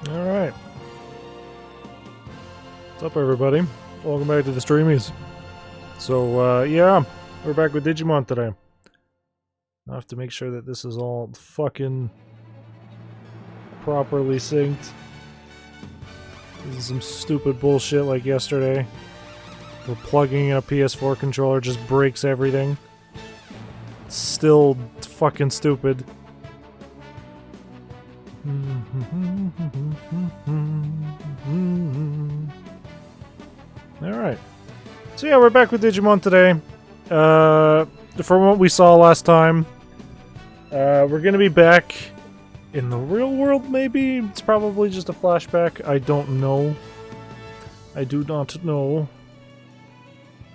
Alright. What's up, everybody? Welcome back to the Streamies. So, yeah, we're back with Digimon today. I have to make sure that this is all fucking properly synced. This is some stupid bullshit like yesterday. Where plugging in a PS4 controller just breaks everything. It's still fucking stupid. Alright. So yeah, we're back with Digimon today. From what we saw last time, we're gonna be back in the real world, maybe? It's probably just a flashback. I don't know. I do not know.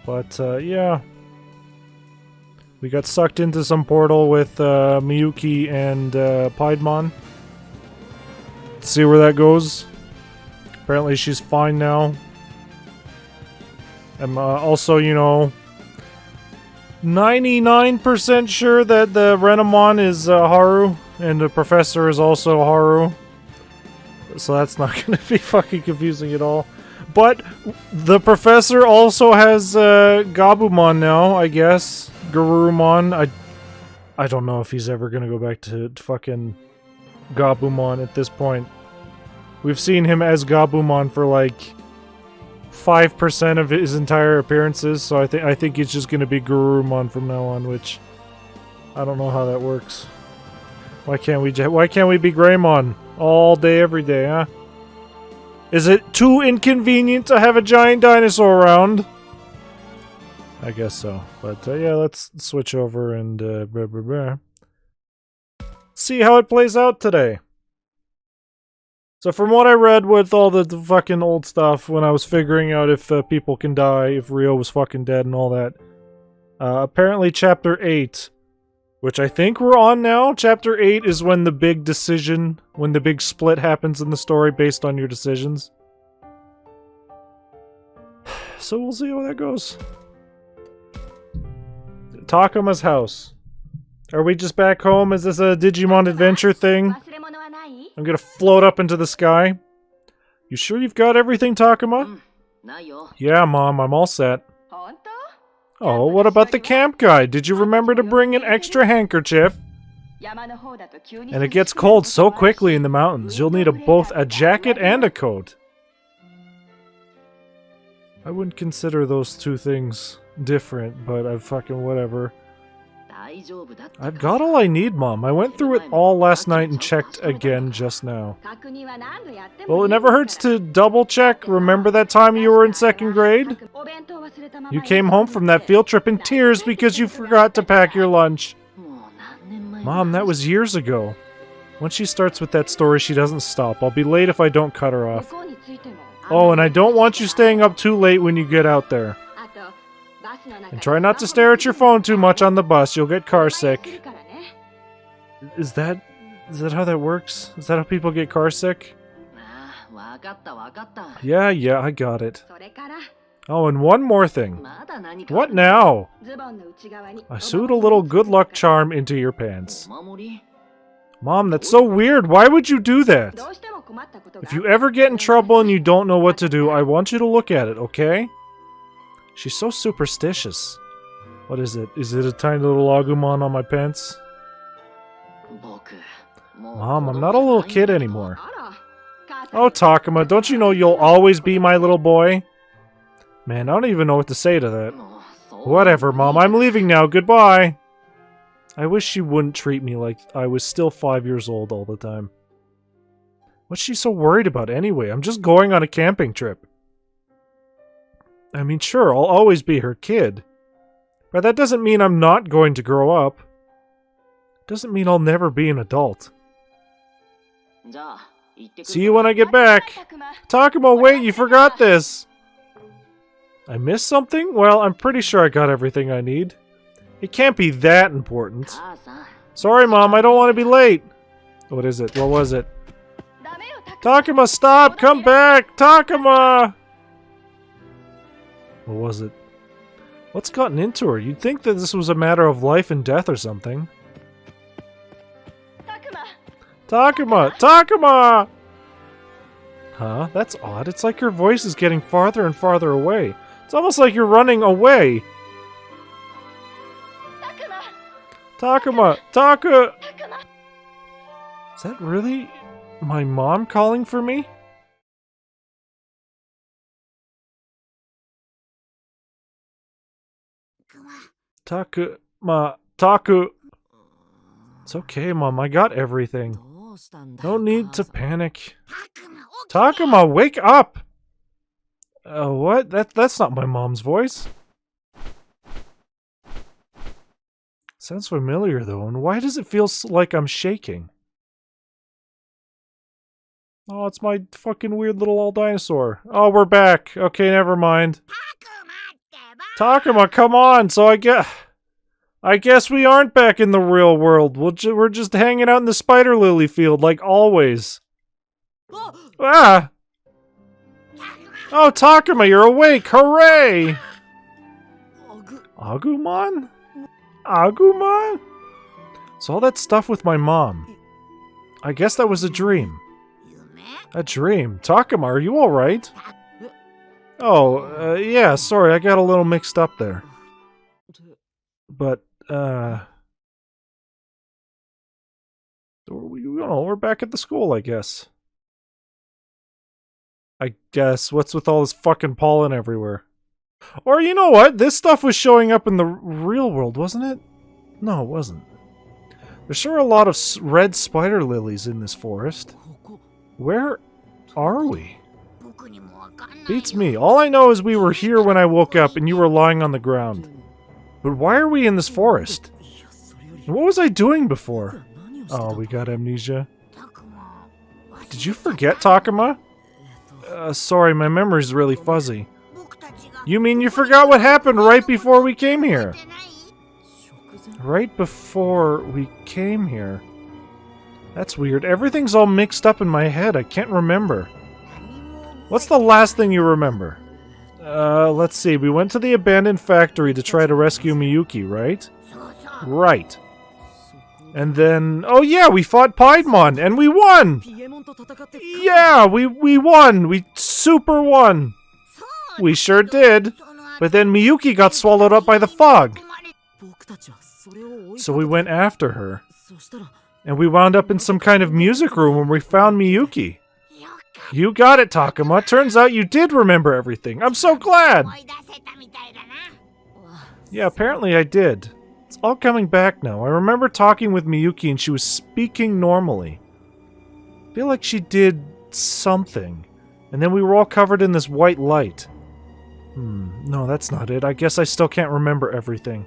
But, yeah. We got sucked into some portal with Miyuki and Piedmon. Let's see where that goes. Apparently she's fine now. I'm also, you know, 99% sure that the Renamon is Haru, and the professor is also Haru. So that's not going to be fucking confusing at all. But the professor also has Gabumon now, I guess. Garurumon. I don't know if he's ever going to go back to fucking Gabumon at this point. We've seen him as Gabumon for like 5% of his entire appearances, so I think it's just going to be Garurumon from now on, which I don't know how that works. Why can't we be Greymon all day every day, huh? Is it too inconvenient to have a giant dinosaur around? I guess so. But yeah, let's switch over and see how it plays out today. So from what I read with all the fucking old stuff, when I was figuring out if people can die, if Rio was fucking dead and all that, apparently Chapter 8, which I think we're on now, Chapter 8 is when the big decision, when the big split happens in the story based on your decisions. So we'll see how that goes. Takuma's house. Are we just back home? Is this a Digimon adventure thing? I'm gonna float up into the sky. You sure you've got everything, Takuma? Yeah, Mom, I'm all set. Oh, what about the camp guide? Did you remember to bring an extra handkerchief? And it gets cold so quickly in the mountains, you'll need both a jacket and a coat. I wouldn't consider those two things different, but I fucking whatever. I've got all I need, Mom. I went through it all last night and checked again just now. Well, it never hurts to double check. Remember that time you were in 2nd grade? You came home from that field trip in tears because you forgot to pack your lunch. Mom, that was years ago. Once she starts with that story, she doesn't stop. I'll be late if I don't cut her off. Oh, and I don't want you staying up too late when you get out there. And try not to stare at your phone too much on the bus. You'll get car sick. Is that how that works? Is that how people get car sick? Yeah, I got it. Oh, and one more thing. What now? I sewed a little good luck charm into your pants. Mom, that's so weird. Why would you do that? If you ever get in trouble and you don't know what to do, I want you to look at it, okay? She's so superstitious. What is it? Is it a tiny little Agumon on my pants? Mom, I'm not a little kid anymore. Oh, Takuma, don't you know you'll always be my little boy? Man, I don't even know what to say to that. Whatever, Mom, I'm leaving now. Goodbye. I wish she wouldn't treat me like I was still 5 years old all the time. What's she so worried about anyway? I'm just going on a camping trip. I mean, sure, I'll always be her kid. But that doesn't mean I'm not going to grow up. Doesn't mean I'll never be an adult. See you when I get back. Takuma, wait, you forgot this. I missed something? Well, I'm pretty sure I got everything I need. It can't be that important. Sorry, Mom, I don't want to be late. What is it? What was it? Takuma, stop! Come back! Takuma! What was it? What's gotten into her? You'd think that this was a matter of life and death or something. Takuma! Takuma! Huh? That's odd. It's like your voice is getting farther and farther away. It's almost like you're running away. Takuma! Taka! Is that really my mom calling for me? Taku. It's okay, Mom. I got everything. No need to panic. Takuma, wake up! What? That's not my mom's voice. Sounds familiar, though, and why does it feel like I'm shaking? Oh, it's my fucking weird little old dinosaur. Oh, we're back. Okay, never mind. Takuma, come on! So I guess we aren't back in the real world. We're just hanging out in the spider lily field, like always. Ah! Oh, Takuma, you're awake! Hooray! Agumon? Agumon? So all that stuff with my mom. I guess that was a dream. A dream? Takuma, are you alright? Oh, yeah, sorry, I got a little mixed up there. But, we're back at the school, I guess. What's with all this fucking pollen everywhere? Or, you know what? This stuff was showing up in the real world, wasn't it? No, it wasn't. There's sure a lot of red spider lilies in this forest. Where are we? Beats me. All I know is we were here when I woke up and you were lying on the ground. But why are we in this forest? What was I doing before? Oh, we got amnesia. Did you forget, Takuma? Sorry, my memory's really fuzzy. You mean you forgot what happened right before we came here? Right before we came here? That's weird. Everything's all mixed up in my head. I can't remember. What's the last thing you remember? Let's see. We went to the abandoned factory to try to rescue Miyuki, right? Right. And then... Oh yeah, we fought Piedmon, and we won! Yeah, we won! We super won! We sure did. But then Miyuki got swallowed up by the fog. So we went after her. And we wound up in some kind of music room where we found Miyuki. You got it, Takuma. Turns out you did remember everything. I'm so glad! Yeah, apparently I did. It's all coming back now. I remember talking with Miyuki and she was speaking normally. I feel like she did something. And then we were all covered in this white light. No, that's not it. I guess I still can't remember everything.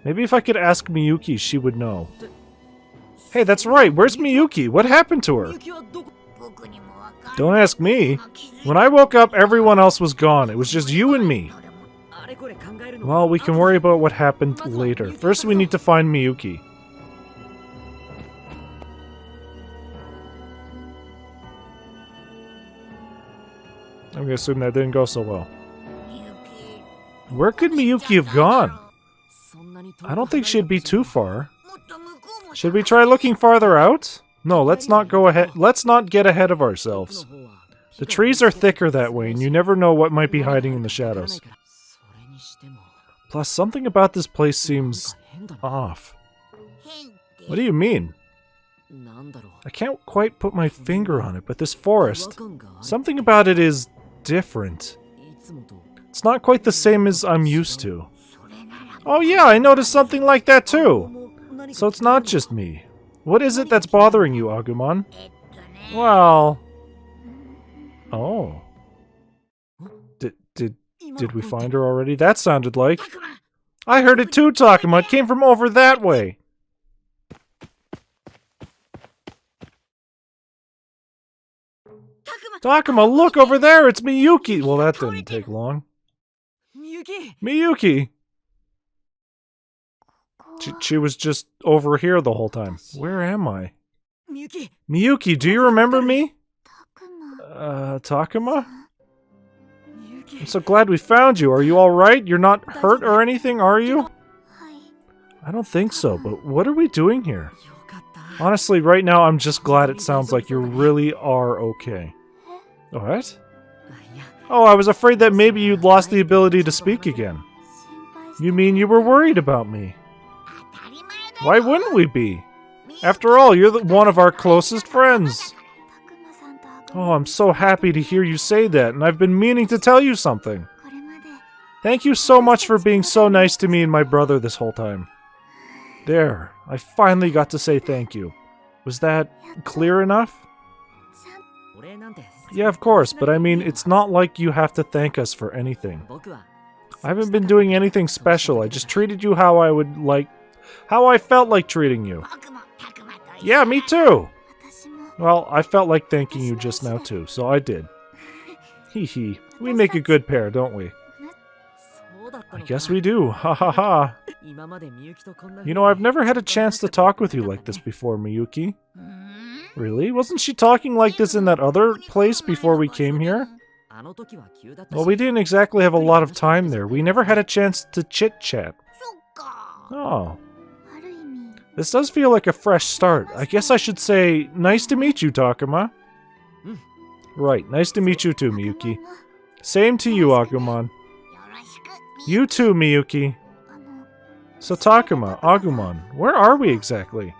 Maybe if I could ask Miyuki, she would know. Hey, that's right. Where's Miyuki? What happened to her? Don't ask me. When I woke up, everyone else was gone. It was just you and me. Well, we can worry about what happened later. First, we need to find Miyuki. I'm gonna assume that didn't go so well. Where could Miyuki have gone? I don't think she'd be too far. Should we try looking farther out? No, let's not go ahead. Let's not get ahead of ourselves. The trees are thicker that way, and you never know what might be hiding in the shadows. Plus, something about this place seems off. What do you mean? I can't quite put my finger on it, but this forest, something about it is different. It's not quite the same as I'm used to. Oh yeah, I noticed something like that too. So it's not just me. What is it that's bothering you, Agumon? Well... Oh. Did we find her already? That sounded like... I heard it too, Takuma. It came from over that way. Takuma, look over there! It's Miyuki! Well, that didn't take long. Miyuki! She was just over here the whole time. Where am I? Miyuki, do you remember me? Takuma? I'm so glad we found you. Are you alright? You're not hurt or anything, are you? I don't think so, but what are we doing here? Honestly, right now I'm just glad it sounds like you really are okay. What? Oh, I was afraid that maybe you'd lost the ability to speak again. You mean you were worried about me? Why wouldn't we be? After all, you're one of our closest friends. Oh, I'm so happy to hear you say that, and I've been meaning to tell you something. Thank you so much for being so nice to me and my brother this whole time. There, I finally got to say thank you. Was that clear enough? Yeah, of course, but I mean, it's not like you have to thank us for anything. I haven't been doing anything special. I just treated you how I felt like treating you. Yeah, me too. Well, I felt like thanking you just now too, so I did. Hee hee. We make a good pair, don't we? I guess we do. Ha ha ha. You know, I've never had a chance to talk with you like this before, Miyuki. Really? Wasn't she talking like this in that other place before we came here? Well, we didn't exactly have a lot of time there. We never had a chance to chit-chat. Oh. This does feel like a fresh start. I guess I should say, nice to meet you, Takuma. Right, nice to meet you too, Miyuki. Same to you, Agumon. You too, Miyuki. So Takuma, Agumon, where are we exactly?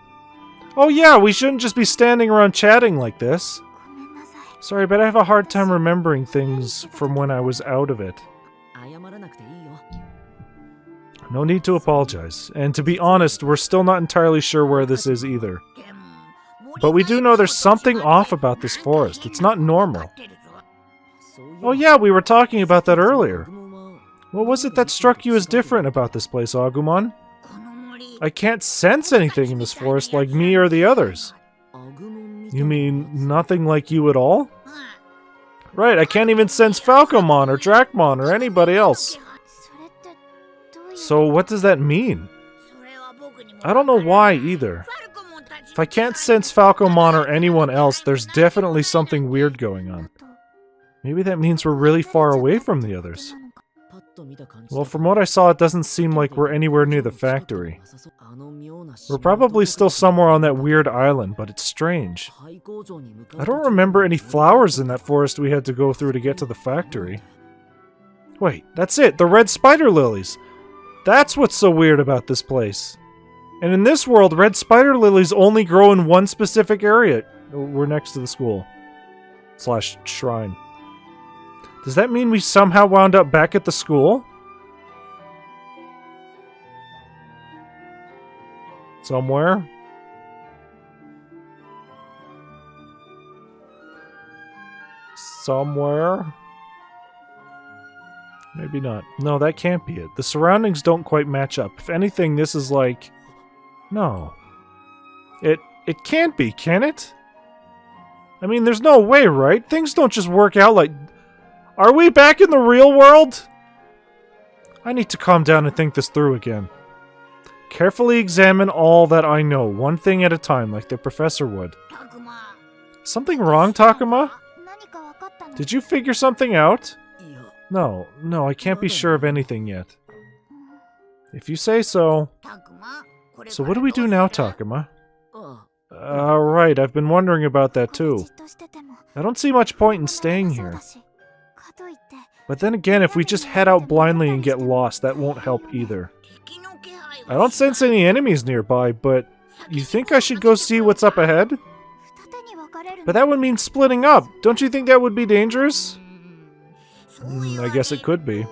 Oh yeah, we shouldn't just be standing around chatting like this. Sorry, but I have a hard time remembering things from when I was out of it. No need to apologize. And to be honest, we're still not entirely sure where this is either. But we do know there's something off about this forest. It's not normal. Oh yeah, we were talking about that earlier. What was it that struck you as different about this place, Agumon? I can't sense anything in this forest like me or the others. You mean nothing like you at all? Right, I can't even sense Falcomon or Dracmon or anybody else. So what does that mean? I don't know why either. If I can't sense Falcomon or anyone else, there's definitely something weird going on. Maybe that means we're really far away from the others. Well, from what I saw, it doesn't seem like we're anywhere near the factory. We're probably still somewhere on that weird island, but it's strange. I don't remember any flowers in that forest we had to go through to get to the factory. Wait, that's it! The red spider lilies! That's what's so weird about this place. And in this world, red spider lilies only grow in one specific area. We're next to the school. / shrine. Does that mean we somehow wound up back at the school? Somewhere? Somewhere? Maybe not. No, that can't be it. The surroundings don't quite match up. If anything, this is like... No. It can't be, can it? I mean, there's no way, right? Things don't just work out like... Are we back in the real world? I need to calm down and think this through again. Carefully examine all that I know, one thing at a time, like the professor would. Something wrong, Takuma? Did you figure something out? No, I can't be sure of anything yet. If you say so. So what do we do now, Takuma? Right, I've been wondering about that too. I don't see much point in staying here. But then again, if we just head out blindly and get lost, that won't help either. I don't sense any enemies nearby, but you think I should go see what's up ahead? But that would mean splitting up. Don't you think that would be dangerous? I guess it could be.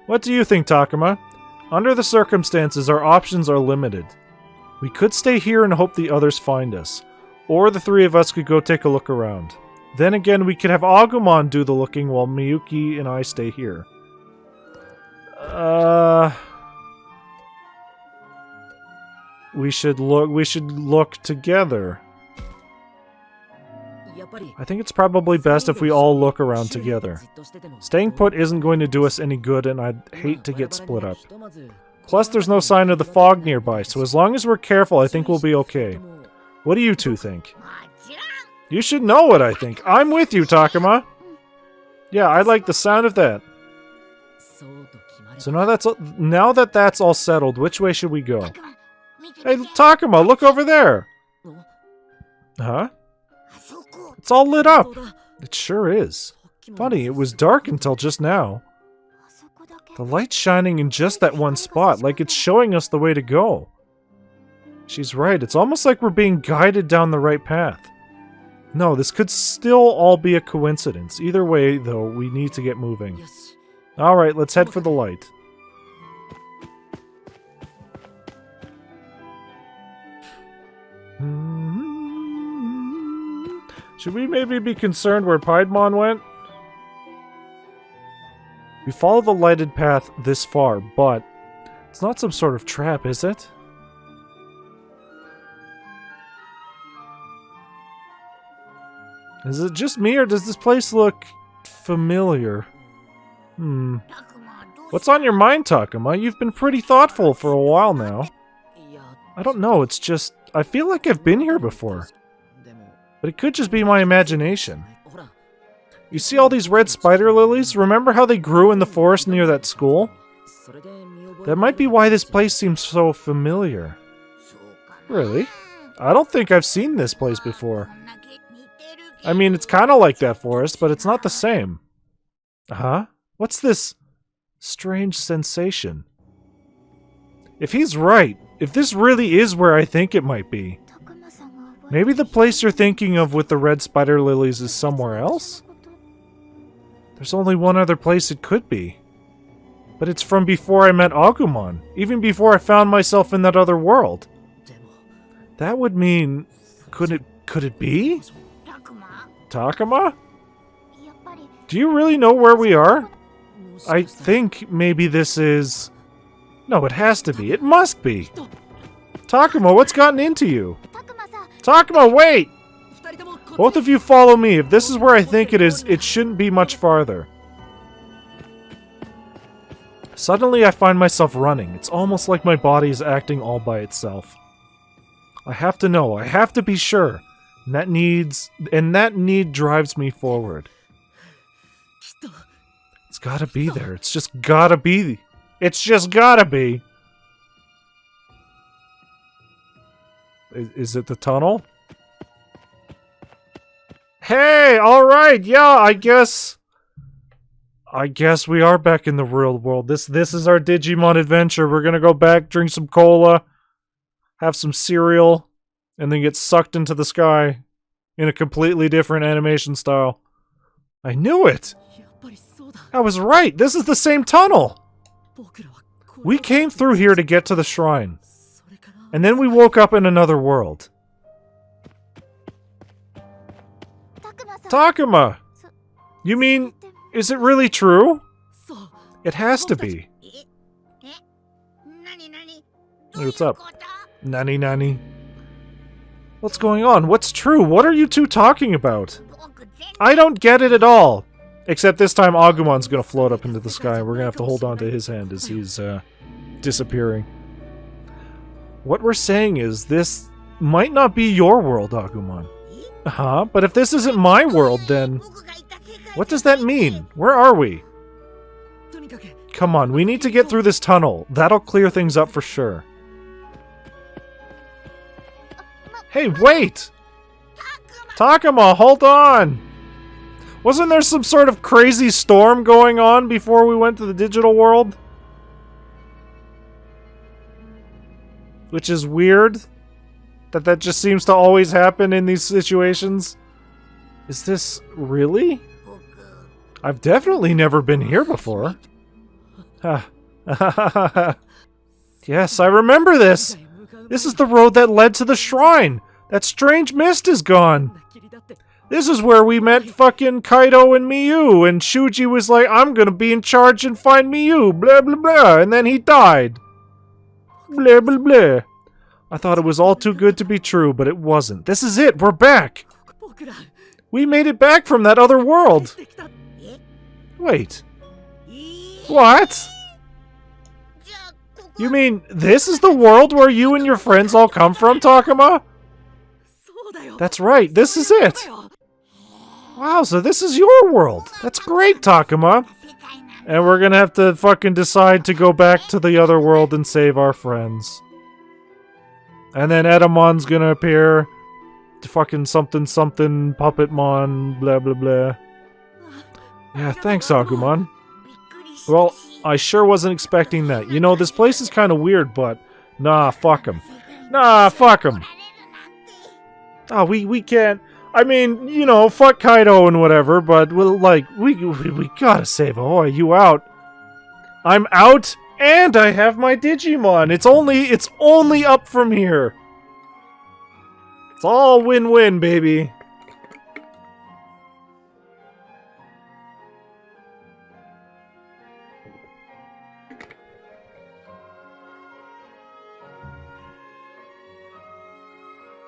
What do you think, Takuma? Under the circumstances, our options are limited. We could stay here and hope the others find us. Or the three of us could go take a look around. Then again, we could have Agumon do the looking while Miyuki and I stay here. We should look together. I think it's probably best if we all look around together. Staying put isn't going to do us any good, and I'd hate to get split up. Plus, there's no sign of the fog nearby, so as long as we're careful, I think we'll be okay. What do you two think? You should know what I think. I'm with you, Takuma. Yeah, I like the sound of that. So now that that's all settled, which way should we go? Hey, Takuma, look over there! Huh? It's all lit up! It sure is. Funny, it was dark until just now. The light's shining in just that one spot, like it's showing us the way to go. She's right, it's almost like we're being guided down the right path. No, this could still all be a coincidence. Either way, though, we need to get moving. Alright, let's head for the light. Should we maybe be concerned where Piedmon went? We follow the lighted path this far, but it's not some sort of trap, is it? Is it just me, or does this place look familiar? What's on your mind, Takuma? You've been pretty thoughtful for a while now. I don't know, it's just... I feel like I've been here before. But it could just be my imagination. You see all these red spider lilies? Remember how they grew in the forest near that school? That might be why this place seems so familiar. Really? I don't think I've seen this place before. I mean, it's kind of like that forest, but it's not the same. Huh? What's this strange sensation? If he's right, if this really is where I think it might be, maybe the place you're thinking of with the red spider lilies is somewhere else? There's only one other place it could be. But it's from before I met Agumon, even before I found myself in that other world. That would mean... Could it be? Takuma? Do you really know where we are? I think maybe this is... No, it has to be. It must be. Takuma, what's gotten into you? Takuma, wait! Both of you follow me. If this is where I think it is, it shouldn't be much farther. Suddenly I find myself running. It's almost like my body is acting all by itself. I have to know. I have to be sure. And that need drives me forward. It's gotta be there. It's just gotta be. It's just gotta be. Is it the tunnel? Hey, alright, yeah, I guess we are back in the real world. This is our Digimon adventure. We're gonna go back, drink some cola, have some cereal, and then get sucked into the sky in a completely different animation style. I knew it! I was right! This is the same tunnel! We came through here to get to the shrine. And then we woke up in another world. Takuma! You mean, is it really true? It has to be. Hey, what's up? Nani nani. What's going on? What's true? What are you two talking about? I don't get it at all. Except this time Agumon's gonna float up into the sky. We're gonna have to hold on to his hand as he's disappearing. What we're saying is, this might not be your world, Agumon. Huh? But if this isn't my world, then... What does that mean? Where are we? Come on, we need to get through this tunnel. That'll clear things up for sure. Hey, wait! Takuma, hold on! Wasn't there some sort of crazy storm going on before we went to the digital world? Which is weird. That just seems to always happen in these situations. Is this really? I've definitely never been here before. Yes, I remember this. This is the road that led to the shrine. That strange mist is gone. This is where we met fucking Kaido and Miyu, and Shuji was like, I'm gonna be in charge and find Miyu, blah blah blah, and then he died. Blah blah blah. I thought it was all too good to be true, but it wasn't. This is it, we're back! We made it back from that other world! Wait. What? You mean, this is the world where you and your friends all come from, Takuma? That's right, this is it! Wow, so this is your world! That's great, Takuma! And we're gonna have to fucking decide to go back to the other world and save our friends. And then Edamon's gonna appear, fucking something something Puppetmon, blah blah blah. Yeah, thanks, Agumon. Well, I sure wasn't expecting that. You know, this place is kind of weird, but nah, fuck him. Nah, fuck him. Oh, we can't. I mean, you know, fuck Kaido and whatever, but we'll, like, we gotta save Ahoy. You out? I'm out, and I have my Digimon. It's only up from here. It's all win-win, baby.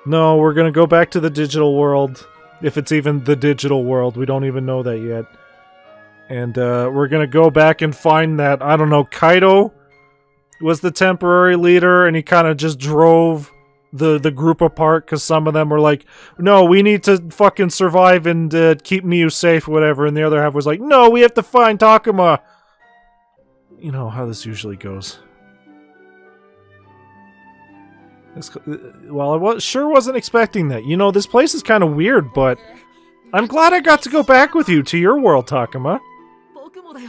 No, we're gonna go back to the digital world. If it's even the digital world, we don't even know that yet. And we're gonna go back and find that, I don't know, Kaido was the temporary leader, and he kind of just drove the group apart, because some of them were like, no, we need to fucking survive and keep Miu safe, whatever, and the other half was like, no, we have to find Takuma. You know how this usually goes. Well, I sure wasn't expecting that. You know, this place is kind of weird, but I'm glad I got to go back with you to your world, Takuma.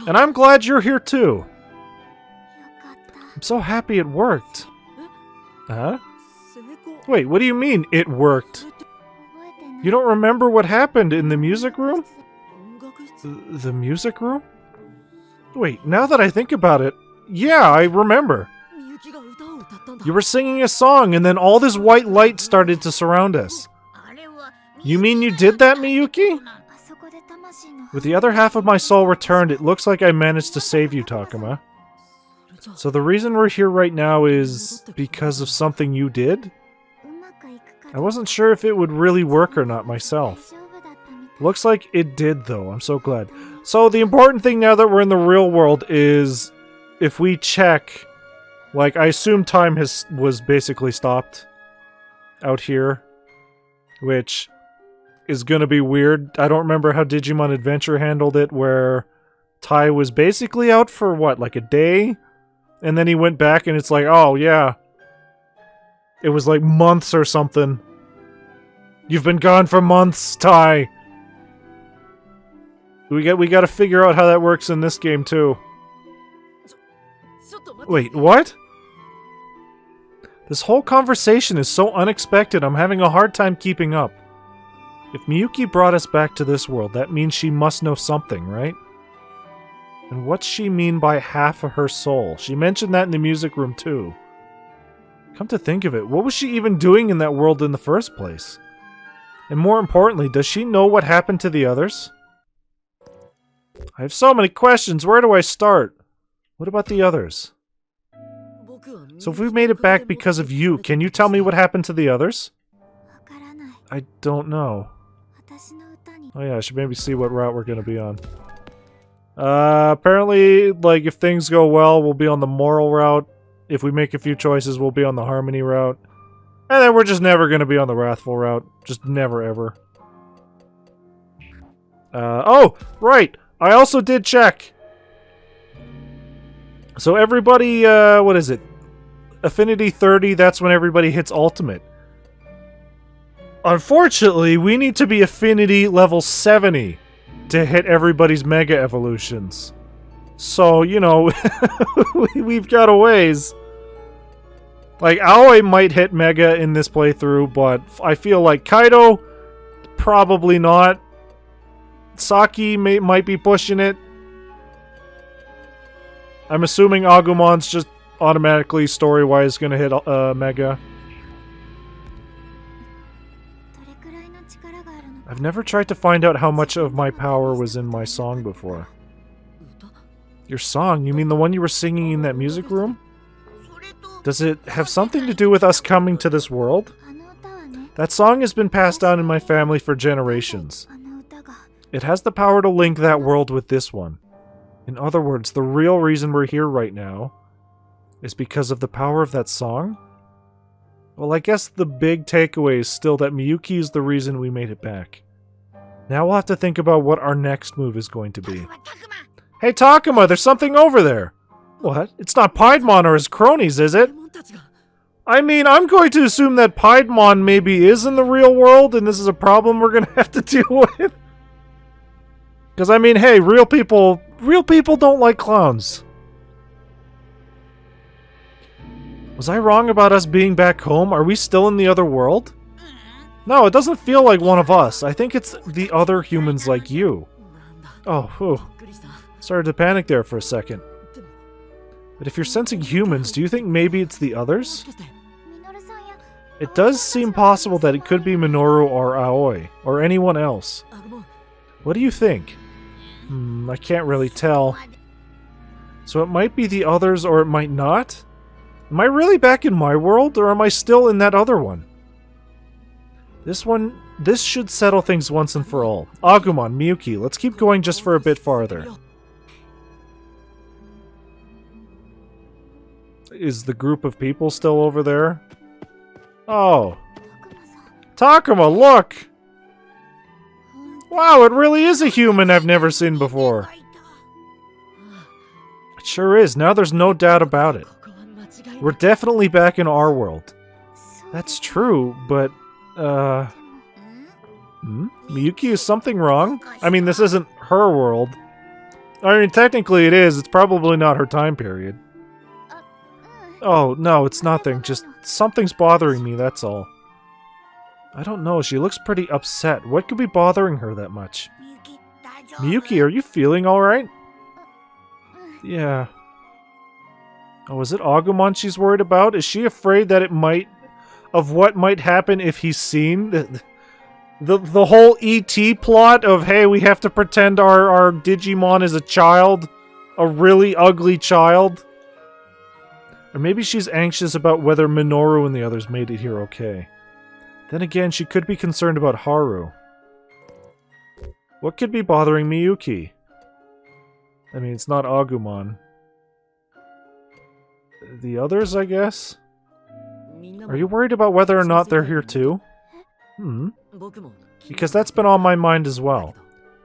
And I'm glad you're here too. I'm so happy it worked. Huh? Wait, what do you mean, it worked? You don't remember what happened in the music room? The music room? Wait, now that I think about it, yeah, I remember. You were singing a song, and then all this white light started to surround us. You mean you did that, Miyuki? With the other half of my soul returned, it looks like I managed to save you, Takuma. So the reason we're here right now is because of something you did? I wasn't sure if it would really work or not myself. Looks like it did, though. I'm so glad. So the important thing now that we're in the real world is if we check... Like, I assume time was basically stopped out here, which is gonna be weird. I don't remember how Digimon Adventure handled it, where Tai was basically out for, what, like a day? And then he went back and it's like, oh, yeah. It was like months or something. You've been gone for months, Tai! We gotta figure out how that works in this game, too. Wait, what? This whole conversation is so unexpected, I'm having a hard time keeping up. If Miyuki brought us back to this world, that means she must know something, right? And what's she mean by half of her soul? She mentioned that in the music room, too. Come to think of it, what was she even doing in that world in the first place? And more importantly, does she know what happened to the others? I have so many questions, where do I start? What about the others? So if we made it back because of you, can you tell me what happened to the others? I don't know. Oh yeah, I should maybe see what route we're gonna be on. Apparently, like, if things go well, we'll be on the moral route. If we make a few choices, we'll be on the harmony route. And then we're just never gonna be on the wrathful route. Just never, ever. Oh! Right! I also did check! So everybody, what is it? Affinity 30, that's when everybody hits Ultimate. Unfortunately, we need to be Affinity level 70 to hit everybody's Mega Evolutions. So, you know, we've got a ways. Like, Aoi might hit Mega in this playthrough, but I feel like Kaido, probably not. Saki might be pushing it. I'm assuming Agumon's just automatically, story-wise, gonna hit Mega. I've never tried to find out how much of my power was in my song before. Your song? You mean the one you were singing in that music room? Does it have something to do with us coming to this world? That song has been passed down in my family for generations. It has the power to link that world with this one. In other words, the real reason we're here right now is because of the power of that song? Well, I guess the big takeaway is still that Miyuki is the reason we made it back. Now we'll have to think about what our next move is going to be. Hey Takuma, there's something over there! What? It's not Piedmon or his cronies, is it? I mean, I'm going to assume that Piedmon maybe is in the real world, and this is a problem we're going to have to deal with. Because, I mean, hey, real people don't like clowns. Was I wrong about us being back home? Are we still in the other world? No, it doesn't feel like one of us. I think it's the other humans like you. Oh, whew. Started to panic there for a second. But if you're sensing humans, do you think maybe it's the others? It does seem possible that it could be Minoru or Aoi, or anyone else. What do you think? I can't really tell. So it might be the others, or it might not? Am I really back in my world, or am I still in that other one? This should settle things once and for all. Agumon, Miyuki, let's keep going just for a bit farther. Is the group of people still over there? Oh. Takuma, look! Wow, it really is a human I've never seen before. It sure is. Now there's no doubt about it. We're definitely back in our world. That's true, but, Miyuki, is something wrong? I mean, this isn't her world. I mean, technically it is. It's probably not her time period. Oh, no, it's nothing. Just something's bothering me, that's all. I don't know. She looks pretty upset. What could be bothering her that much? Miyuki, are you feeling alright? Yeah. Oh, is it Agumon she's worried about? Is she afraid that of what might happen if he's seen? The whole E.T. plot of, hey, we have to pretend our Digimon is a child? A really ugly child? Or maybe she's anxious about whether Minoru and the others made it here okay. Then again, she could be concerned about Haru. What could be bothering Miyuki? I mean, it's not Agumon. The others, I guess? Are you worried about whether or not they're here too? Because that's been on my mind as well.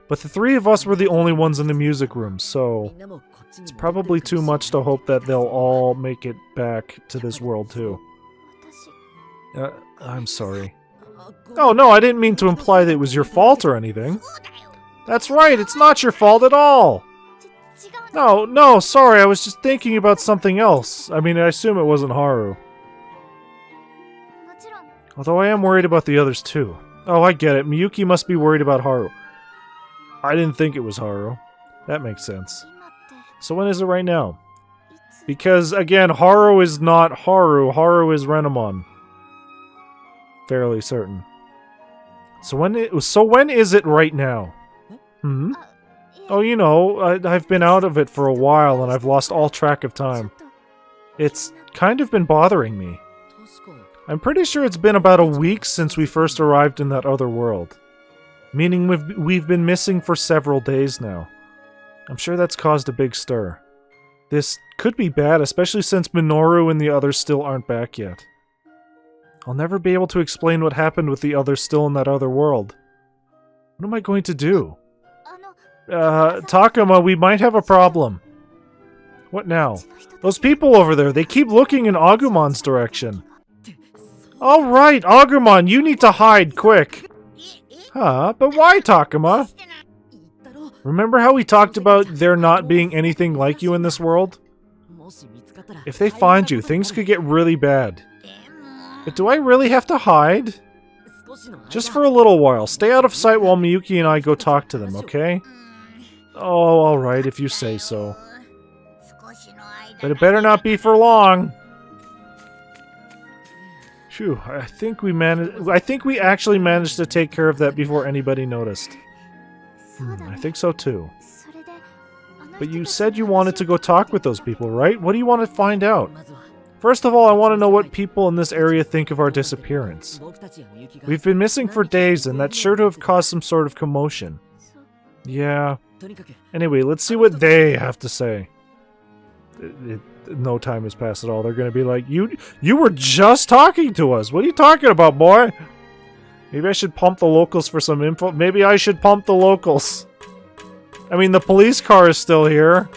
But the three of us were the only ones in the music room, so it's probably too much to hope that they'll all make it back to this world too. I'm sorry. Oh no, I didn't mean to imply that it was your fault or anything. That's right, it's not your fault at all! No, sorry, I was just thinking about something else. I mean, I assume it wasn't Haru. Although I am worried about the others too. Oh, I get it. Miyuki must be worried about Haru. I didn't think it was Haru. That makes sense. So when is it right now? Because, again, Haru is not Haru. Haru is Renamon. Fairly certain. So when is it right now? Oh, you know, I've been out of it for a while and I've lost all track of time. It's kind of been bothering me. I'm pretty sure it's been about a week since we first arrived in that other world. Meaning we've been missing for several days now. I'm sure that's caused a big stir. This could be bad, especially since Minoru and the others still aren't back yet. I'll never be able to explain what happened with the others still in that other world. What am I going to do? Takuma, we might have a problem. What now? Those people over there, they keep looking in Agumon's direction. Alright, Agumon, you need to hide, quick! Huh, but why, Takuma? Remember how we talked about there not being anything like you in this world? If they find you, things could get really bad. But do I really have to hide? Just for a little while. Stay out of sight while Miyuki and I go talk to them, okay? Oh, alright, if you say so. But it better not be for long. Phew, I think we actually managed to take care of that before anybody noticed. I think so too. But you said you wanted to go talk with those people, right? What do you want to find out? First of all, I want to know what people in this area think of our disappearance. We've been missing for days, and that's sure to have caused some sort of commotion. Yeah. Anyway, let's see what they have to say. No time has passed at all. They're going to be like, you were just talking to us. What are you talking about, boy? Maybe I should pump the locals for some info. Maybe I should pump the locals. I mean, the police car is still here.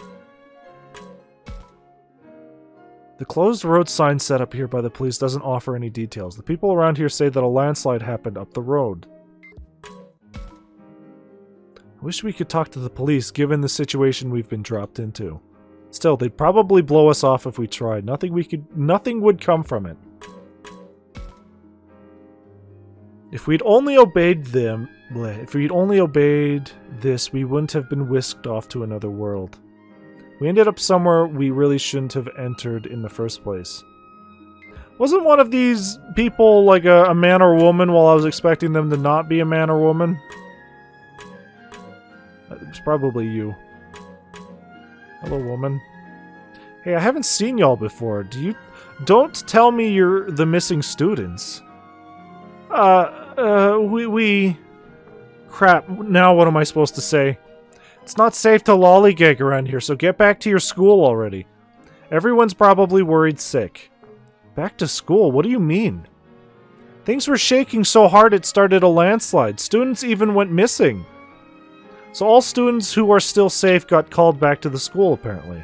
The closed road sign set up here by the police doesn't offer any details. The people around here say that a landslide happened up the road. I wish we could talk to the police, given the situation we've been dropped into. Still, they'd probably blow us off if we tried. Nothing would come from it. If we'd only obeyed them, if we'd only obeyed this, we wouldn't have been whisked off to another world. We ended up somewhere we really shouldn't have entered in the first place. Wasn't one of these people like a man or woman while I was expecting them to not be a man or woman? It was probably you. Hello, woman. Hey, I haven't seen y'all before. Don't tell me you're the missing students. Crap, now what am I supposed to say? It's not safe to lollygag around here, so get back to your school already. Everyone's probably worried sick. Back to school? What do you mean? Things were shaking so hard it started a landslide. Students even went missing. So all students who are still safe got called back to the school, apparently.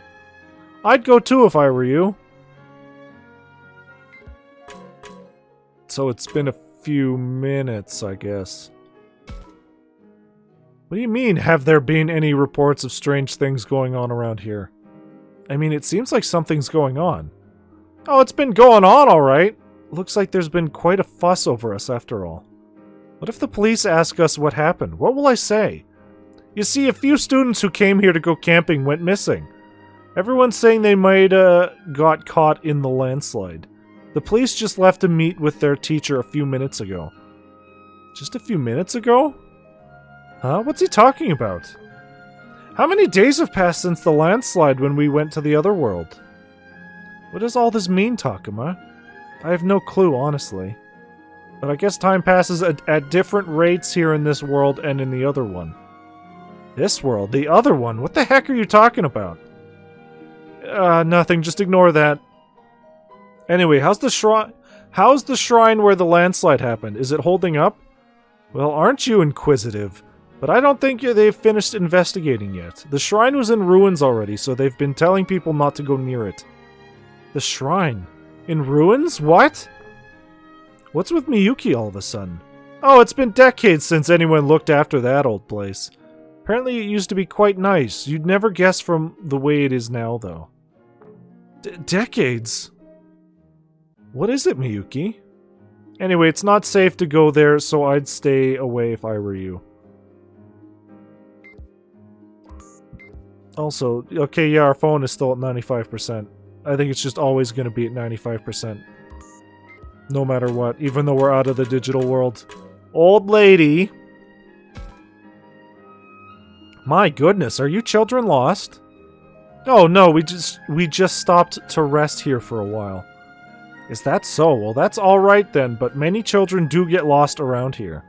I'd go too if I were you. So it's been a few minutes, I guess. What do you mean, have there been any reports of strange things going on around here? I mean, it seems like something's going on. Oh, it's been going on, alright. Looks like there's been quite a fuss over us after all. What if the police ask us what happened? What will I say? You see, a few students who came here to go camping went missing. Everyone's saying they might got caught in the landslide. The police just left to meet with their teacher a few minutes ago. Just a few minutes ago? Huh? What's he talking about? How many days have passed since the landslide when we went to the other world? What does all this mean, Takuma? I have no clue, honestly. But I guess time passes at different rates here in this world and in the other one. This world? The other one? What the heck are you talking about? Nothing. Just ignore that. Anyway, how's the shrine where the landslide happened? Is it holding up? Well, aren't you inquisitive? But I don't think they've finished investigating yet. The shrine was in ruins already, so they've been telling people not to go near it. The shrine? In ruins? What? What's with Miyuki all of a sudden? Oh, it's been decades since anyone looked after that old place. Apparently it used to be quite nice. You'd never guess from the way it is now, though. Decades? What is it, Miyuki? Anyway, it's not safe to go there, so I'd stay away if I were you. Also, okay, yeah, our phone is still at 95%. I think it's just always going to be at 95%. No matter what, even though we're out of the digital world. Old lady! My goodness, are you children lost? Oh no, we just stopped to rest here for a while. Is that so? Well, that's alright then, but many children do get lost around here.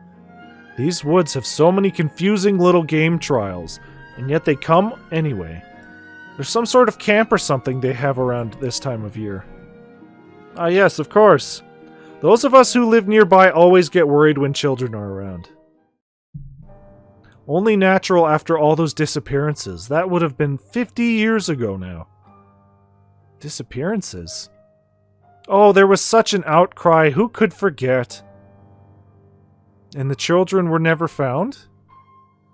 These woods have so many confusing little game trials, and yet they come anyway. There's some sort of camp or something they have around this time of year. Ah yes, of course. Those of us who live nearby always get worried when children are around. Only natural after all those disappearances. That would have been 50 years ago now. Disappearances? Oh, there was such an outcry. Who could forget? And the children were never found?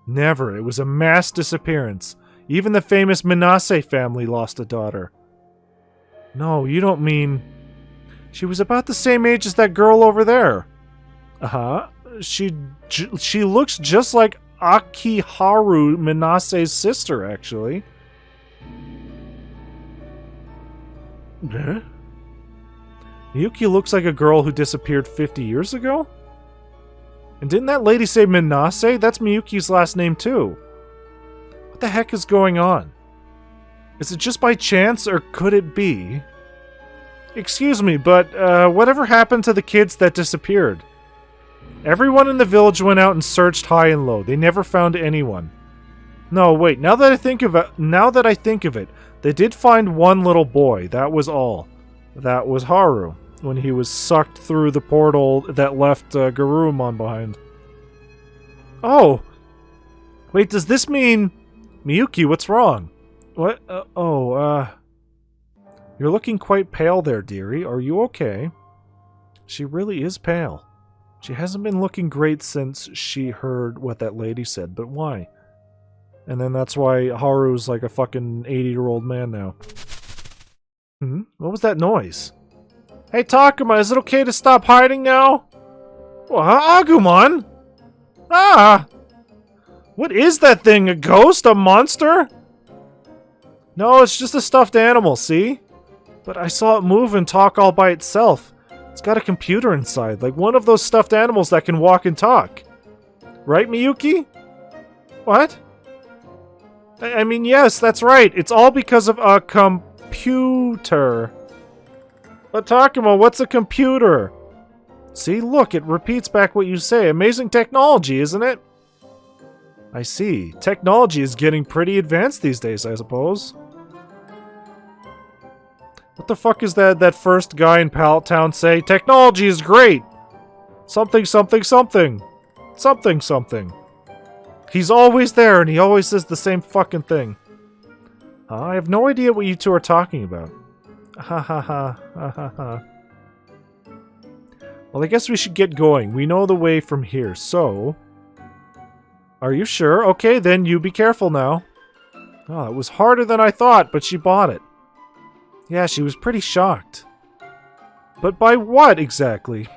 Never. It was a mass disappearance. Even the famous Minase family lost a daughter. No, you don't mean... She was about the same age as that girl over there. Uh-huh. She looks just like Akiharu Minase's sister, actually. Huh? Miyuki looks like a girl who disappeared 50 years ago? And didn't that lady say Minase? That's Miyuki's last name too. What the heck is going on? Is it just by chance, or could it be? Excuse me, but whatever happened to the kids that disappeared? Everyone in the village went out and searched high and low. They never found anyone. No, wait, now that I think of it, they did find one little boy. That was all. That was Haru, when he was sucked through the portal that left Garurumon behind. Oh! Wait, does this mean... Miyuki, what's wrong? What? You're looking quite pale there, dearie. Are you okay? She really is pale. She hasn't been looking great since she heard what that lady said, but why? And then that's why Haru's like a fucking 80-year-old man now. What was that noise? Hey Takuma, is it okay to stop hiding now? Agumon? Ah! What is that thing? A ghost? A monster? No, it's just a stuffed animal, see? But I saw it move and talk all by itself. It's got a computer inside, like one of those stuffed animals that can walk and talk. Right, Miyuki? What? I mean, yes, that's right. It's all because of a computer. But Takuma, what's a computer? See, look, it repeats back what you say. Amazing technology, isn't it? I see. Technology is getting pretty advanced these days, I suppose. What the fuck is that first guy in Pallet Town say? Technology is great! Something, something, something. Something, something. He's always there, and he always says the same fucking thing. I have no idea what you two are talking about. Ha ha ha ha ha ha. Well, I guess we should get going. We know the way from here, so... Are you sure? Okay, then you be careful now. Oh, it was harder than I thought, but she bought it. Yeah, she was pretty shocked. But by what, exactly?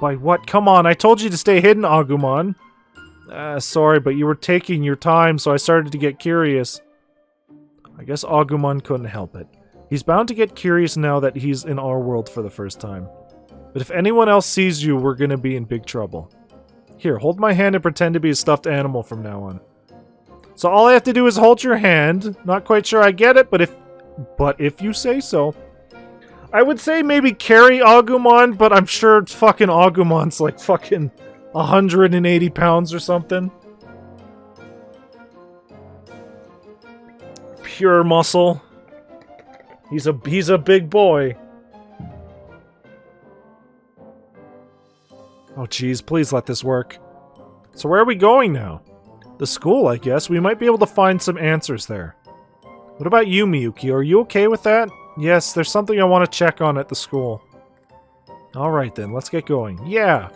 By what? Come on, I told you to stay hidden, Agumon. Sorry, but you were taking your time, so I started to get curious. I guess Agumon couldn't help it. He's bound to get curious now that he's in our world for the first time. But if anyone else sees you, we're gonna be in big trouble. Here, hold my hand and pretend to be a stuffed animal from now on. So all I have to do is hold your hand. Not quite sure I get it, but if you say so. I would say maybe carry Agumon, but I'm sure fucking Agumon's like fucking 180 pounds or something. Pure muscle. He's a big boy. Oh jeez, please let this work. So where are we going now? The school, I guess. We might be able to find some answers there. What about you, Miyuki? Are you okay with that? Yes, there's something I want to check on at the school. Alright then, let's get going. Yeah!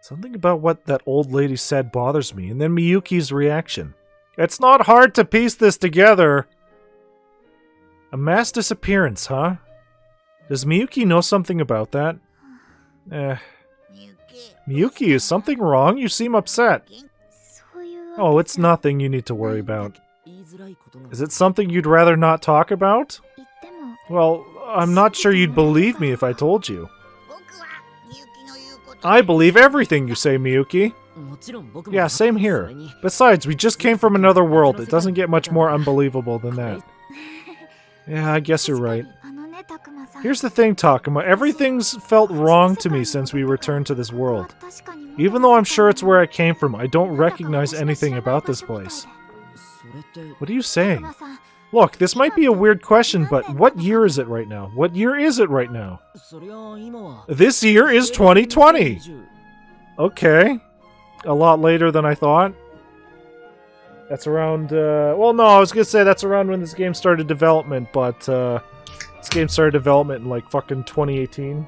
Something about what that old lady said bothers me, and then Miyuki's reaction. It's not hard to piece this together. A mass disappearance, huh? Does Miyuki know something about that? Miyuki, is something wrong? You seem upset. Oh, it's nothing you need to worry about. Is it something you'd rather not talk about? Well, I'm not sure you'd believe me if I told you. I believe everything you say, Miyuki. Yeah, same here. Besides, we just came from another world. It doesn't get much more unbelievable than that. Yeah, I guess you're right. Here's the thing, Takuma. Everything's felt wrong to me since we returned to this world. Even though I'm sure it's where I came from, I don't recognize anything about this place. What are you saying? Look, this might be a weird question, but what year is it right now? What year is it right now? This year is 2020! Okay. A lot later than I thought. That's around, well, no, I was gonna say that's around when this game started development, but, this game started development in, like, fucking 2018.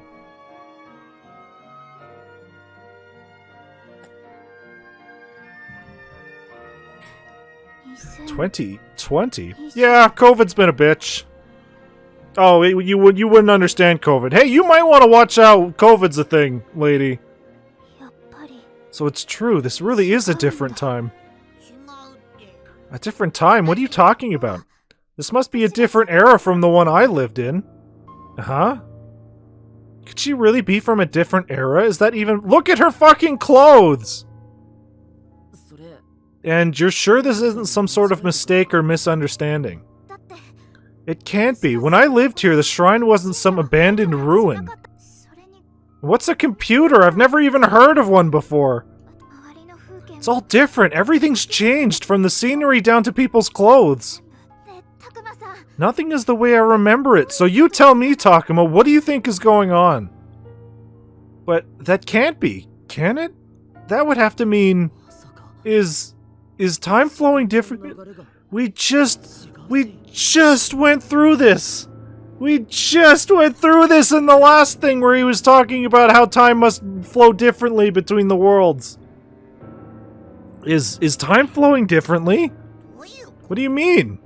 $20? Yeah, COVID's been a bitch. Oh, you wouldn't understand COVID. Hey, you might want to watch out. COVID's a thing, lady. So it's true. This really is a different time. A different time? What are you talking about? This must be a different era from the one I lived in. Huh? Could she really be from a different era? Is that even— Look at her fucking clothes! And you're sure this isn't some sort of mistake or misunderstanding? It can't be. When I lived here, the shrine wasn't some abandoned ruin. What's a computer? I've never even heard of one before. It's all different. Everything's changed, from the scenery down to people's clothes. Nothing is the way I remember it, so you tell me, Takuma, what do you think is going on? But that can't be, can it? That would have to mean... Is time flowing differently? We just went through this! We just went through this in the last thing where he was talking about how time must flow differently between the worlds. Is time flowing differently? What do you mean?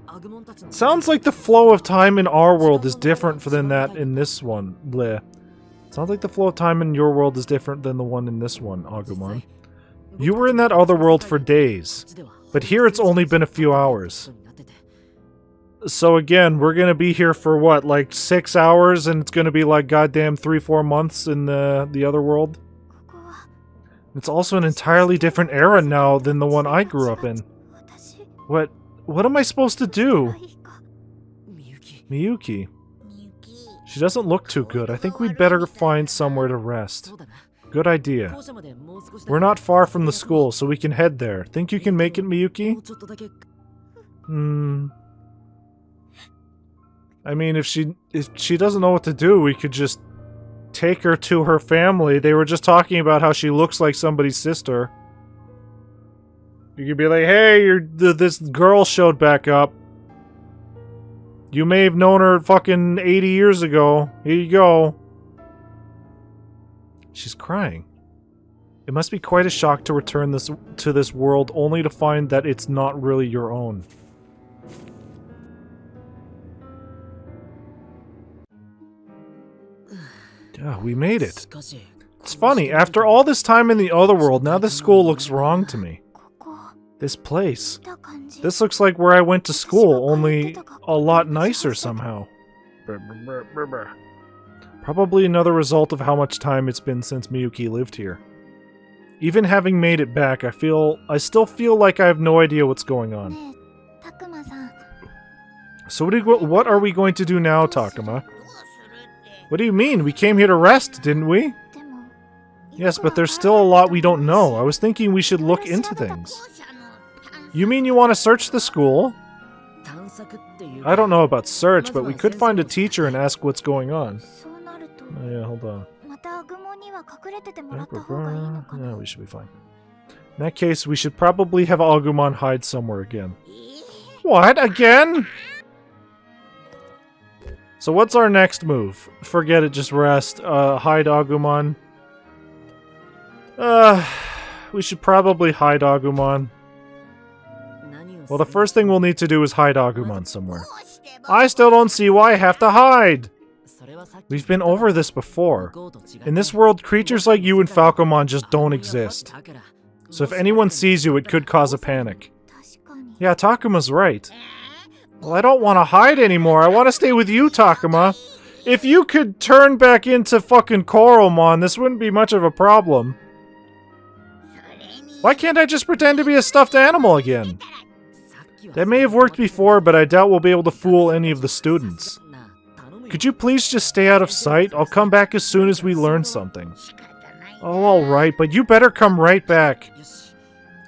Sounds like the flow of time in our world is different than that in this one. Bleh. Sounds like the flow of time in your world is different than the one in this one, Agumon. You were in that other world for days, but here it's only been a few hours. So again, we're gonna be here for what, like 6 hours, and it's gonna be like goddamn 3-4 months in the other world? It's also an entirely different era now than the one I grew up in. What am I supposed to do? Miyuki. She doesn't look too good. I think we'd better find somewhere to rest. Good idea. We're not far from the school, so we can head there. Think you can make it, Miyuki? I mean, if she doesn't know what to do, we could just take her to her family. They were just talking about how she looks like somebody's sister. You could be like, hey, this girl showed back up. You may have known her fucking 80 years ago. Here you go. She's crying. It must be quite a shock to return to this world only to find that it's not really your own. Yeah, we made it. It's funny, after all this time in the other world, now this school looks wrong to me. This place. This looks like where I went to school, only a lot nicer somehow. Probably another result of how much time it's been since Miyuki lived here. Even having made it back, I still feel like I have no idea what's going on. So what are we going to do now, Takuma? What do you mean? We came here to rest, didn't we? Yes, but there's still a lot we don't know. I was thinking we should look into things. You mean you want to search the school? I don't know about search, but we could find a teacher and ask what's going on. Oh yeah, hold on. Yeah, we should be fine. In that case, we should probably have Agumon hide somewhere again. What? Again? So what's our next move? Forget it, just rest. Hide Agumon. We should probably hide Agumon. Well, the first thing we'll need to do is hide Agumon somewhere. I still don't see why I have to hide! We've been over this before. In this world, creatures like you and Falcomon just don't exist. So if anyone sees you, it could cause a panic. Yeah, Takuma's right. Well, I don't want to hide anymore. I want to stay with you, Takuma. If you could turn back into fucking Coralmon, this wouldn't be much of a problem. Why can't I just pretend to be a stuffed animal again? That may have worked before, but I doubt we'll be able to fool any of the students. Could you please just stay out of sight? I'll come back as soon as we learn something. Oh, alright, but you better come right back.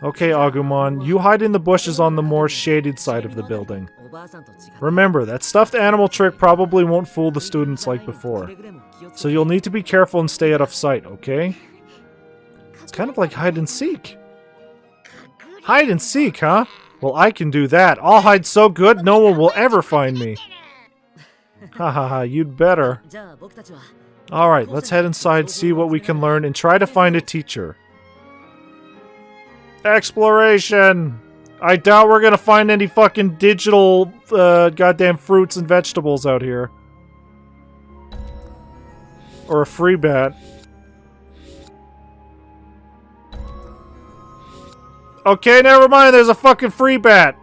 Okay, Agumon, you hide in the bushes on the more shaded side of the building. Remember, that stuffed animal trick probably won't fool the students like before. So you'll need to be careful and stay out of sight, okay? It's kind of like hide and seek. Hide and seek, huh? Well, I can do that. I'll hide so good, no one will ever find me. Ha ha ha, you'd better. Alright, let's head inside, see what we can learn, and try to find a teacher. Exploration! I doubt we're gonna find any fucking digital, goddamn fruits and vegetables out here. Or a free bat. Okay, never mind, there's a fucking free bat!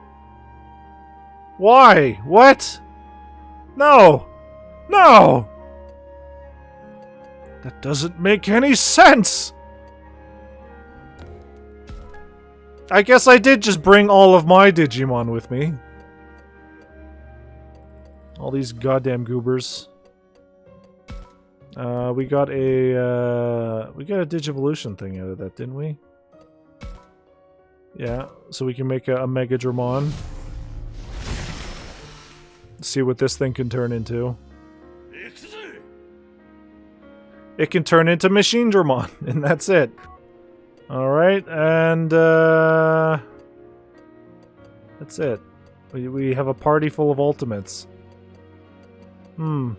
Why? What? No! No! That doesn't make any sense! I guess I did just bring all of my Digimon with me. All these goddamn goobers. We got a Digivolution thing out of that, didn't we? Yeah, so we can make a Megadramon. See what this thing can turn into. it can turn into Machine Dramon, and that's it. Alright, and that's it. We have a party full of ultimates. Alright,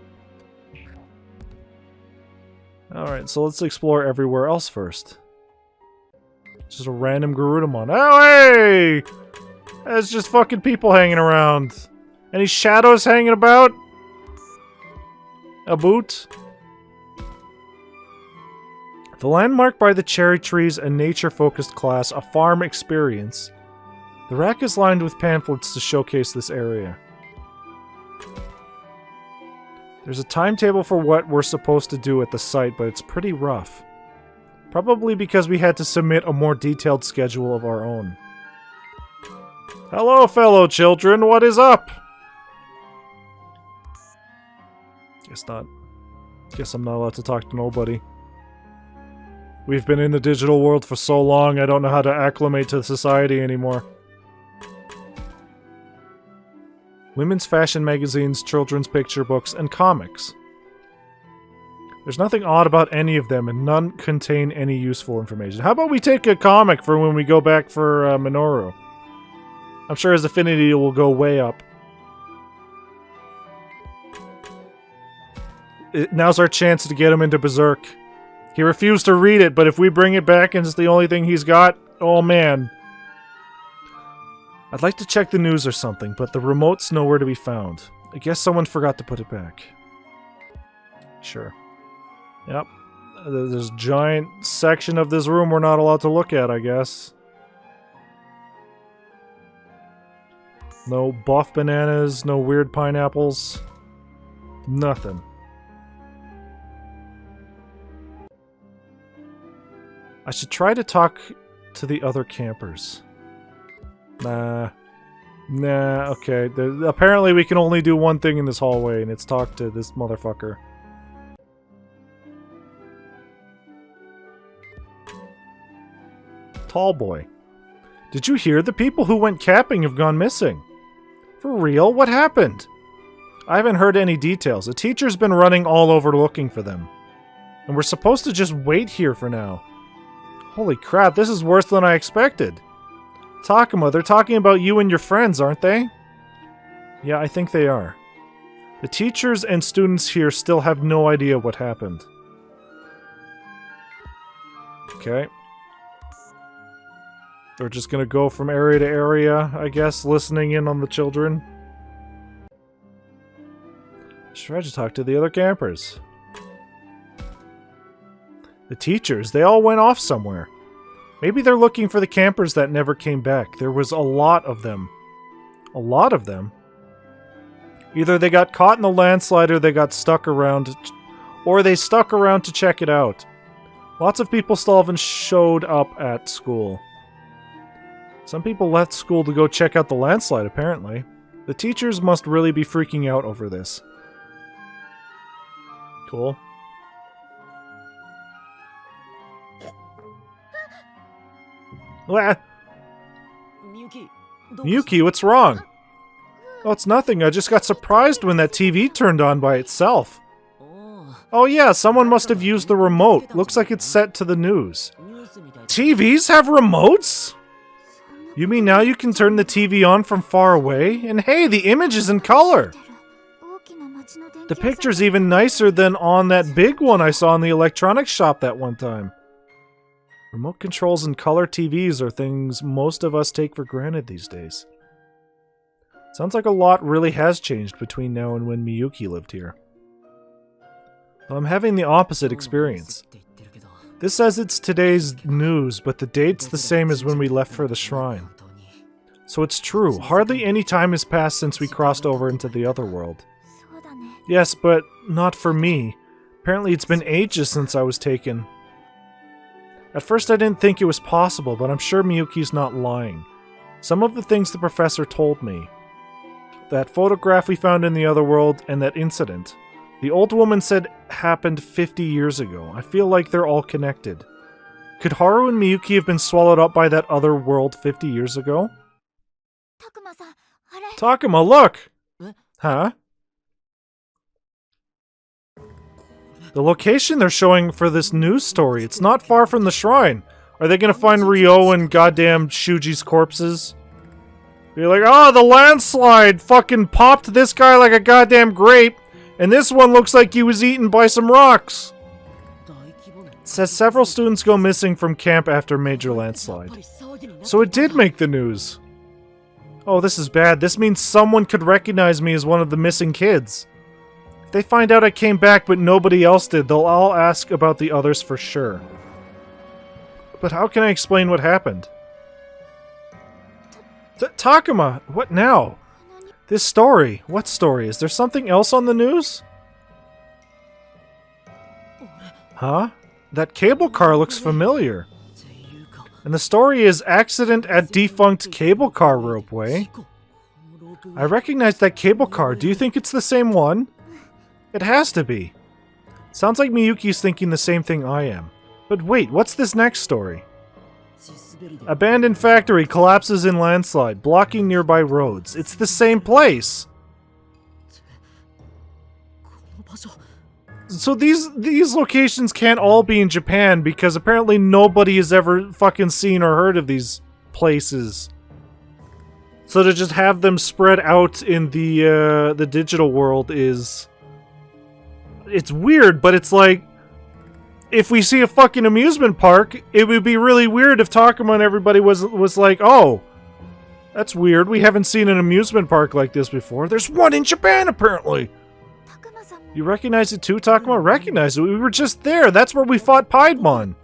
so let's explore everywhere else first. Just a random Garudamon. Oh, hey! There's just fucking people hanging around. Any shadows hanging about? A boot? The landmark by the cherry trees, a nature-focused class, a farm experience. The rack is lined with pamphlets to showcase this area. There's a timetable for what we're supposed to do at the site, but it's pretty rough. Probably because we had to submit a more detailed schedule of our own. Hello, fellow children, what is up? Guess not. Guess I'm not allowed to talk to nobody. We've been in the digital world for so long, I don't know how to acclimate to society anymore. Women's fashion magazines, children's picture books, and comics. There's nothing odd about any of them, and none contain any useful information. How about we take a comic for when we go back for Minoru? I'm sure his affinity will go way up. Now's our chance to get him into Berserk. He refused to read it, but if we bring it back and it's the only thing he's got, oh man. I'd like to check the news or something, but the remote's nowhere to be found. I guess someone forgot to put it back. Sure. Yep. There's a giant section of this room we're not allowed to look at, I guess. No buff bananas, no weird pineapples. Nothing. I should try to talk to the other campers. Nah, okay. Apparently we can only do one thing in this hallway, and it's talk to this motherfucker. Tall boy. Did you hear? The people who went camping have gone missing. For real? What happened? I haven't heard any details. A teacher's been running all over looking for them. And we're supposed to just wait here for now. Holy crap, this is worse than I expected. Takuma, they're talking about you and your friends, aren't they? Yeah, I think they are. The teachers and students here still have no idea what happened. Okay. We're just gonna go from area to area, I guess, listening in on the children. Should try to talk to the other campers. The teachers, they all went off somewhere. Maybe they're looking for the campers that never came back. There was a lot of them. A lot of them? Either they got caught in the landslide or they got stuck around, or they stuck around to check it out. Lots of people still haven't showed up at school. Some people left school to go check out the landslide, apparently. The teachers must really be freaking out over this. Cool. Miyuki, what's wrong? Oh, it's nothing. I just got surprised when that TV turned on by itself. Oh yeah, someone must have used the remote. Looks like it's set to the news. TVs have remotes? You mean now you can turn the TV on from far away? And hey, the image is in color! The picture's even nicer than on that big one I saw in the electronics shop that one time. Remote controls and color TVs are things most of us take for granted these days. Sounds like a lot really has changed between now and when Miyuki lived here. Well, I'm having the opposite experience. This says it's today's news, but the date's the same as when we left for the shrine. So it's true, hardly any time has passed since we crossed over into the other world. Yes, but not for me. Apparently it's been ages since I was taken. At first I didn't think it was possible, but I'm sure Miyuki's not lying. Some of the things the professor told me. That photograph we found in the other world, and that incident. The old woman said happened 50 years ago. I feel like they're all connected. Could Haru and Miyuki have been swallowed up by that other world 50 years ago? Takuma, look! Huh? The location they're showing for this news story, it's not far from the shrine. Are they gonna find Ryo and goddamn Shuji's corpses? Be like, oh, the landslide fucking popped this guy like a goddamn grape, and this one looks like he was eaten by some rocks. It says several students go missing from camp after major landslide. So it did make the news. Oh, this is bad. This means someone could recognize me as one of the missing kids. If they find out I came back but nobody else did, they'll all ask about the others for sure. But how can I explain what happened? Takuma! What now? This story. What story? Is there something else on the news? Huh? That cable car looks familiar. And the story is Accident at Defunct Cable Car Ropeway. I recognize that cable car. Do you think it's the same one? It has to be. Sounds like Miyuki's thinking the same thing I am. But wait, what's this next story? Abandoned factory collapses in landslide, blocking nearby roads. It's the same place! So these locations can't all be in Japan because apparently nobody has ever fucking seen or heard of these places. So to just have them spread out in the digital world is... It's weird, but it's like... If we see a fucking amusement park, it would be really weird if Takuma and everybody was like, oh, that's weird. We haven't seen an amusement park like this before. There's one in Japan, apparently. You recognize it too, Takuma? Recognize it. We were just there. That's where we fought Piedmon.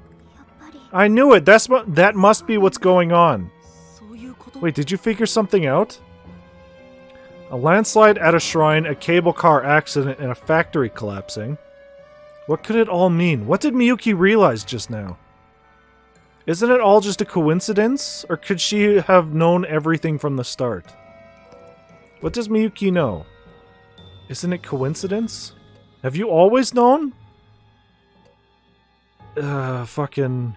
I knew it. That must be what's going on. Wait, did you figure something out? A landslide at a shrine, a cable car accident, and a factory collapsing. What could it all mean? What did Miyuki realize just now? Isn't it all just a coincidence? Or could she have known everything from the start? What does Miyuki know? Isn't it coincidence? Have you always known? Fucking...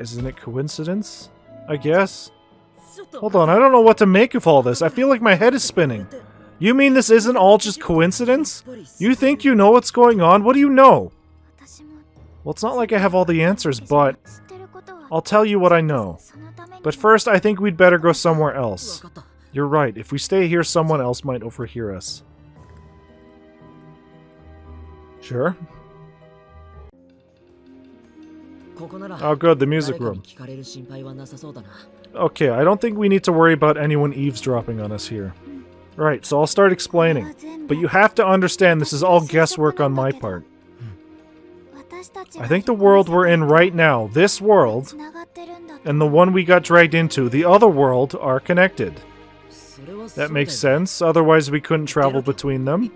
Isn't it coincidence? I guess? Hold on, I don't know what to make of all this. I feel like my head is spinning. You mean this isn't all just coincidence? You think you know what's going on? What do you know? Well, it's not like I have all the answers, but... I'll tell you what I know. But first, I think we'd better go somewhere else. You're right. If we stay here, someone else might overhear us. Sure. Oh good, the music room. Okay, I don't think we need to worry about anyone eavesdropping on us here. Right, so I'll start explaining. But you have to understand this is all guesswork on my part. I think the world we're in right now, this world, and the one we got dragged into, the other world, are connected. That makes sense, otherwise we couldn't travel between them.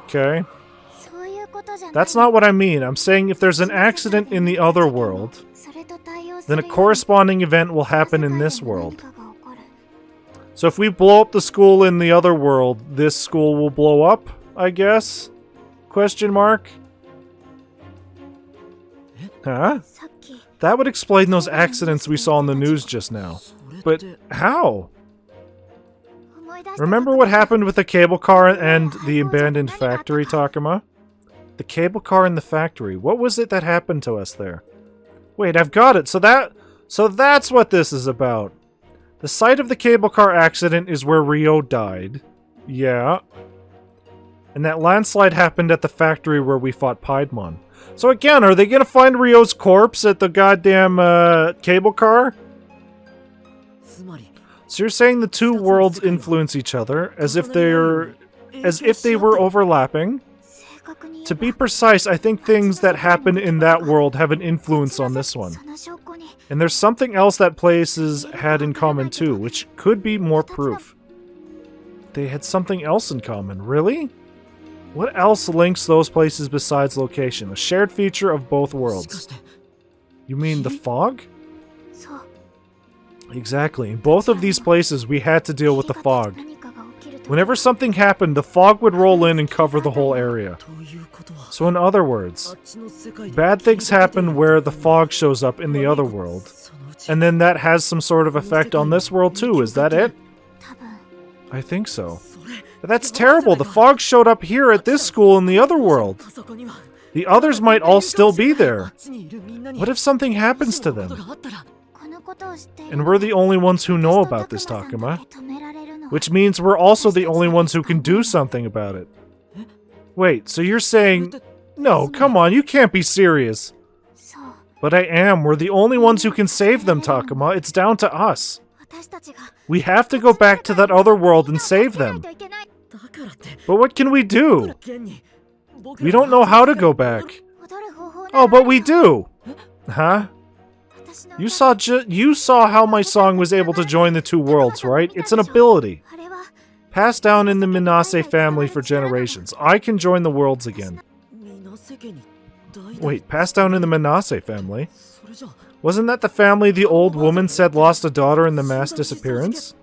Okay. That's not what I mean. I'm saying if there's an accident in the other world, then a corresponding event will happen in this world. So if we blow up the school in the other world, this school will blow up, I guess? Question mark? Huh? That would explain those accidents we saw in the news just now. But how? Remember what happened with the cable car and the abandoned factory, Takuma? The cable car in the factory. What was it that happened to us there? Wait, I've got it. So that's what this is about. The site of the cable car accident is where Ryo died. Yeah. And that landslide happened at the factory where we fought Piedmon. So again, are they gonna find Ryo's corpse at the goddamn cable car? So you're saying the two worlds influence each other as if they were overlapping? To be precise, I think things that happen in that world have an influence on this one. And there's something else that places had in common too, which could be more proof. They had something else in common, really? What else links those places besides location? A shared feature of both worlds. You mean the fog? Exactly. In both of these places, we had to deal with the fog. Whenever something happened, the fog would roll in and cover the whole area. So in other words, bad things happen where the fog shows up in the other world, and then that has some sort of effect on this world too, is that it? I think so. But that's terrible. The fog showed up here at this school in the other world. The others might all still be there. What if something happens to them? And we're the only ones who know about this, Takuma. Which means we're also the only ones who can do something about it. Wait, so you're saying... No, come on, you can't be serious. But I am. We're the only ones who can save them, Takuma. It's down to us. We have to go back to that other world and save them. But what can we do? We don't know how to go back. Oh, but we do! Huh? You saw how my song was able to join the two worlds, right? It's an ability. Passed down in the Minase family for generations. I can join the worlds again. Wait, passed down in the Minase family? Wasn't that the family the old woman said lost a daughter in the mass disappearance?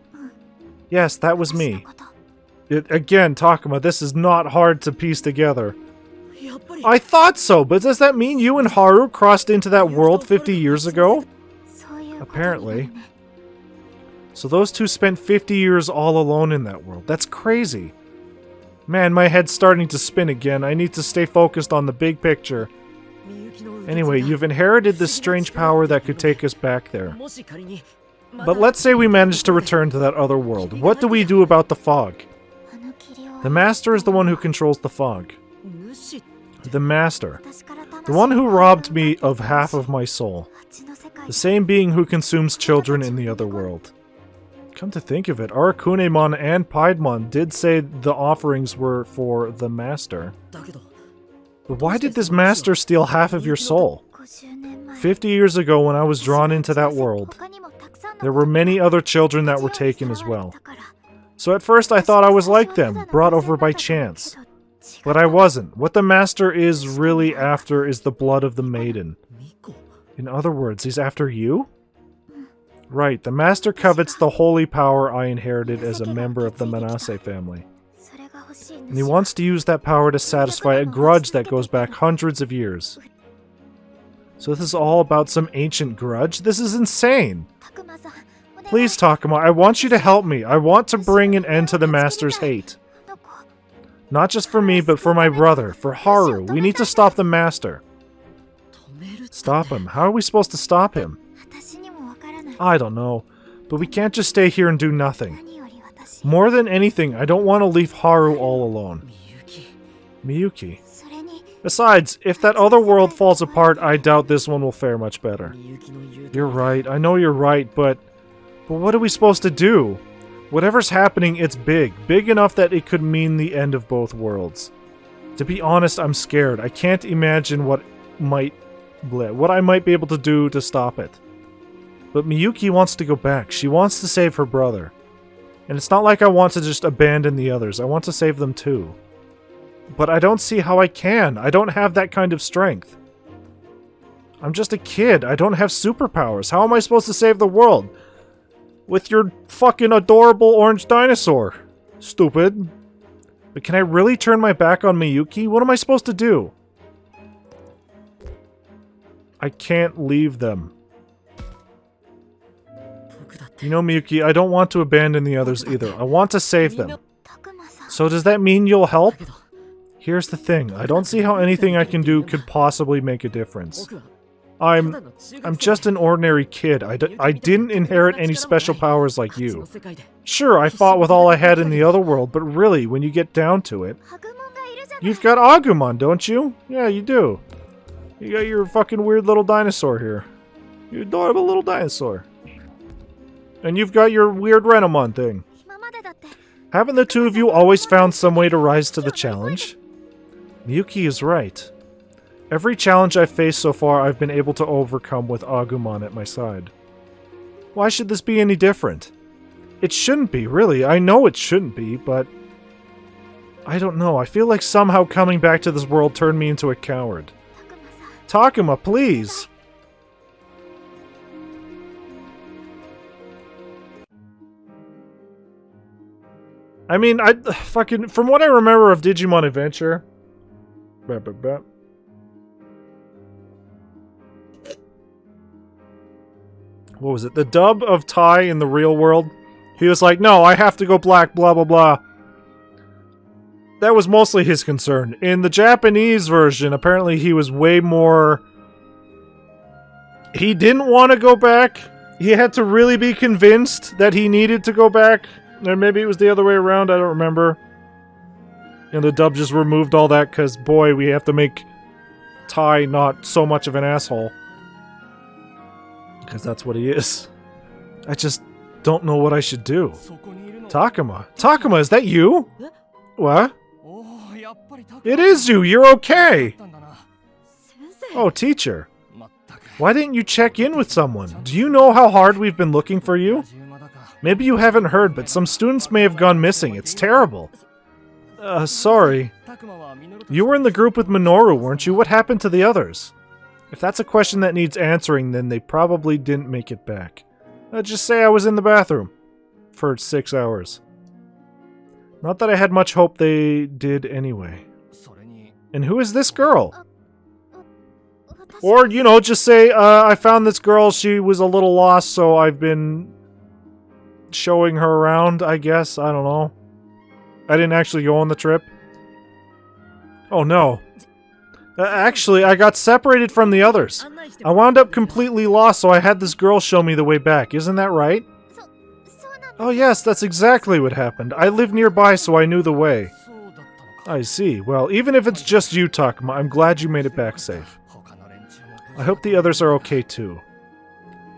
Yes, that was me. Again, Takuma, this is not hard to piece together. I thought so, but does that mean you and Haru crossed into that world 50 years ago? Apparently. So those two spent 50 years all alone in that world. That's crazy. Man, my head's starting to spin again. I need to stay focused on the big picture. Anyway, you've inherited this strange power that could take us back there. But let's say we manage to return to that other world. What do we do about the fog? The Master is the one who controls the fog. The Master. The one who robbed me of half of my soul. The same being who consumes children in the other world. Come to think of it, Arakunemon and Piedmon did say the offerings were for the Master. But why did this Master steal half of your soul? 50 years ago when I was drawn into that world, there were many other children that were taken as well. So at first I thought I was like them, brought over by chance. But I wasn't. What the Master is really after is the blood of the maiden. In other words, he's after you? Right, the Master covets the holy power I inherited as a member of the Manase family. And he wants to use that power to satisfy a grudge that goes back hundreds of years. So this is all about some ancient grudge? This is insane! Please, Takuma, I want you to help me. I want to bring an end to the Master's hate. Not just for me, but for my brother, for Haru. We need to stop the Master. Stop him? How are we supposed to stop him? I don't know, but we can't just stay here and do nothing. More than anything, I don't want to leave Haru all alone. Miyuki. Besides, if that other world falls apart, I doubt this one will fare much better. You're right, I know you're right, but what are we supposed to do? Whatever's happening, it's big. Big enough that it could mean the end of both worlds. To be honest, I'm scared. I can't imagine what I might be able to do to stop it. But Miyuki wants to go back. She wants to save her brother. And it's not like I want to just abandon the others. I want to save them too. But I don't see how I can. I don't have that kind of strength. I'm just a kid. I don't have superpowers. How am I supposed to save the world? With your fucking adorable orange dinosaur. Stupid. But can I really turn my back on Miyuki? What am I supposed to do? I can't leave them. You know, Miyuki, I don't want to abandon the others either. I want to save them. So does that mean you'll help? Here's the thing. I don't see how anything I can do could possibly make a difference. I'm just an ordinary kid. I didn't inherit any special powers like you. Sure, I fought with all I had in the other world, but really, when you get down to it... You've got Agumon, don't you? Yeah, you do. You got your fucking weird little dinosaur here. You adorable little dinosaur. And you've got your weird Renamon thing. Haven't the two of you always found some way to rise to the challenge? Miyuki is right. Every challenge I've faced so far I've been able to overcome with Agumon at my side. Why should this be any different? It shouldn't be, really. I know it shouldn't be, but... I don't know. I feel like somehow coming back to this world turned me into a coward. Takuma, please! I mean, from what I remember of Digimon Adventure... What was it? The dub of Tai in the real world He was like, no, I have to go black, blah, blah, blah. That was mostly his concern. In the Japanese version, apparently he was way more... He didn't want to go back. He had to really be convinced that he needed to go back. Or maybe it was the other way around, I don't remember. And the dub just removed all that because, boy, we have to make Tai not so much of an asshole. Because that's what he is. I just don't know what I should do. Takuma. Takuma, is that you? What? It is you! You're okay! Oh, teacher. Why didn't you check in with someone? Do you know how hard we've been looking for you? Maybe you haven't heard, but some students may have gone missing. It's terrible. Sorry. You were in the group with Minoru, weren't you? What happened to the others? If that's a question that needs answering, then they probably didn't make it back. Just say I was in the bathroom. For 6 hours. Not that I had much hope they did anyway. And who is this girl? Or, you know, just say, I found this girl, she was a little lost, so I've been showing her around, I guess. I don't know. I didn't actually go on the trip. Oh no. Actually, I got separated from the others. I wound up completely lost, so I had this girl show me the way back. Isn't that right? Oh yes, that's exactly what happened. I live nearby, so I knew the way. I see. Well, even if it's just you, Takuma, I'm glad you made it back safe. I hope the others are okay too.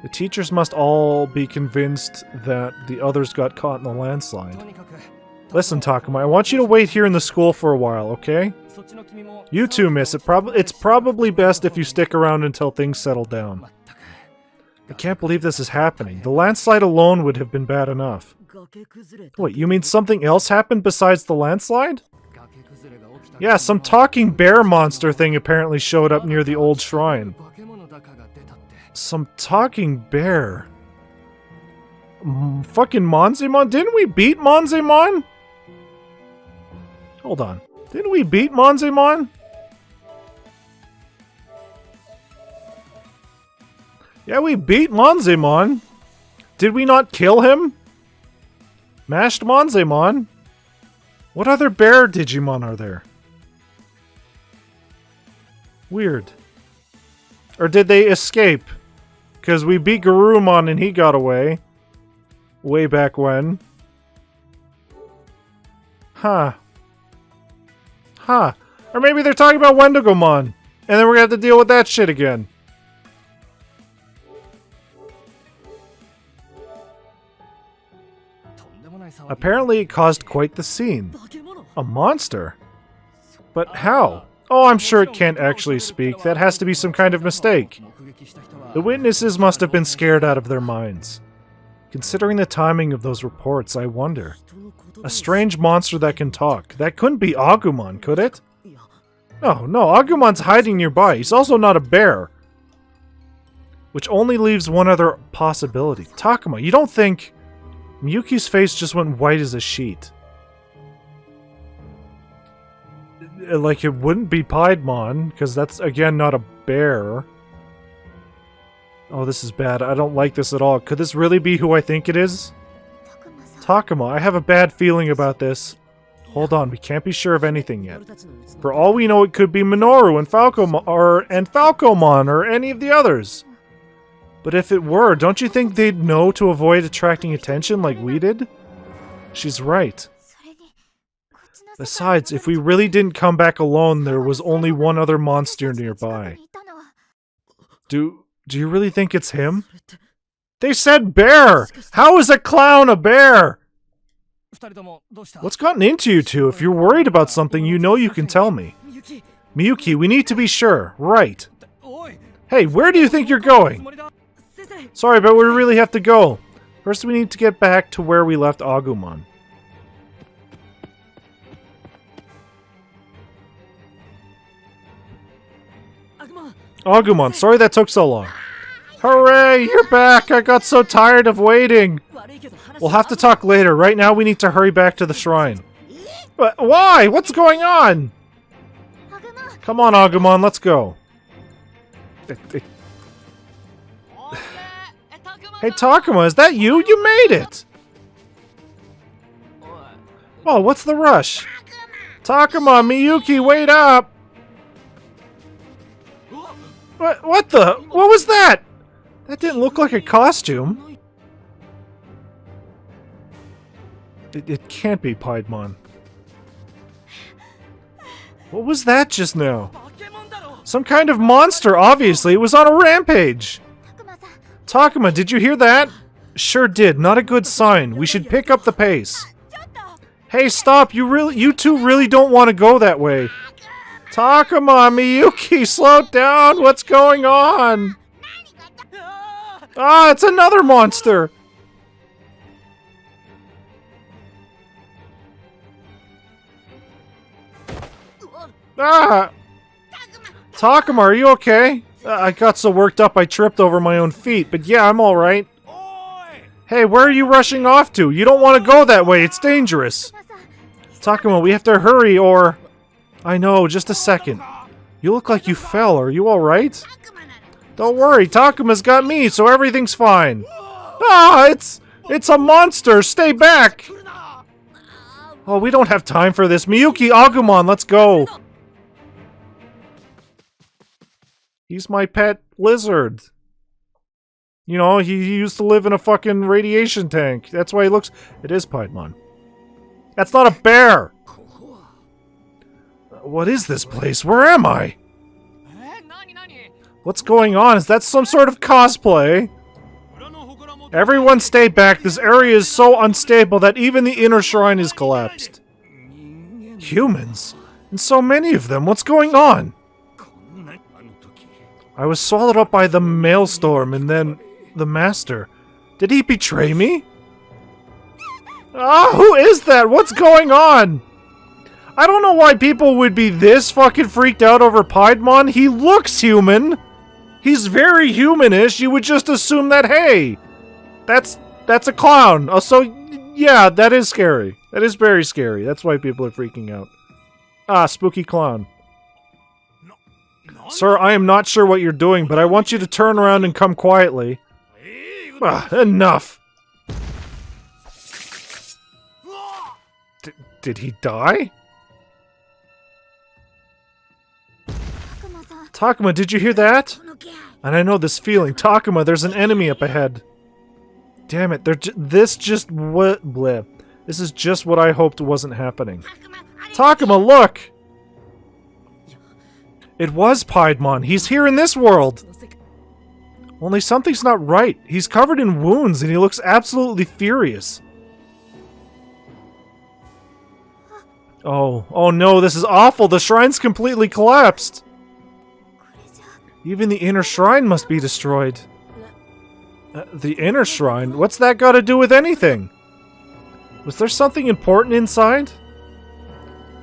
The teachers must all be convinced that the others got caught in the landslide. Listen, Takuma, I want you to wait here in the school for a while, okay? You too, miss. It's probably best if you stick around until things settle down. I can't believe this is happening. The landslide alone would have been bad enough. Wait, you mean something else happened besides the landslide? Yeah, some talking bear monster thing apparently showed up near the old shrine. Some talking bear. Fucking Monzemon? Didn't we beat Monzemon? Hold on. Didn't we beat Monzemon? Yeah, we beat Monzemon. Did we not kill him? Mashed Monzemon? What other bear Digimon are there? Weird. Or did they escape? Because we beat Garurumon and he got away. Way back when. Huh. Huh. Or maybe they're talking about Wendigomon. And then we're going to have to deal with that shit again. Apparently it caused quite the scene. A monster? But how? Oh, I'm sure it can't actually speak. That has to be some kind of mistake. The witnesses must have been scared out of their minds. Considering the timing of those reports, I wonder. A strange monster that can talk. That couldn't be Agumon, could it? No, Agumon's hiding nearby. He's also not a bear. Which only leaves one other possibility. Takuma, you don't think... Miyuki's face just went white as a sheet. Like, it wouldn't be Piedmon, because that's, again, not a bear. Oh, this is bad. I don't like this at all. Could this really be who I think it is? Takuma, I have a bad feeling about this. Hold on, we can't be sure of anything yet. For all we know, it could be Minoru and Falcomon, or any of the others. But if it were, don't you think they'd know to avoid attracting attention like we did? She's right. Besides, if we really didn't come back alone, there was only one other monster nearby. Do you really think it's him? They said bear! How is a clown a bear? What's gotten into you two? If you're worried about something, you know you can tell me. Miyuki, we need to be sure. Right. Hey, where do you think you're going? Sorry, but we really have to go. First, we need to get back to where we left Agumon. Agumon, sorry that took so long. Hooray, you're back! I got so tired of waiting. We'll have to talk later. Right now, we need to hurry back to the shrine. But why? What's going on? Come on, Agumon, let's go. Hey, Takuma, is that you? You made it! Oh, what's the rush? Takuma, Miyuki, wait up! What the? What was that? That didn't look like a costume. It can't be Piedmon. What was that just now? Some kind of monster, obviously. It was on a rampage. Takuma, did you hear that? Sure did. Not a good sign. We should pick up the pace. Hey, stop. You two really don't want to go that way. Takuma, Miyuki, slow down. What's going on? Ah, it's another monster. Ah! Takuma, are you okay? I got so worked up I tripped over my own feet, but yeah, I'm alright. Hey, where are you rushing off to? You don't want to go that way, it's dangerous. Takuma, we have to hurry or... I know, just a second. You look like you fell, are you alright? Don't worry, Takuma's got me, so everything's fine. Ah, it's a monster, stay back! Oh, we don't have time for this. Miyuki, Agumon, let's go! He's my pet lizard. You know, he used to live in a fucking radiation tank. That's why he looks... It is Piedmon. That's not a bear! What is this place? Where am I? What's going on? Is that some sort of cosplay? Everyone stay back. This area is so unstable that even the inner shrine is collapsed. Humans? And so many of them. What's going on? I was swallowed up by the maelstrom and then the master. Did he betray me? Ah, who is that? What's going on? I don't know why people would be this fucking freaked out over Piedmon. He looks human. He's very humanish. You would just assume that, hey, that's a clown. Oh, so, yeah, that is scary. That is very scary. That's why people are freaking out. Ah, spooky clown. Sir, I am not sure what you're doing, but I want you to turn around and come quietly. Ah, enough! Did he die? Takuma, did you hear that? And I know this feeling. Takuma, there's an enemy up ahead. Damn it, this is just what I hoped wasn't happening. Takuma, look! It was Piedmon. He's here in this world. Only something's not right. He's covered in wounds and he looks absolutely furious. Oh no, this is awful. The shrine's completely collapsed. Even the inner shrine must be destroyed. The inner shrine? What's that got to do with anything? Was there something important inside?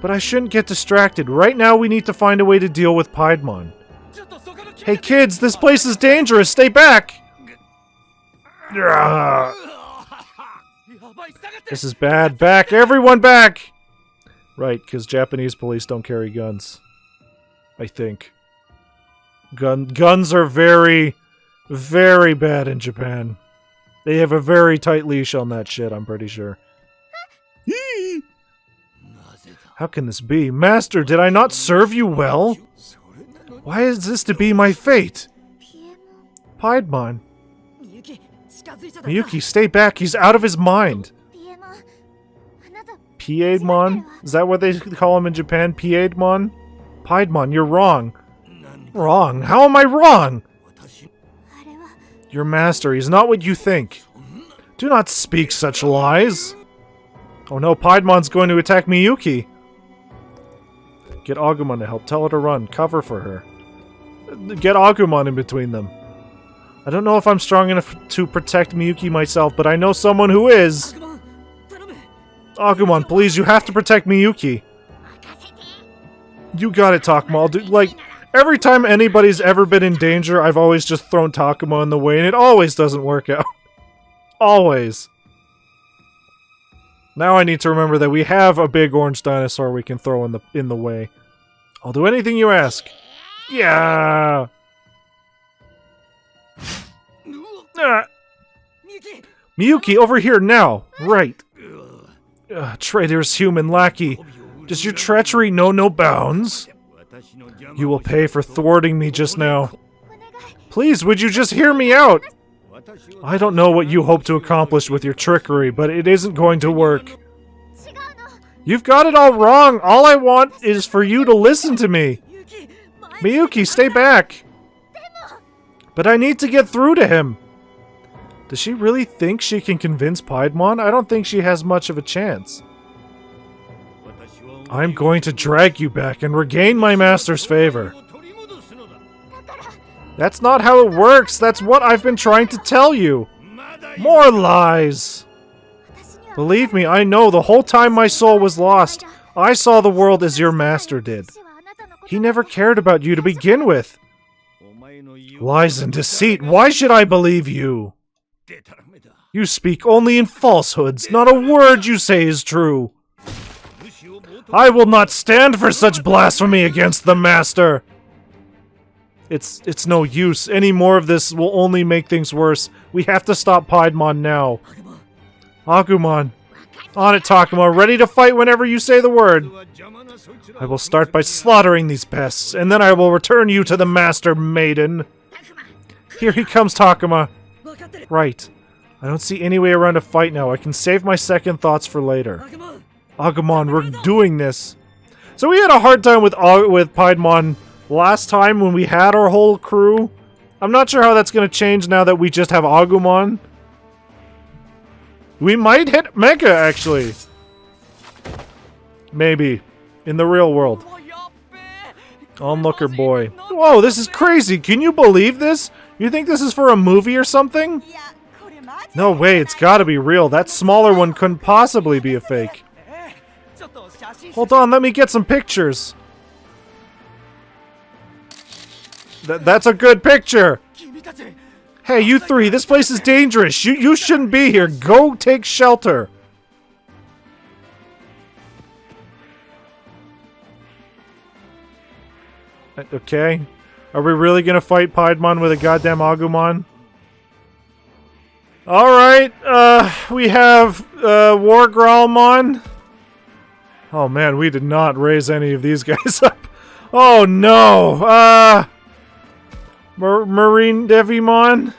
But I shouldn't get distracted. Right now we need to find a way to deal with Piedmon. Hey kids, this place is dangerous. Stay back! This is bad. Back! Everyone back! Right, because Japanese police don't carry guns. I think. Guns are very, very bad in Japan. They have a very tight leash on that shit, I'm pretty sure. How can this be? Master, did I not serve you well? Why is this to be my fate? Piedmon. Miyuki, stay back. He's out of his mind. Piedmon? Is that what they call him in Japan? Piedmon? Piedmon, you're wrong. Wrong? How am I wrong? Your master, he's not what you think. Do not speak such lies. Oh no, Piedmon's going to attack Miyuki. Get Agumon to help. Tell her to run. Cover for her. Get Agumon in between them. I don't know if I'm strong enough to protect Miyuki myself, but I know someone who is. Agumon, please, you have to protect Miyuki. You got it, Takuma. I'll do, like, every time anybody's ever been in danger, I've always just thrown Takuma in the way, and it always doesn't work out. Always. Now I need to remember that we have a big orange dinosaur we can throw in the way. I'll do anything you ask. Yeah. Miyuki, over here now. Right. Traitorous human lackey. Does your treachery know no bounds? You will pay for thwarting me just now. Please, would you just hear me out? I don't know what you hope to accomplish with your trickery, but it isn't going to work. You've got it all wrong. All I want is for you to listen to me. Miyuki, stay back. But I need to get through to him. Does she really think she can convince Piedmon? I don't think she has much of a chance. I'm going to drag you back and regain my master's favor. That's not how it works. That's what I've been trying to tell you. More lies. Believe me, I know the whole time my soul was lost, I saw the world as your master did. He never cared about you to begin with. Lies and deceit. Why should I believe you? You speak only in falsehoods. Not a word you say is true. I will not stand for such blasphemy against the master. It's no use. Any more of this will only make things worse. We have to stop Piedmon now. Agumon. On it, Takuma. Ready to fight whenever you say the word. I will start by slaughtering these pests, and then I will return you to the master, maiden. Here he comes, Takuma. Right. I don't see any way around a fight now. I can save my second thoughts for later. Agumon, we're doing this. So we had a hard time with Piedmon last time when we had our whole crew. I'm not sure how that's going to change now that we just have Agumon. We might hit Mega, actually. Maybe. In the real world. Onlooker boy. Whoa, this is crazy. Can you believe this? You think this is for a movie or something? No way, it's gotta be real. That smaller one couldn't possibly be a fake. Hold on, let me get some pictures. That's a good picture. Hey, you three, this place is dangerous. You shouldn't be here. Go take shelter. Okay. Are we really gonna fight Piedmon with a goddamn Agumon? Alright, we have, War Growlmon. Oh man, we did not raise any of these guys up. Oh no! Marine Devimon.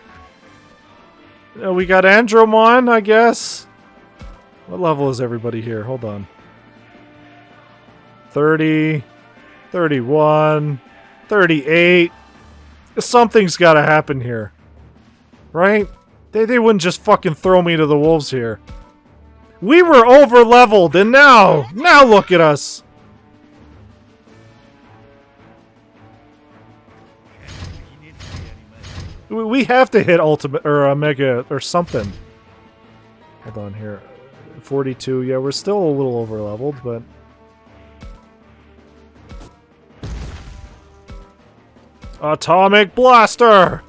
We got Andromon, I guess. What level is everybody here? Hold on. 30, 31, 38. Something's gotta happen here. Right? They wouldn't just fucking throw me to the wolves here. We were over-leveled, and now look at us. We have to hit ultimate or mega or something. Hold on here. 42. Yeah, we're still a little over-leveled, but Atomic Blaster.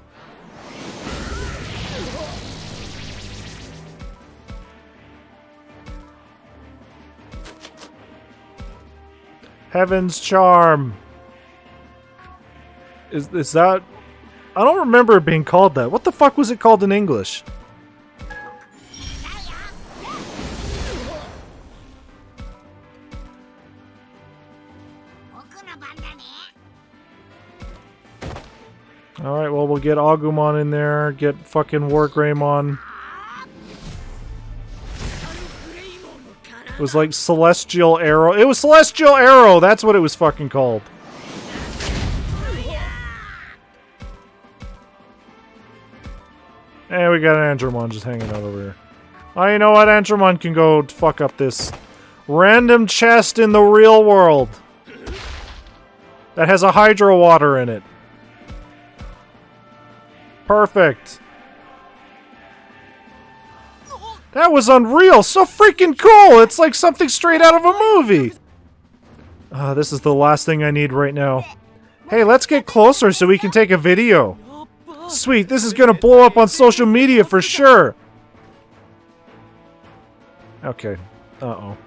Heaven's Charm. Is that? I don't remember it being called that. What the fuck was it called in English? Alright, well, we'll get Agumon in there, get fucking War Greymon. It was like Celestial Arrow. It was Celestial Arrow! That's what it was fucking called. And we got an Andromon just hanging out over here. Oh, you know what? Andromon can go fuck up this random chest in the real world that has a Hydro Water in it. Perfect. That was unreal. So freaking cool. It's like something straight out of a movie. This is the last thing I need right now. Hey, let's get closer so we can take a video. Sweet, this is gonna blow up on social media for sure. Okay. Uh-oh.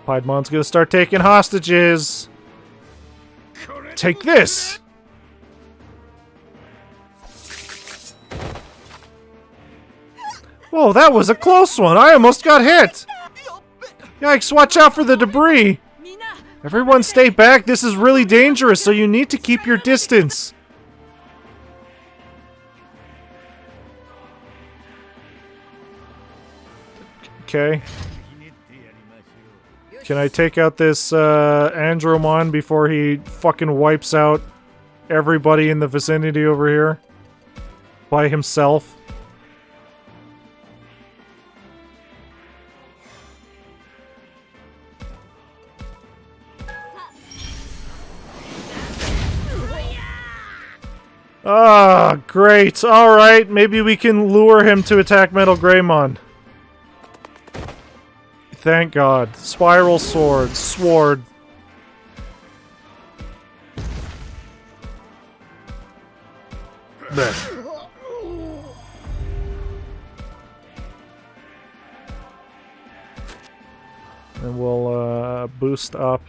Piedmon's gonna start taking hostages. Take this! Whoa, that was a close one! I almost got hit! Yikes, watch out for the debris! Everyone stay back, this is really dangerous, so you need to keep your distance. Okay. Can I take out this Andromon before he fucking wipes out everybody in the vicinity over here? By himself? Ah, great. Alright, maybe we can lure him to attack Metal Greymon. Thank God. Spiral sword. Sword. There. And we'll boost up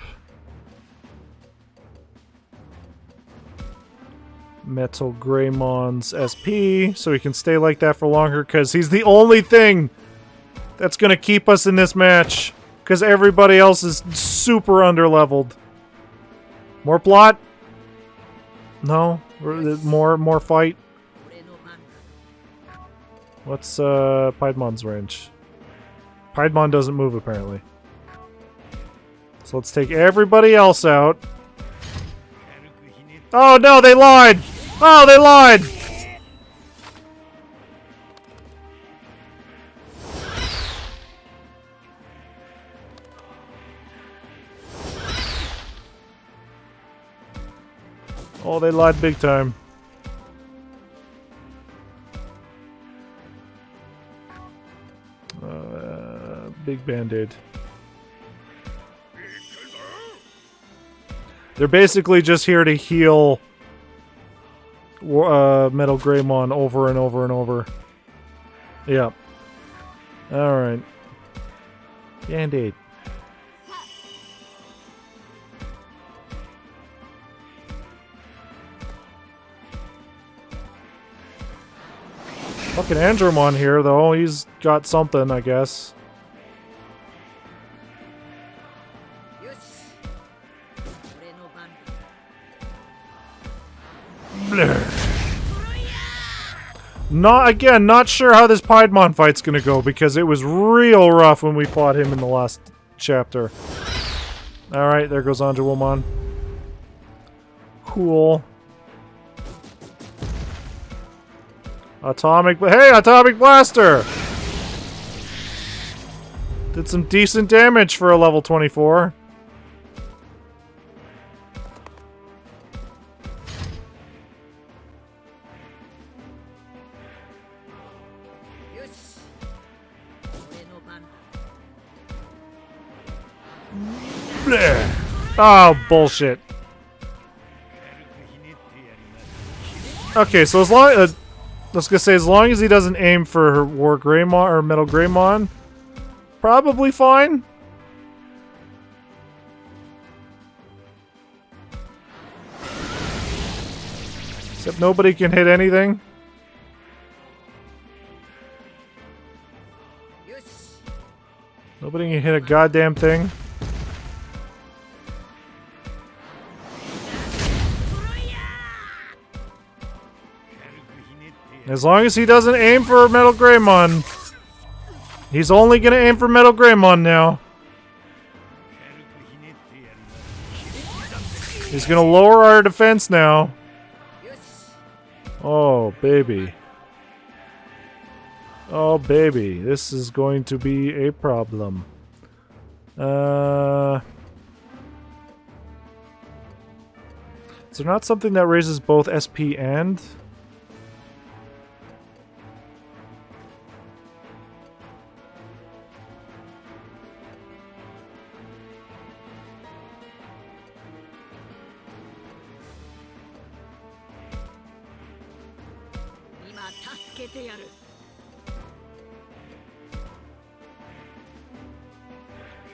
Metal Greymon's SP so he can stay like that for longer, because he's the only thing that's gonna keep us in this match, because everybody else is super underleveled. More plot? No? More fight? What's Piedmon's range? Piedmon doesn't move apparently. So let's take everybody else out. Oh no, they lied! Oh, they lied! Oh, they lied big time. Big band-aid. They're basically just here to heal Metal Greymon over and over and over. Yeah. Alright. Band-aid. Fucking Andromon here, though. He's got something, I guess. Not sure how this Piedmon fight's gonna go, because it was real rough when we fought him in the last chapter. Alright, there goes Andromon. Cool. Hey, Atomic Blaster! Did some decent damage for a level 24. Blech. Oh, bullshit. Okay, so as long as... I was gonna say, as long as he doesn't aim for War Greymon or Metal Greymon, probably fine. Except nobody can hit anything. Nobody can hit a goddamn thing. As long as he doesn't aim for Metal Greymon. He's only gonna aim for Metal Greymon now. He's gonna lower our defense now. Oh, baby. Oh, baby. This is going to be a problem. Is there not something that raises both SP and...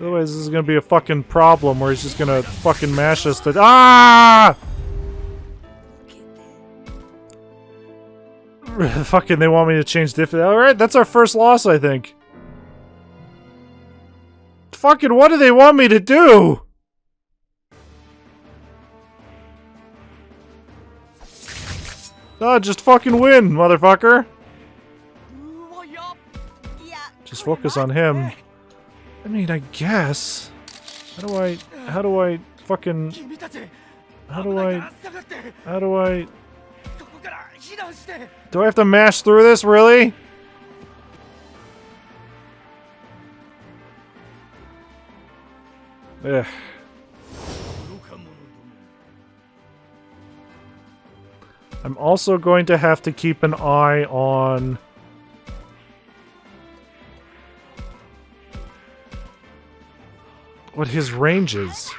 Otherwise, this is gonna be a fucking problem where he's just gonna fucking mash us to— Ah! Fucking, they want me to change different. Alright, that's our first loss, I think. Fucking, what do they want me to do? Oh, just fucking win, motherfucker. Just focus on him. I mean, I guess. How do I fucking... How do I... Do I have to mash through this, really? Ugh. I'm also going to have to keep an eye on... what his range is.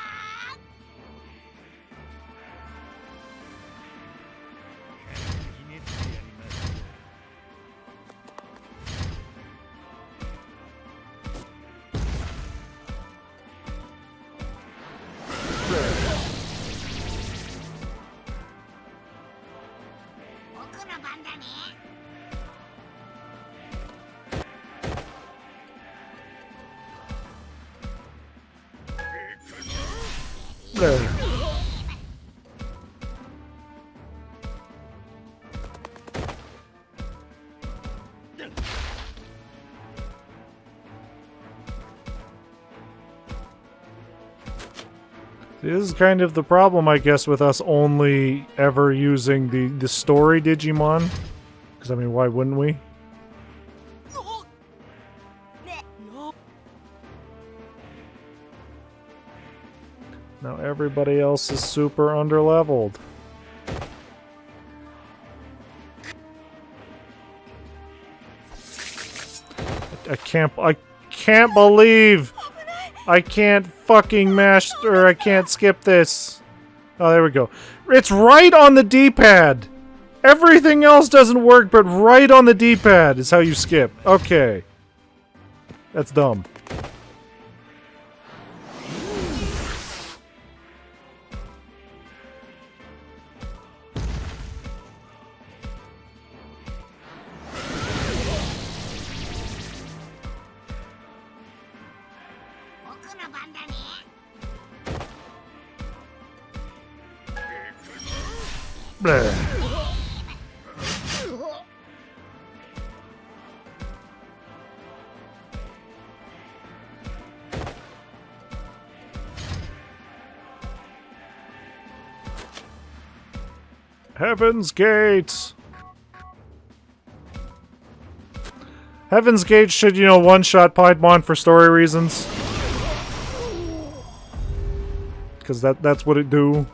This is kind of the problem, I guess, with us only ever using the story Digimon. Because, I mean, why wouldn't we? Now everybody else is super underleveled. I can't believe I can't fucking mash, or I can't skip this. Oh, there we go. It's right on the D-pad. Everything else doesn't work, but right on the D-pad is how you skip. Okay. That's dumb. Bleh. Heaven's Gate! Heaven's Gate should, you know, one-shot Piedmon for story reasons. Because that's what it do.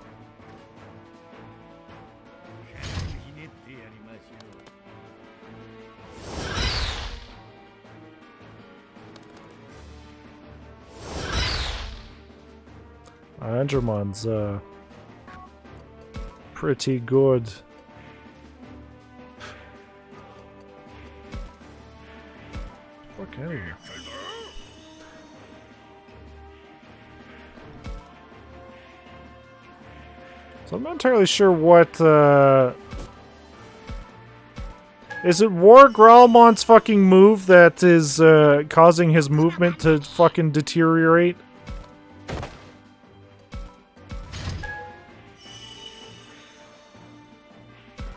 Andromon's, pretty good. Fuck out of here. So I'm not entirely sure what, is it War Growlmont's fucking move that is, causing his movement to fucking deteriorate?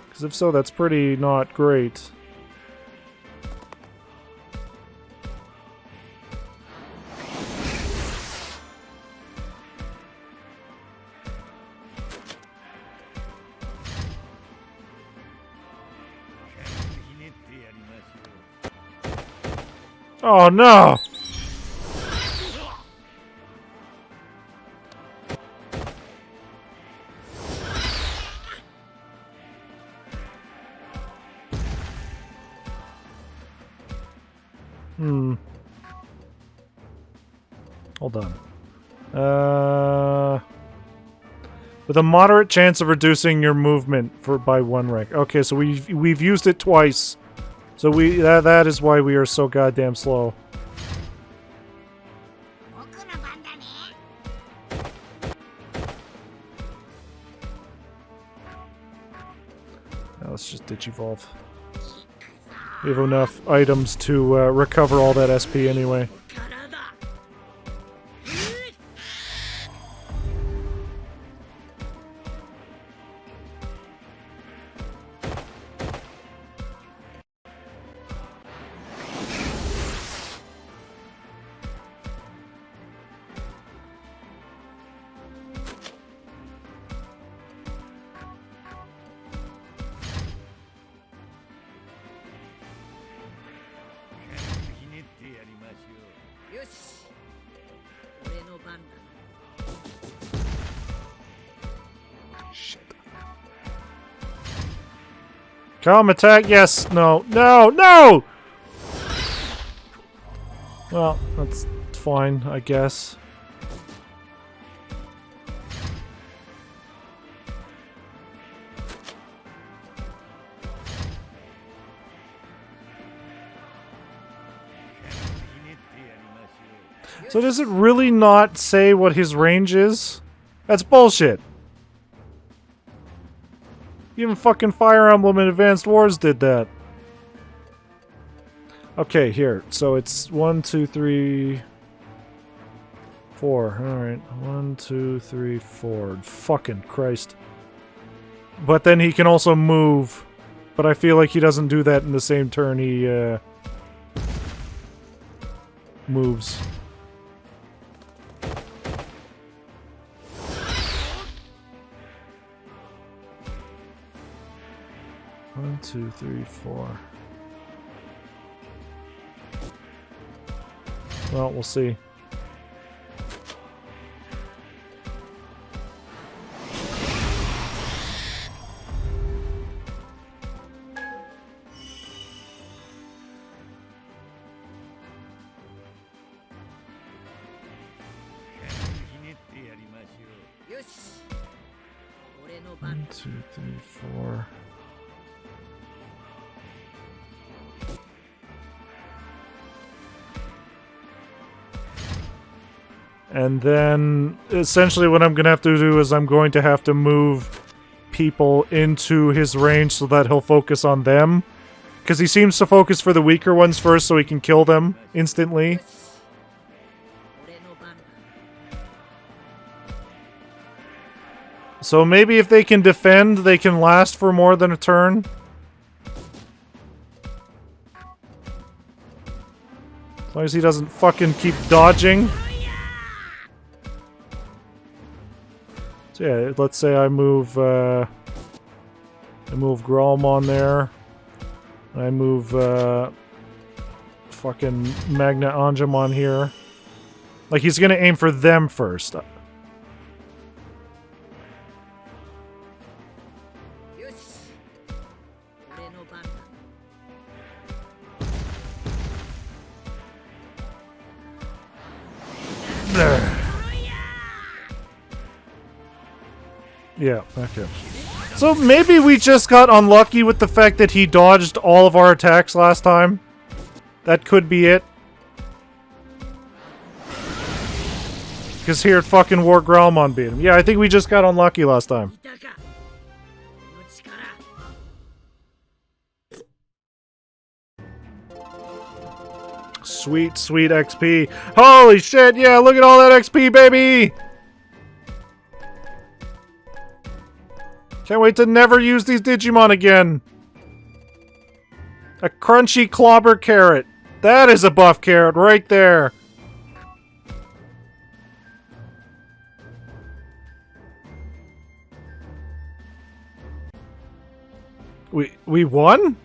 Because if so, that's pretty not great. Oh no! Hold on. With a moderate chance of reducing your movement by 1 rank. Okay, so we've used it twice. So that is why we are so goddamn slow. Now let's just Digivolve. We have enough items to recover all that SP anyway. Come attack, yes, no, no, no! Well, that's fine, I guess. So does it really not say what his range is? That's bullshit. Even fucking Fire Emblem and Advanced Wars did that. Okay, here. So it's 1, 2, 3, 4. Alright. 1, 2, 3, 4. Fucking Christ. But then he can also move. But I feel like he doesn't do that in the same turn he moves. 1, 2, 3, 4. Well, we'll see. One, two, three, 4. And then, essentially what I'm going to have to do is I'm going to have to move people into his range so that he'll focus on them. Because he seems to focus for the weaker ones first so he can kill them instantly. So maybe if they can defend, they can last for more than a turn. As long as he doesn't fucking keep dodging. So yeah, let's say I move Gralmon there. I move fucking Magna Angemon here. Like he's gonna aim for them first. Yeah, okay. So maybe we just got unlucky with the fact that he dodged all of our attacks last time. That could be it. Because here at fucking War Gralmon beat him. Yeah, I think we just got unlucky last time. Sweet, sweet XP. Holy shit, yeah, look at all that XP, baby! Can't wait to never use these Digimon again. A crunchy clobber carrot. That is a buff carrot right there. We won?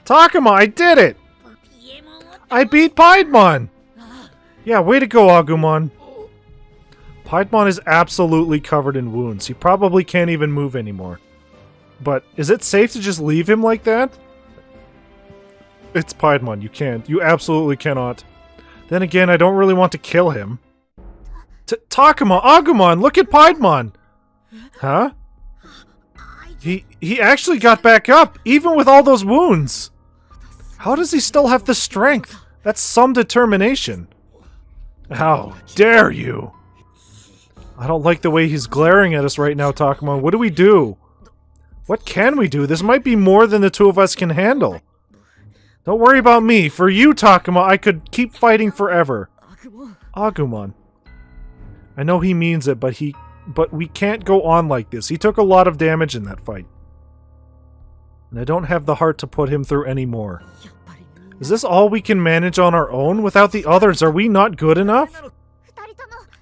Takuma, I did it! I beat Piedmon! Yeah, way to go, Agumon. Piedmon is absolutely covered in wounds. He probably can't even move anymore. But is it safe to just leave him like that? It's Piedmon. You can't. You absolutely cannot. Then again, I don't really want to kill him. Takuma! Agumon! Look at Piedmon! Huh? He actually got back up, even with all those wounds! How does he still have the strength? That's some determination. How dare you! I don't like the way he's glaring at us right now, Takuma. What do we do? What can we do? This might be more than the two of us can handle. Don't worry about me. For you, Takuma, I could keep fighting forever. Agumon. I know he means it, but we can't go on like this. He took a lot of damage in that fight. And I don't have the heart to put him through any more. Is this all we can manage on our own? Without the others, are we not good enough?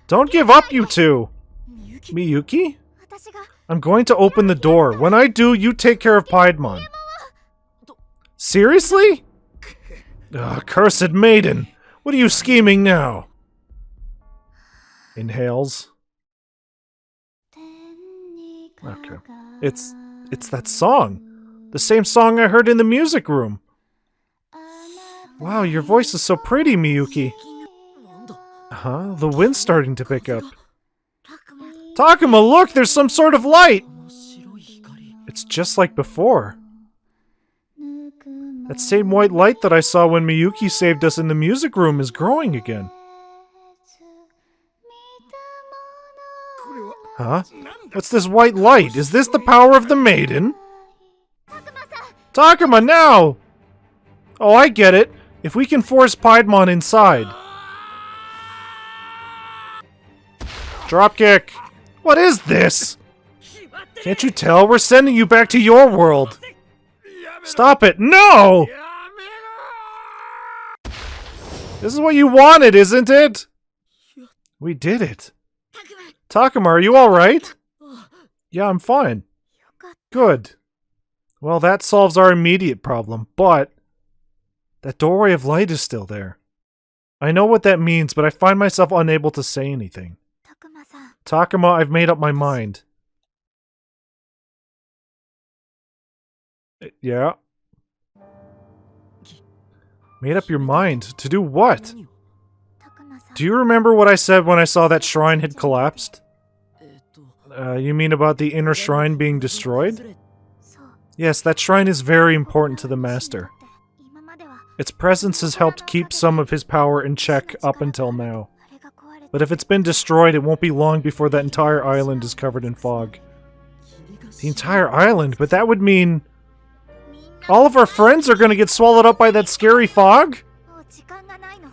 Don't give up, you two! Miyuki? I'm going to open the door. When I do, you take care of Piedmon. Seriously? Ugh, cursed maiden! What are you scheming now? Inhales. Okay. It's that song. The same song I heard in the music room. Wow, your voice is so pretty, Miyuki. Huh? The wind's starting to pick up. Takuma, look! There's some sort of light! It's just like before. That same white light that I saw when Miyuki saved us in the music room is growing again. Huh? What's this white light? Is this the power of the maiden? Takuma, now! Oh, I get it. If we can force Piedmon inside. Dropkick. What is this? Can't you tell? We're sending you back to your world. Stop it. No! This is what you wanted, isn't it? We did it. Takuma, are you alright? Yeah, I'm fine. Good. Well, that solves our immediate problem, but that doorway of light is still there. I know what that means, but I find myself unable to say anything. Takuma, I've made up my mind. Yeah? Made up your mind? To do what? Do you remember what I said when I saw that shrine had collapsed? You mean about the inner shrine being destroyed? Yes, that shrine is very important to the Master. Its presence has helped keep some of his power in check up until now. But if it's been destroyed, it won't be long before that entire island is covered in fog. The entire island? But that would mean... all of our friends are gonna get swallowed up by that scary fog?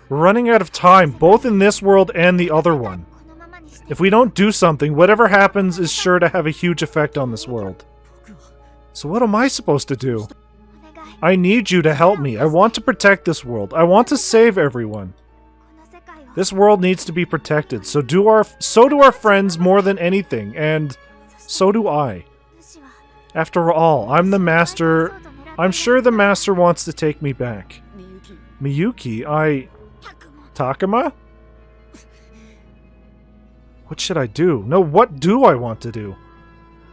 We're running out of time, both in this world and the other one. If we don't do something, whatever happens is sure to have a huge effect on this world. So what am I supposed to do? I need you to help me. I want to protect this world. I want to save everyone. This world needs to be protected, so do our friends more than anything, and so do I. After all, I'm the Master. I'm sure the Master wants to take me back. Miyuki, Takuma? What should I do? No, what do I want to do?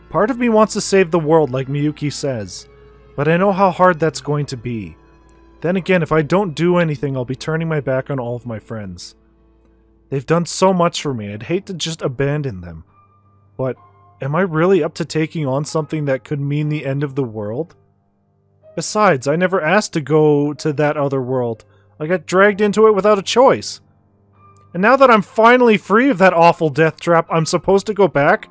Part of me wants to save the world like Miyuki says, but I know how hard that's going to be. Then again, if I don't do anything, I'll be turning my back on all of my friends. They've done so much for me, I'd hate to just abandon them. But am I really up to taking on something that could mean the end of the world? Besides, I never asked to go to that other world. I got dragged into it without a choice. And now that I'm finally free of that awful death trap, I'm supposed to go back?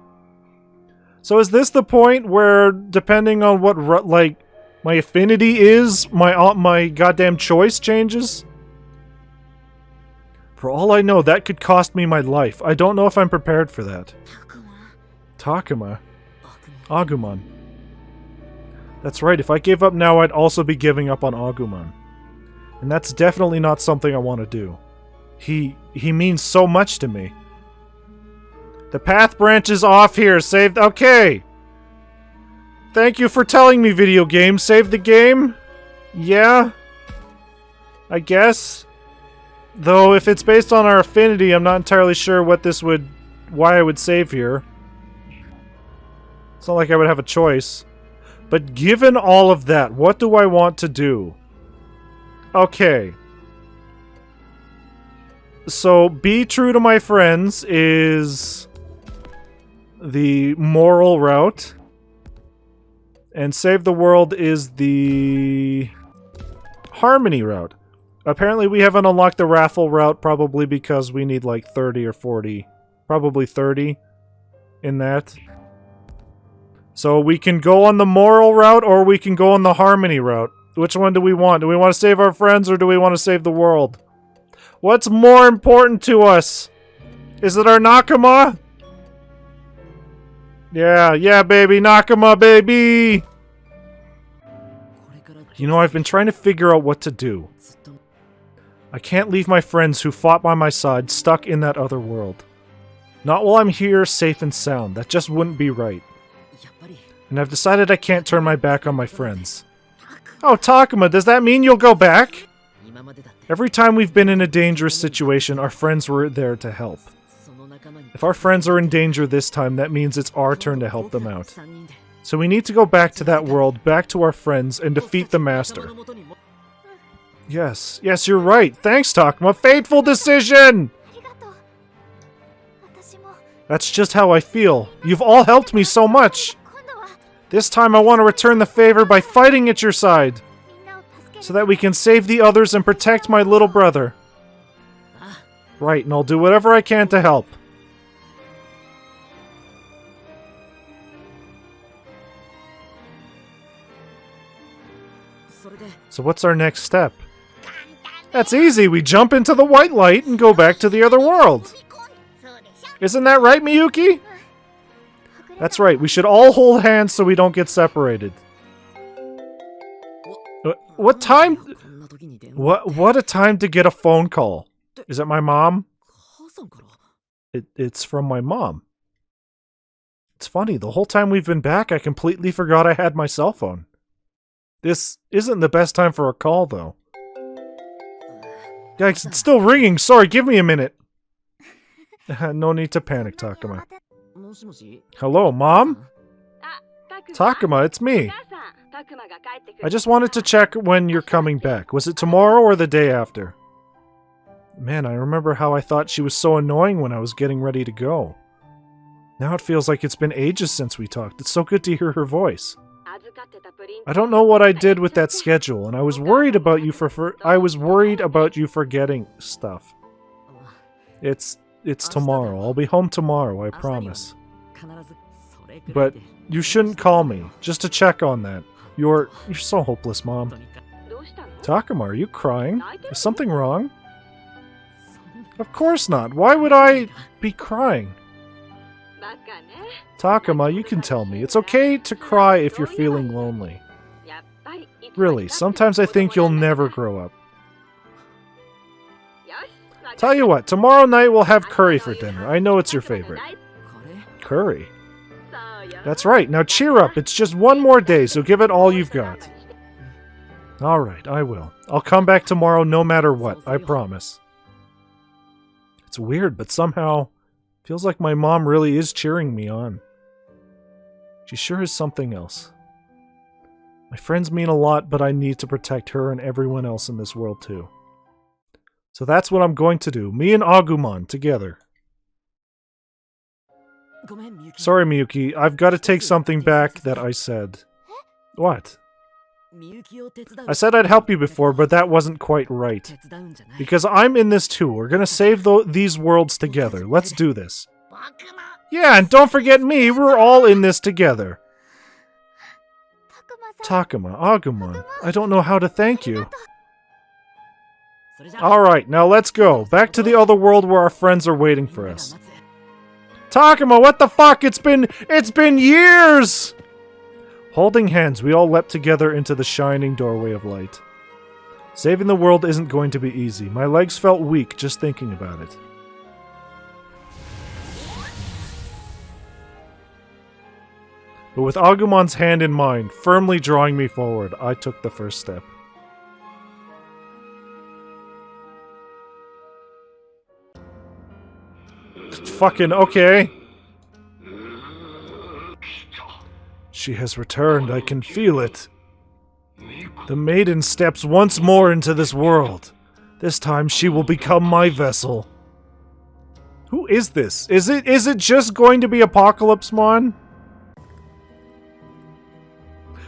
So is this the point where, depending on what, like, my affinity is, my goddamn choice changes? For all I know, that could cost me my life. I don't know if I'm prepared for that. Takuma. Agumon. That's right, if I gave up now, I'd also be giving up on Agumon. And that's definitely not something I want to do. He means so much to me. The path branches off here. Save... okay! Thank you for telling me, video game. Save the game? Yeah? I guess? Though, if it's based on our affinity, I'm not entirely sure what this would... why I would save here. It's not like I would have a choice. But given all of that, what do I want to do? Okay. So, be true to my friends is... the moral route. And save the world is the... harmony route. Apparently we haven't unlocked the raffle route, probably because we need like 30 or 40. Probably 30 in that. So we can go on the moral route or we can go on the harmony route. Which one do we want? Do we want to save our friends or do we want to save the world? What's more important to us? Is it our Nakama? Yeah, baby, Nakama, baby! You know, I've been trying to figure out what to do. I can't leave my friends who fought by my side stuck in that other world. Not while I'm here, safe and sound. That just wouldn't be right. And I've decided I can't turn my back on my friends. Oh, Takuma, does that mean you'll go back? Every time we've been in a dangerous situation, our friends were there to help. If our friends are in danger this time, that means it's our turn to help them out. So we need to go back to that world, back to our friends, and defeat the Master. Yes, you're right. Thanks, Takuma. Fateful decision! That's just how I feel. You've all helped me so much. This time I want to return the favor by fighting at your side, so that we can save the others and protect my little brother. Right, and I'll do whatever I can to help. So what's our next step? That's easy, we jump into the white light and go back to the other world. Isn't that right, Miyuki? That's right, we should all hold hands so we don't get separated. What time? What a time to get a phone call. Is it my mom? It's from my mom. It's funny, the whole time we've been back, I completely forgot I had my cell phone. This isn't the best time for a call, though. Yikes, it's still ringing. Sorry, give me a minute. No need to panic, Takuma. Hello, Mom? Takuma, it's me. I just wanted to check when you're coming back. Was it tomorrow or the day after? Man, I remember how I thought she was so annoying when I was getting ready to go. Now it feels like it's been ages since we talked. It's so good to hear her voice. I don't know what I did with that schedule, and I was worried about you forgetting stuff. It's tomorrow. I'll be home tomorrow, I promise. But you shouldn't call me, just to check on that. You're so hopeless, Mom. Takuma, are you crying? Is something wrong? Of course not. Why would I be crying? Takuma, you can tell me. It's okay to cry if you're feeling lonely. Really, sometimes I think you'll never grow up. Tell you what, tomorrow night we'll have curry for dinner. I know it's your favorite. Curry? That's right, now cheer up. It's just one more day, so give it all you've got. Alright, I will. I'll come back tomorrow no matter what, I promise. It's weird, but somehow feels like my mom really is cheering me on. She sure is something else. My friends mean a lot, but I need to protect her and everyone else in this world too. So that's what I'm going to do. Me and Agumon together. Sorry, Miyuki. I've got to take something back that I said. What? I said I'd help you before, but that wasn't quite right. Because I'm in this too. We're gonna save these worlds together. Let's do this. Yeah, and don't forget me. We're all in this together. Takuma, Agumon, I don't know how to thank you. Alright, now let's go. Back to the other world where our friends are waiting for us. Takuma, what the fuck? It's been years! Holding hands, we all leapt together into the shining doorway of light. Saving the world isn't going to be easy. My legs felt weak just thinking about it. But with Agumon's hand in mine, firmly drawing me forward, I took the first step. Fucking okay. She has returned, I can feel it. The maiden steps once more into this world. This time she will become my vessel. Who is this? Is it just going to be Apocalypse Mon?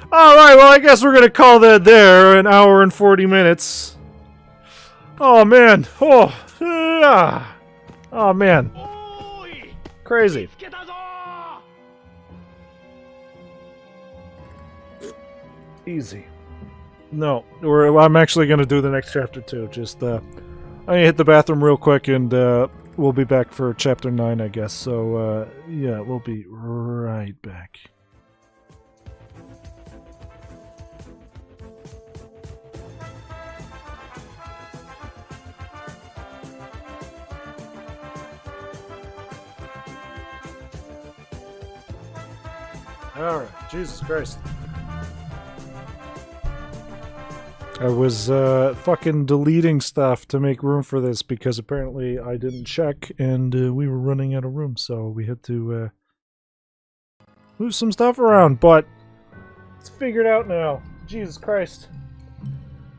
Alright, well I guess we're gonna call that there, an hour and 40 minutes. Oh man, oh man. Crazy. Easy. No, I'm actually going to do the next chapter too. Just, I'm going to hit the bathroom real quick and we'll be back for chapter 9, I guess. So, yeah, we'll be right back. Alright, Jesus Christ. I was fucking deleting stuff to make room for this because apparently I didn't check and we were running out of room, so we had to move some stuff around, but it's figured out now. Jesus Christ.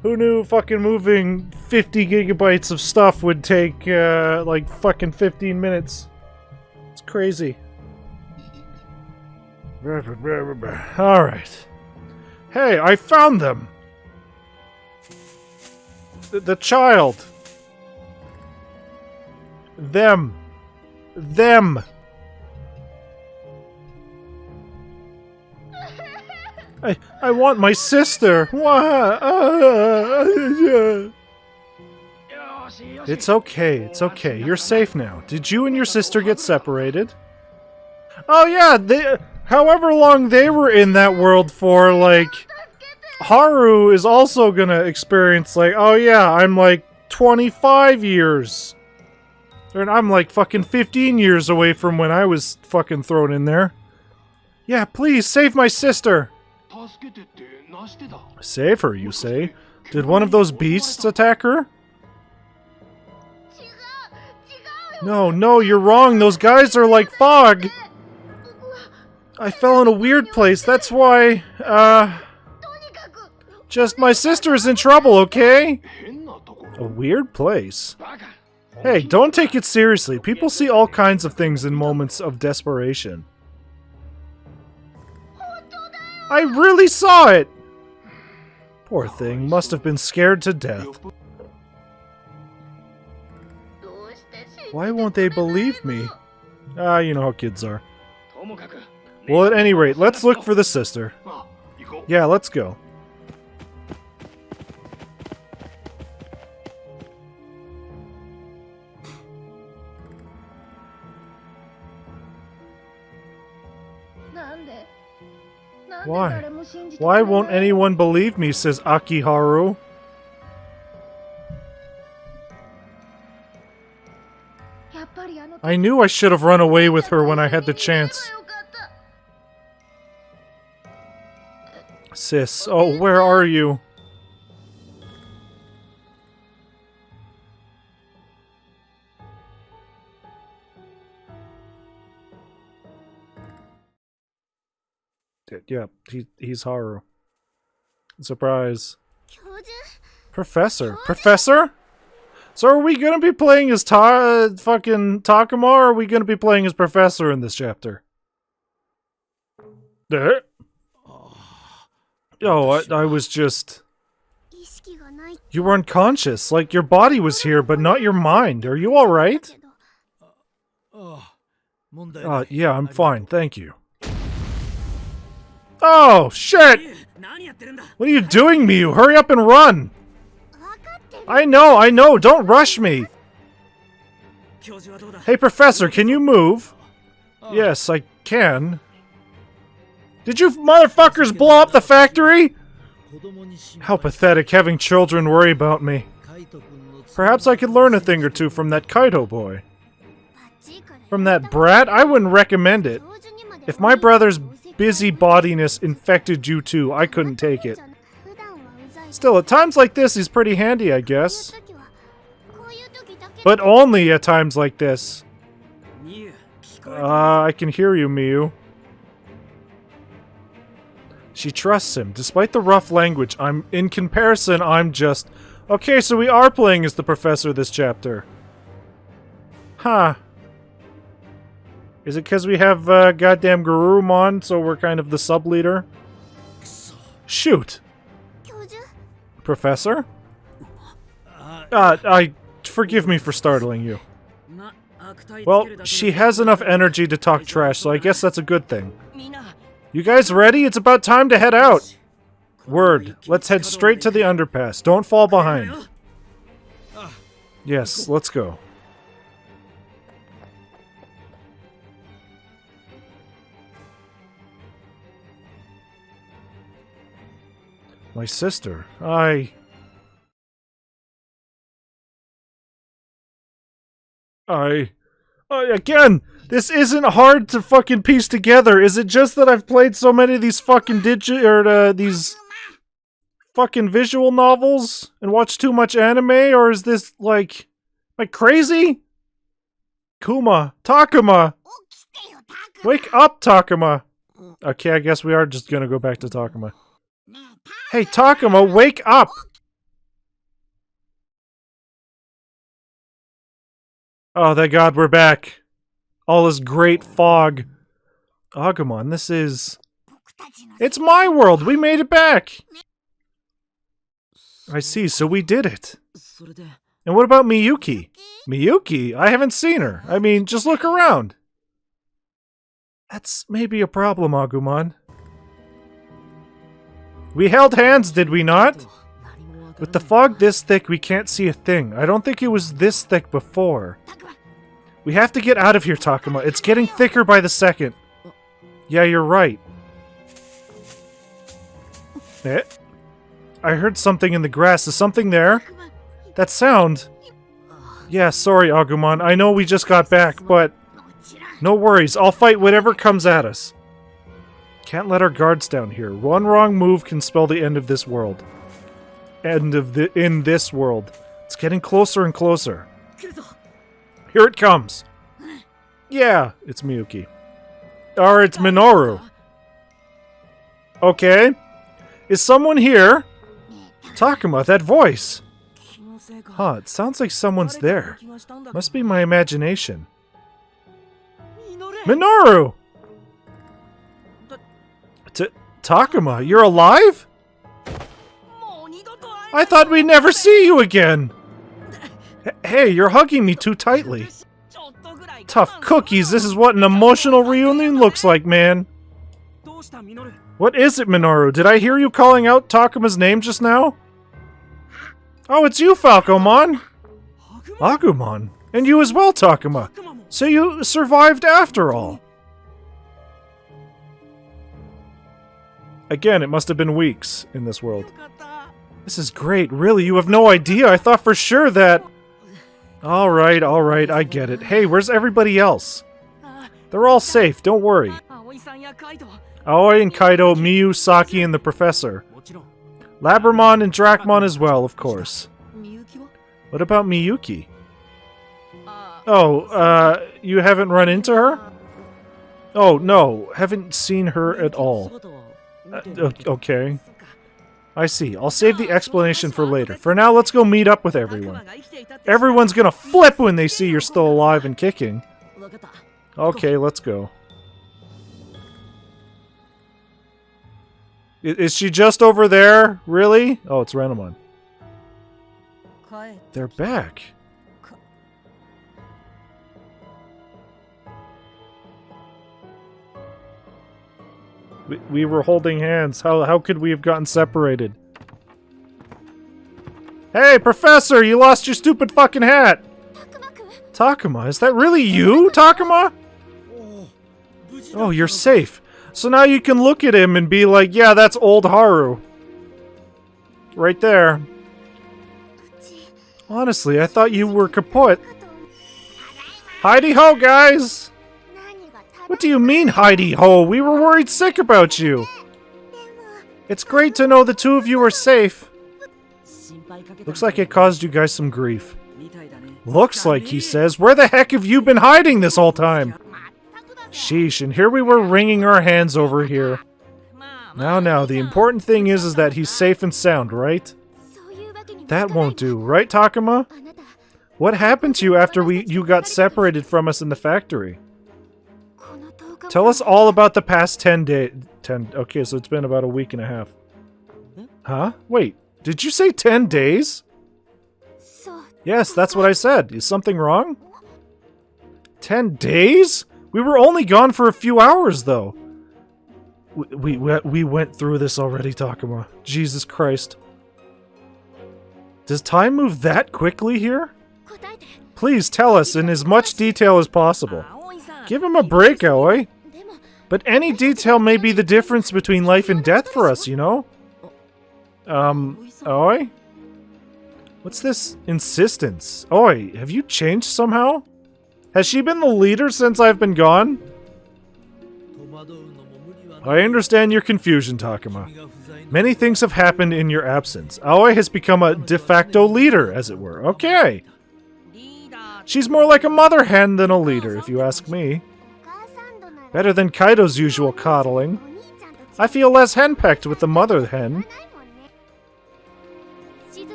Who knew fucking moving 50 gigabytes of stuff would take like fucking 15 minutes? It's crazy. Alright. Hey, I found them! The child! Them! I want my sister! What? It's okay, it's okay. You're safe now. Did you and your sister get separated? Oh yeah, however long they were in that world for, like, Haru is also gonna experience, like, oh yeah, I'm like 25 years. And I'm like fucking 15 years away from when I was fucking thrown in there. Yeah, please, save my sister! Save her, you say? Did one of those beasts attack her? No, you're wrong. Those guys are like fog. I fell in a weird place. That's why, just my sister's in trouble, okay? A weird place? Hey, don't take it seriously. People see all kinds of things in moments of desperation. I really saw it! Poor thing, must have been scared to death. Why won't they believe me? Ah, you know how kids are. Well, at any rate, let's look for the sister. Yeah, let's go. Why? Why won't anyone believe me, says Akiharu. I knew I should have run away with her when I had the chance. Sis, oh, where are you? Yeah, he's Haru. Surprise. Professor? Professor? So are we gonna be playing as fucking Takuma, or are we gonna be playing as Professor in this chapter? Oh, I was just... You were unconscious, like your body was here, but not your mind. Are you alright? Yeah, I'm fine, thank you. Oh, shit! What are you doing, Miyu? Hurry up and run! I know, don't rush me! Hey, Professor, can you move? Yes, I can. Did you motherfuckers blow up the factory? How pathetic having children worry about me. Perhaps I could learn a thing or two from that Kaito boy. From that brat? I wouldn't recommend it. If my brother's busybodiness infected you too, I couldn't take it. Still, at times like this, he's pretty handy, I guess. But only at times like this. I can hear you, Miyu. She trusts him, despite the rough language. In comparison, I'm just... Okay, so we are playing as the Professor this chapter. Huh. Is it because we have goddamn Garurumon, so we're kind of the sub-leader? Shoot! Professor? Forgive me for startling you. Well, she has enough energy to talk trash, so I guess that's a good thing. You guys ready? It's about time to head out! Word. Let's head straight to the underpass. Don't fall behind. Yes, let's go. My sister. Again, this isn't hard to fucking piece together. Is it just that I've played so many of these fucking these fucking visual novels and watched too much anime, or is this like, am I crazy? Takuma! Wake up, Takuma! Okay, I guess we are just gonna go back to Takuma. Hey, Takuma, wake up! Oh, thank God, we're back. All this great fog. Agumon, this is... It's my world! We made it back! I see, so we did it. And what about Miyuki? Miyuki? I haven't seen her. I mean, just look around. That's maybe a problem, Agumon. We held hands, did we not? With the fog this thick, we can't see a thing. I don't think it was this thick before. We have to get out of here, Takuma. It's getting thicker by the second. Yeah, you're right. Eh? I heard something in the grass. Is something there? That sound? Yeah, sorry, Agumon. I know we just got back, but... No worries. I'll fight whatever comes at us. Can't let our guards down here. One wrong move can spell the end of this world. In this world. It's getting closer and closer. Here it comes. Yeah, it's Miyuki. Or it's Minoru. Okay. Is someone here? Takuma, that voice. Huh, it sounds like someone's there. Must be my imagination. Minoru! Takuma, you're alive? I thought we'd never see you again! Hey, you're hugging me too tightly. Tough cookies, this is what an emotional reunion looks like, man. What is it, Minoru? Did I hear you calling out Takuma's name just now? Oh, it's you, Falcomon! Agumon? And you as well, Takuma! So you survived after all! Again, it must have been weeks in this world. This is great, really, you have no idea. I thought for sure that... Alright, I get it. Hey, where's everybody else? They're all safe, don't worry. Aoi and Kaido, Miyu, Saki, and the Professor. Labramon and Dracmon as well, of course. What about Miyuki? Oh, you haven't run into her? Oh, no, haven't seen her at all. Okay. I see. I'll save the explanation for later. For now, let's go meet up with everyone. Everyone's gonna flip when they see you're still alive and kicking. Okay, let's go. Is she just over there? Really? Oh, it's Renamon. They're back. We were holding hands. How could we have gotten separated? Hey, Professor! You lost your stupid fucking hat! Takuma, is that really you, Takuma? Oh, you're safe. So now you can look at him and be like, yeah, that's old Haru. Right there. Honestly, I thought you were kaput. Heidi-ho, guys! What do you mean, Heidi-ho? We were worried sick about you. It's great to know the two of you are safe. Looks like it caused you guys some grief. Looks like, he says. Where the heck have you been hiding this whole time? Sheesh, and here we were wringing our hands over here. Now, the important thing is that he's safe and sound, right? That won't do, right, Takuma? What happened to you after you got separated from us in the factory? Tell us all about the past 10 days. Okay, so it's been about a week and a half. Huh? Wait, did you say 10 days? Yes, that's what I said. Is something wrong? 10 days? We were only gone for a few hours, though. We went through this already, Takuma. Jesus Christ. Does time move that quickly here? Please tell us in as much detail as possible. Give him a break, Aoi. But any detail may be the difference between life and death for us, you know? Aoi? What's this insistence? Aoi, have you changed somehow? Has she been the leader since I've been gone? I understand your confusion, Takuma. Many things have happened in your absence. Aoi has become a de facto leader, as it were. Okay. She's more like a mother hen than a leader, if you ask me. Better than Kaido's usual coddling. I feel less henpecked with the mother hen.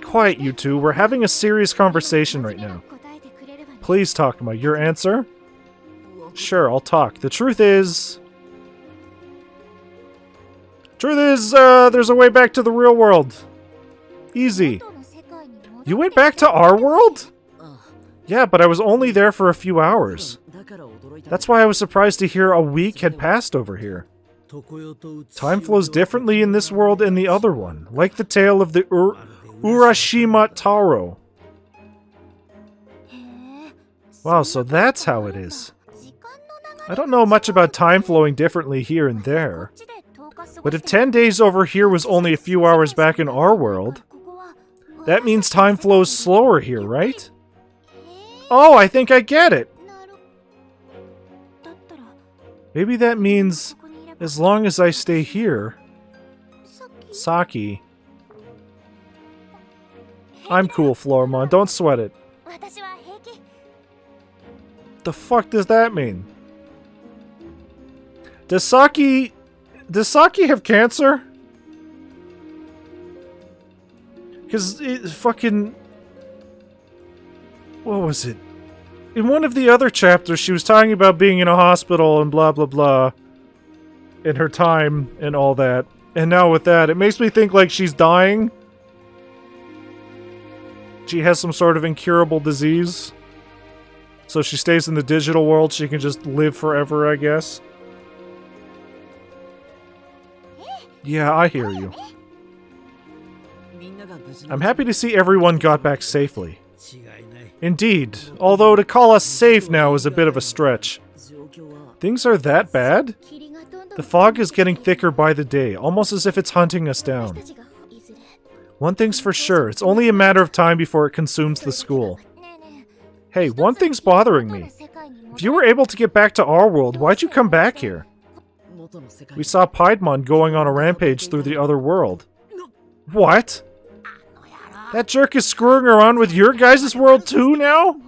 Quiet, you two. We're having a serious conversation right now. Please, Takuma, your answer? Sure, I'll talk. The truth is... there's a way back to the real world. Easy. You went back to our world? Yeah, but I was only there for a few hours. That's why I was surprised to hear a week had passed over here. Time flows differently in this world and the other one, like the tale of the Urashima Taro. Wow, so that's how it is. I don't know much about time flowing differently here and there. But if 10 days over here was only a few hours back in our world, that means time flows slower here, right? Oh, I think I get it! Maybe that means, as long as I stay here... Saki... I'm cool, Floramon, don't sweat it. The fuck does that mean? Does Saki have cancer? Because it fucking... What was it? In one of the other chapters, she was talking about being in a hospital and blah blah blah. In her time and all that. And now with that, it makes me think like she's dying. She has some sort of incurable disease. So she stays in the digital world, she can just live forever, I guess. Yeah, I hear you. I'm happy to see everyone got back safely. Indeed, although to call us safe now is a bit of a stretch. Things are that bad? The fog is getting thicker by the day, almost as if it's hunting us down. One thing's for sure, it's only a matter of time before it consumes the school. Hey, one thing's bothering me. If you were able to get back to our world, why'd you come back here? We saw Piedmon going on a rampage through the other world. What? That jerk is screwing around with your guys' world too now?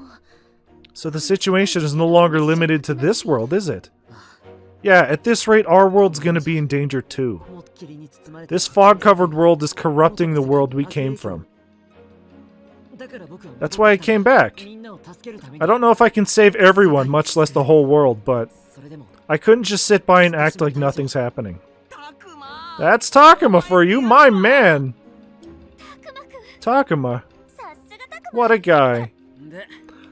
So the situation is no longer limited to this world, is it? Yeah, at this rate, our world's gonna be in danger too. This fog-covered world is corrupting the world we came from. That's why I came back. I don't know if I can save everyone, much less the whole world, but I couldn't just sit by and act like nothing's happening. That's Takuma for you, my man! Takuma. What a guy.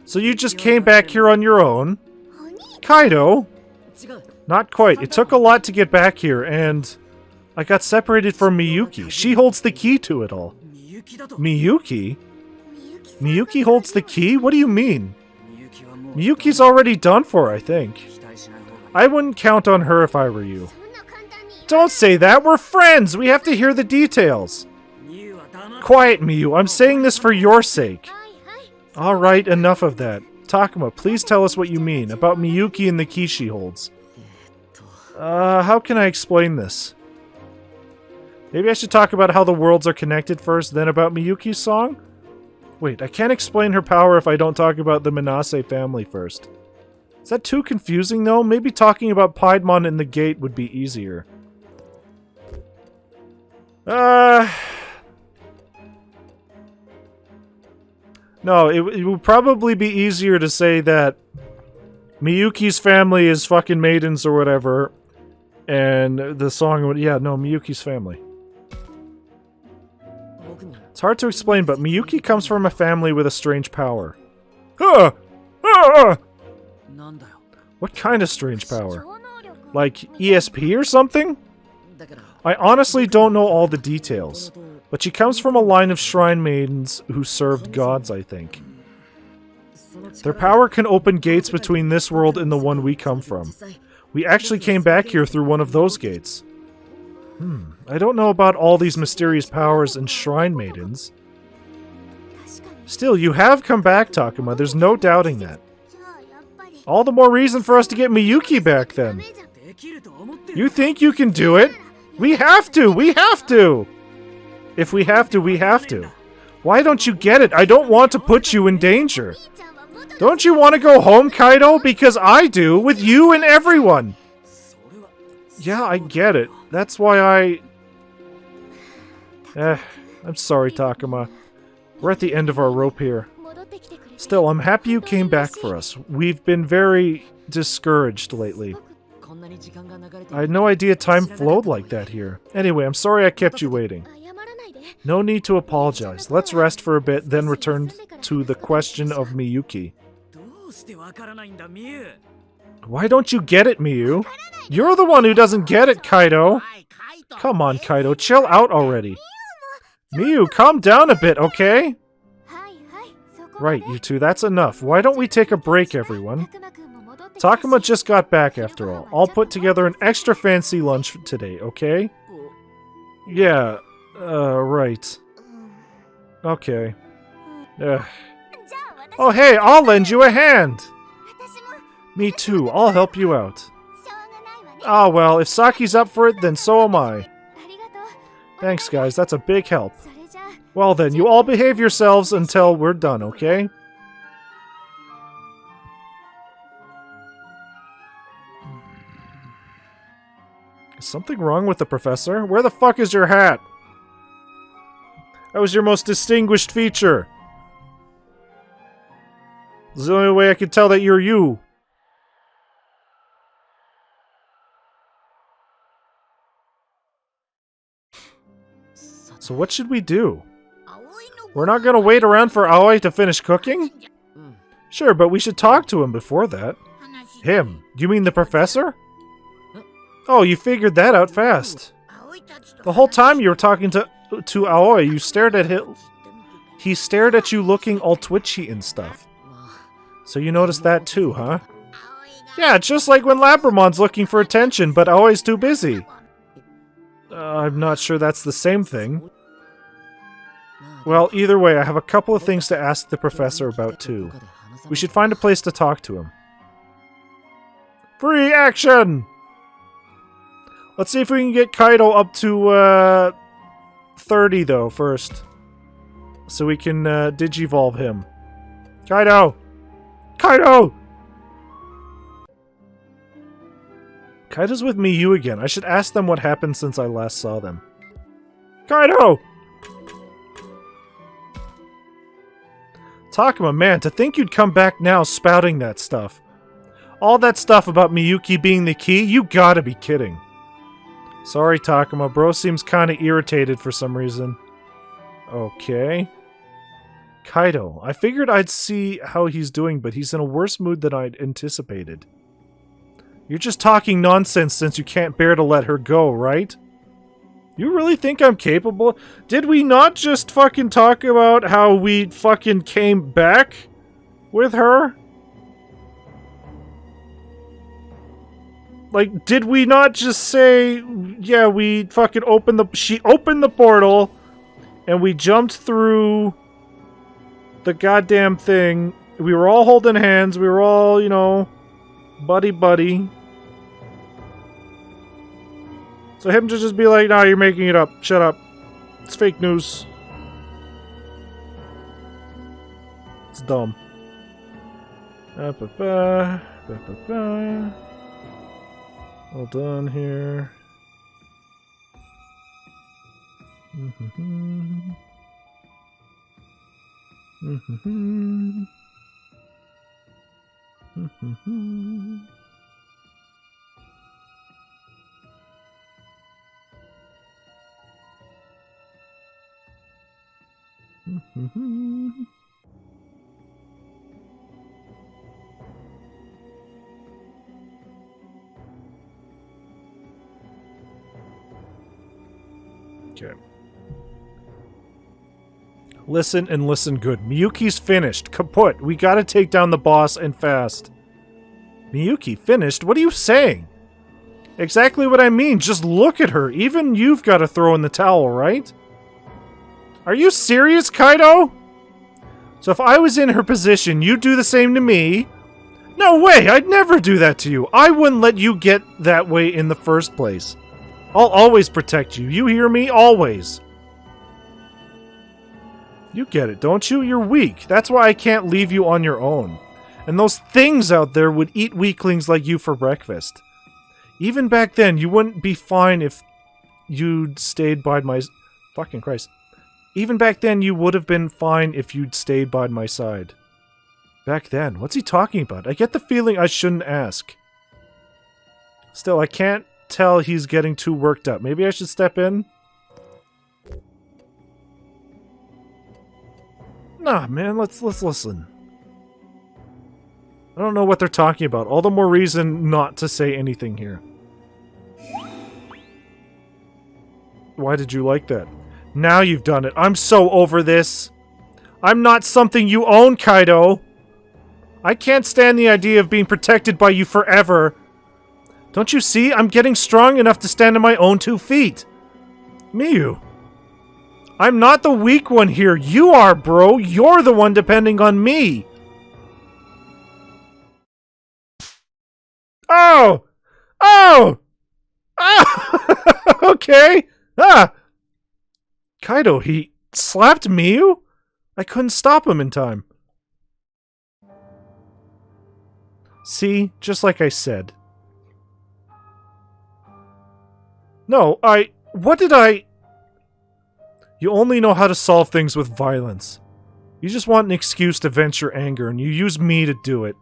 So you just came back here on your own? Kaido? Not quite. It took a lot to get back here, and I got separated from Miyuki. She holds the key to it all. Miyuki? Miyuki holds the key? What do you mean? Miyuki's already done for, I think. I wouldn't count on her if I were you. Don't say that! We're friends! We have to hear the details! Quiet, Miyu. I'm saying this for your sake. Alright, enough of that. Takuma, please tell us what you mean about Miyuki and the key she holds. How can I explain this? Maybe I should talk about how the worlds are connected first, then about Miyuki's song? Wait, I can't explain her power if I don't talk about the Minase family first. Is that too confusing, though? Maybe talking about Piedmon and the gate would be easier. No, it would probably be easier to say that Miyuki's family is fucking maidens or whatever, and the song would... Yeah, no, Miyuki's family. It's hard to explain, but Miyuki comes from a family with a strange power. What kind of strange power? Like ESP or something? I honestly don't know all the details, but she comes from a line of shrine maidens who served gods, I think. Their power can open gates between this world and the one we come from. We actually came back here through one of those gates. I don't know about all these mysterious powers and shrine maidens. Still, you have come back, Takuma. There's no doubting that. All the more reason for us to get Miyuki back, then. You think you can do it? We have to! We have to! If we have to, we have to. Why don't you get it? I don't want to put you in danger. Don't you want to go home, Kaido? Because I do, with you and everyone. Yeah, I get it. That's why I'm sorry, Takuma. We're at the end of our rope here. Still, I'm happy you came back for us. We've been very discouraged lately. I had no idea time flowed like that here. Anyway, I'm sorry I kept you waiting. No need to apologize. Let's rest for a bit, then return to the question of Miyuki. Why don't you get it, Miyu? You're the one who doesn't get it, Kaido! Come on, Kaido, chill out already. Miyu, calm down a bit, okay? Right, you two, that's enough. Why don't we take a break, everyone? Takuma just got back, after all. I'll put together an extra fancy lunch today, okay? Yeah, right. Okay. Oh, hey, I'll lend you a hand! Me too, I'll help you out. Ah, well, if Saki's up for it, then so am I. Thanks, guys, that's a big help. Well then, you all behave yourselves until we're done, okay? Is something wrong with the professor? Where the fuck is your hat? That was your most distinguished feature. This is the only way I can tell that you're you. So what should we do? We're not gonna wait around for Aoi to finish cooking? Sure, but we should talk to him before that. Him? You mean the professor? Oh, you figured that out fast. The whole time you were talking to Aoi, you stared at him. He stared at you looking all twitchy and stuff. So you noticed that too, huh? Yeah, just like when Labramon's looking for attention, but Aoi's too busy. I'm not sure that's the same thing. Well, either way, I have a couple of things to ask the professor about too. We should find a place to talk to him. Free action! Let's see if we can get Kaido up to 30 though first. So we can digivolve him. Kaido! Kaido! Kaido's with Miyu again. I should ask them what happened since I last saw them. Kaido! Takuma, man, to think you'd come back now spouting that stuff. All that stuff about Miyuki being the key? You gotta be kidding. Sorry, Takuma. Bro seems kinda irritated for some reason. Okay. Kaido, I figured I'd see how he's doing, but he's in a worse mood than I'd anticipated. You're just talking nonsense since you can't bear to let her go, right? You really think I'm capable? Did we not just fucking talk about how we fucking came back with her? Like, did we not just say, yeah, we fucking opened the... She opened the portal, and we jumped through the goddamn thing. We were all holding hands. We were all, you know, buddy-buddy. So him to just be like, nah, you're making it up. Shut up. It's fake news. It's dumb. All done here. Okay. Listen and listen good. Miyuki's finished. Kaput. We gotta take down the boss and fast. Miyuki finished? What are you saying? Exactly what I mean. Just look at her. Even you've got to throw in the towel, right? Are you serious, Kaido? So if I was in her position, you'd do the same to me? No way! I'd never do that to you. I wouldn't let you get that way in the first place. I'll always protect you. You hear me? Always. You get it, don't you? You're weak. That's why I can't leave you on your own. And those things out there would eat weaklings like you for breakfast. Even back then, you wouldn't be fine if you'd stayed by my... Fucking Christ. Even back then, you would have been fine if you'd stayed by my side. Back then? What's he talking about? I get the feeling I shouldn't ask. Still, I can't tell he's getting too worked up. Maybe I should step in? Nah, man, let's listen. I don't know what they're talking about. All the more reason not to say anything here. Why did you like that? Now you've done it. I'm so over this. I'm not something you own, Kaido. I can't stand the idea of being protected by you forever. Don't you see? I'm getting strong enough to stand on my own 2 feet. Miyu. I'm not the weak one here. You are, bro. You're the one depending on me. Oh! Oh! Ah! Okay. Ah! Kaido, he slapped Miyu? I couldn't stop him in time. See? Just like I said. No, what did I... You only know how to solve things with violence. You just want an excuse to vent your anger, and you use me to do it.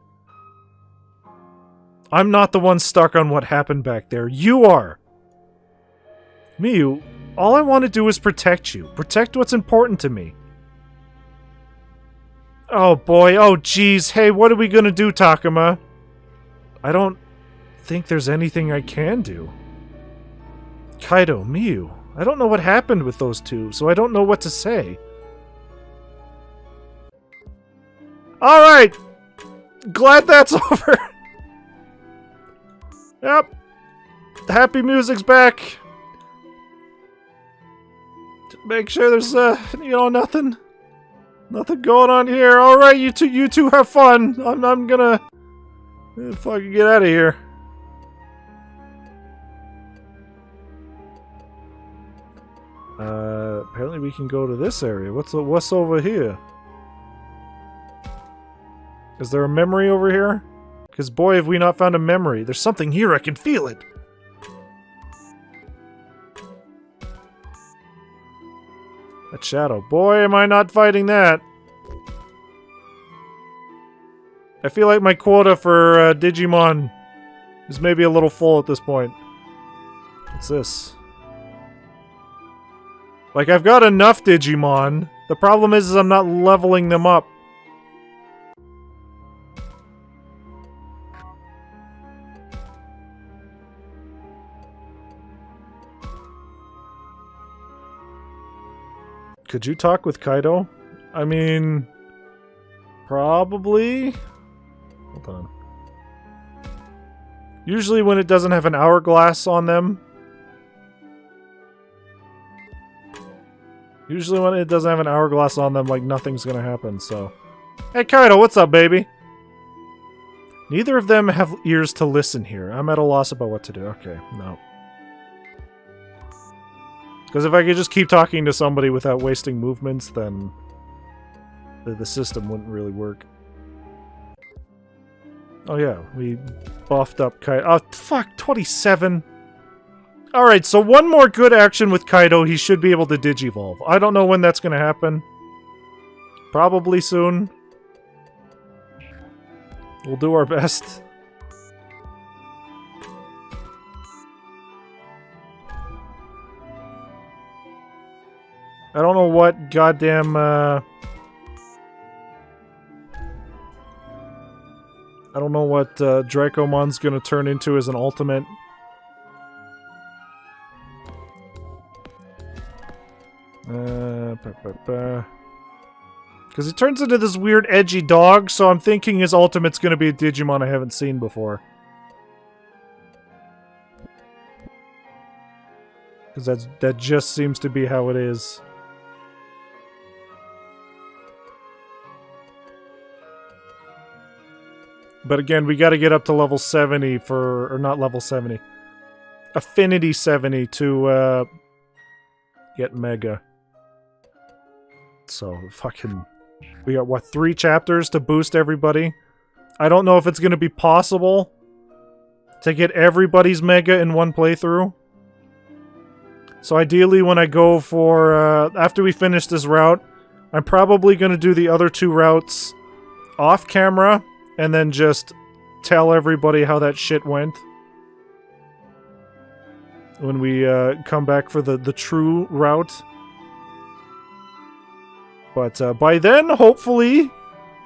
I'm not the one stuck on what happened back there. You are! Miyu, all I want to do is protect you. Protect what's important to me. Oh boy, oh jeez. Hey, what are we gonna do, Takuma? I don't think there's anything I can do. Kaido, Miyu, I don't know what happened with those two, so I don't know what to say. Alright! Glad that's over. Yep. Happy music's back. Make sure there's, nothing going on here. Alright, you two have fun. I'm gonna fucking get out of here. Apparently we can go to this area. What's over here? Is there a memory over here? Because boy, have we not found a memory. There's something here, I can feel it. That shadow. Boy, am I not fighting that. I feel like my quota for Digimon is maybe a little full at this point. What's this? Like, I've got enough Digimon. The problem is I'm not leveling them up. Could you talk with Kaido? I mean... Probably? Hold on. Usually when it doesn't have an hourglass on them... Usually when it doesn't have an hourglass on them, like, nothing's gonna happen, so... Hey Kaido, what's up, baby? Neither of them have ears to listen here. I'm at a loss about what to do. Okay, no. Because if I could just keep talking to somebody without wasting movements, then the system wouldn't really work. Oh yeah, we buffed up Kaido. Oh, fuck, 27! Alright, so one more good action with Kaido, he should be able to Digivolve. I don't know when that's gonna happen. Probably soon. We'll do our best. I don't know what goddamn, I don't know what Dracomon's gonna turn into as an ultimate. Because he turns into this weird edgy dog, so I'm thinking his ultimate's going to be a Digimon I haven't seen before. Because that just seems to be how it is. But again, we got to get up to level 70 for... Or not level 70. Affinity 70 to get Mega. So, fucking... We got, what, 3 chapters to boost everybody? I don't know if it's going to be possible to get everybody's Mega in one playthrough. So ideally, when I go for... after we finish this route, I'm probably going to do the other 2 routes off camera, and then just tell everybody how that shit went. When we come back for the true route. But by then, hopefully,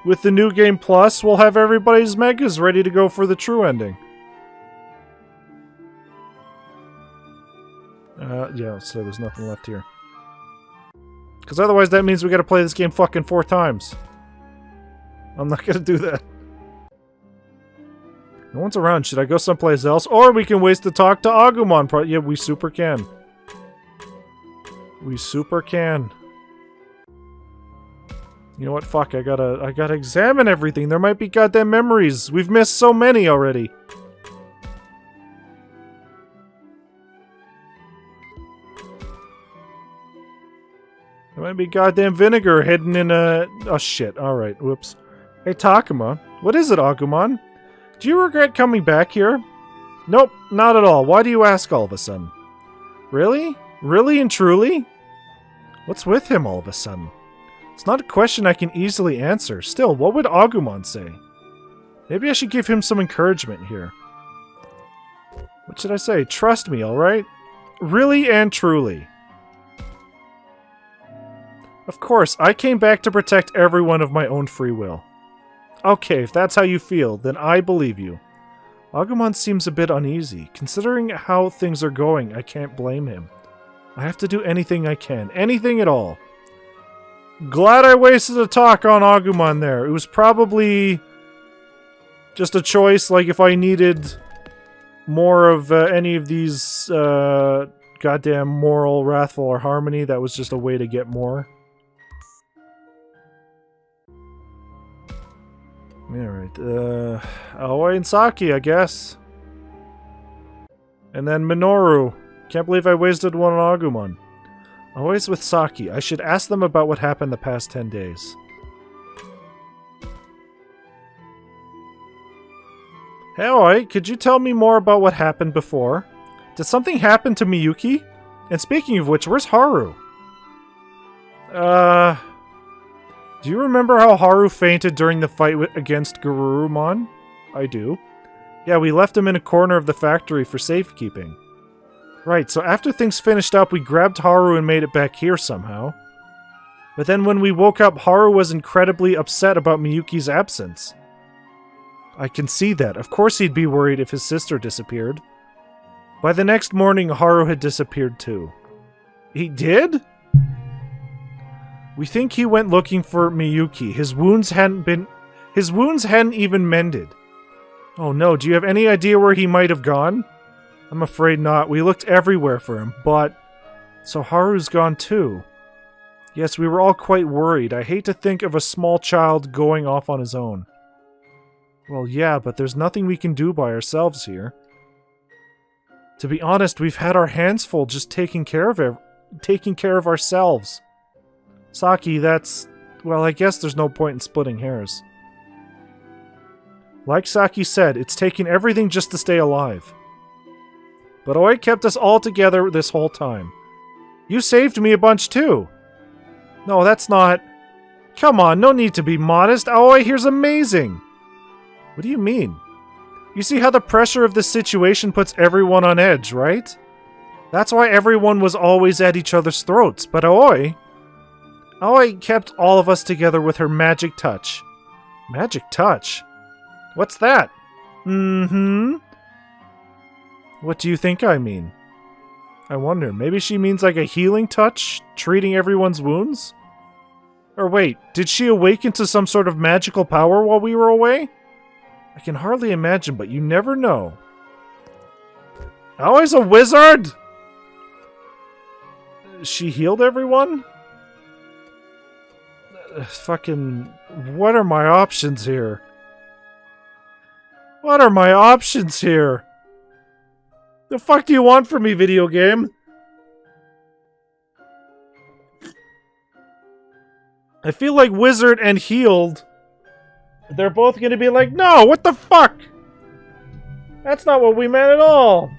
with the New Game Plus, we'll have everybody's Megas ready to go for the true ending. Yeah, so there's nothing left here. Because otherwise that means we gotta play this game fucking 4 times. I'm not gonna do that. No one's around. Should I go someplace else? Or we can waste the talk to Agumon. Yeah, we super can. We super can. You know what? Fuck, I gotta examine everything. There might be goddamn memories. We've missed so many already. There might be goddamn vinegar hidden in a... Oh shit, alright, whoops. Hey Takuma, what is it, Agumon? Do you regret coming back here? Nope, not at all. Why do you ask all of a sudden? Really? Really and truly? What's with him all of a sudden? It's not a question I can easily answer. Still, what would Agumon say? Maybe I should give him some encouragement here. What should I say? Trust me, alright? Really and truly. Of course, I came back to protect everyone of my own free will. Okay, if that's how you feel, then I believe you. Agumon seems a bit uneasy. Considering how things are going, I can't blame him. I have to do anything I can. Anything at all. Glad I wasted a talk on Agumon there. It was probably just a choice, like if I needed more of any of these goddamn moral, wrathful, or harmony, that was just a way to get more. Alright, Aoi and Saki, I guess. And then Minoru. Can't believe I wasted one on Agumon. Aoi's with Saki. I should ask them about what happened the past 10 days. Hey Aoi, could you tell me more about what happened before? Did something happen to Miyuki? And speaking of which, where's Haru? Do you remember how Haru fainted during the fight against Garurumon? I do. Yeah, we left him in a corner of the factory for safekeeping. Right, so after things finished up, we grabbed Haru and made it back here somehow. But then when we woke up, Haru was incredibly upset about Miyuki's absence. I can see that. Of course he'd be worried if his sister disappeared. By the next morning, Haru had disappeared too. He did? We think he went looking for Miyuki. His wounds hadn't even mended. Oh no, do you have any idea where he might have gone? I'm afraid not. We looked everywhere for him, but... So Haru's gone too. Yes, we were all quite worried. I hate to think of a small child going off on his own. Well, yeah, but there's nothing we can do by ourselves here. To be honest, we've had our hands full just taking care of ourselves. Saki, that's... Well, I guess there's no point in splitting hairs. Like Saki said, it's taking everything just to stay alive. But Aoi kept us all together this whole time. You saved me a bunch too. No, that's not... Come on, no need to be modest. Aoi here's amazing. What do you mean? You see how the pressure of this situation puts everyone on edge, right? That's why everyone was always at each other's throats. But Aoi kept all of us together with her magic touch. Magic touch? What's that? Mm-hmm. What do you think I mean? I wonder, maybe she means like a healing touch, treating everyone's wounds? Or wait, did she awaken to some sort of magical power while we were away? I can hardly imagine, but you never know. Always a wizard? She healed everyone? Fucking... What are my options here? What are my options here? The fuck do you want from me, video game? I feel like wizard and healed, they're both gonna be like, no, what the fuck? That's not what we meant at all.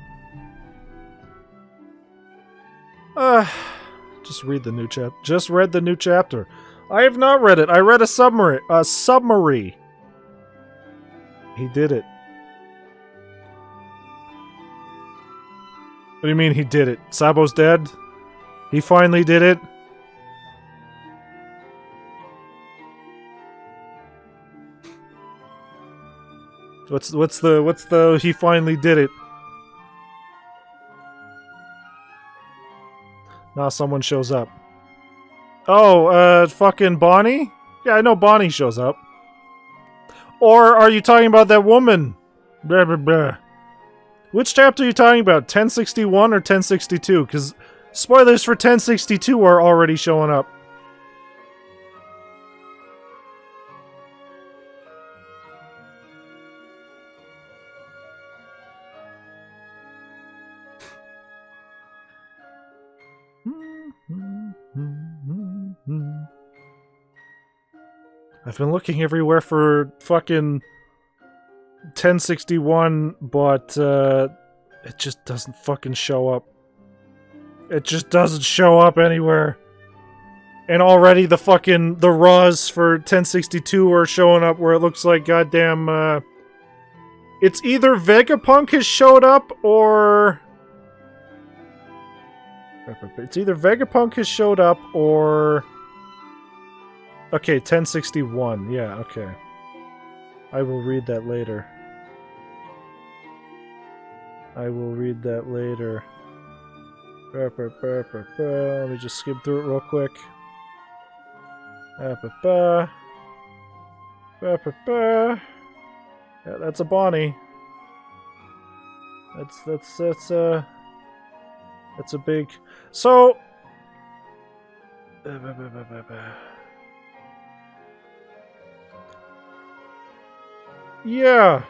Just read the new chapter. Just read the new chapter. I have not read it. I read a summary. He did it. What do you mean he did it? Sabo's dead? He finally did it? What's the he finally did it? Now someone shows up. Oh, fucking Bonnie? Yeah, I know Bonnie shows up. Or are you talking about that woman? Blah, blah, blah. Which chapter are you talking about? 1061 or 1062? Because spoilers for 1062 are already showing up. I've been looking everywhere for fucking 1061, but it just doesn't fucking show up. It just doesn't show up anywhere. And already the raws for 1062 are showing up where it looks like goddamn it's either Vegapunk has showed up or okay, 1061. Yeah, okay. I will read that later. Let me just skim through it real quick. Yeah, that's a Bonnie. That's a big... So... Yeah.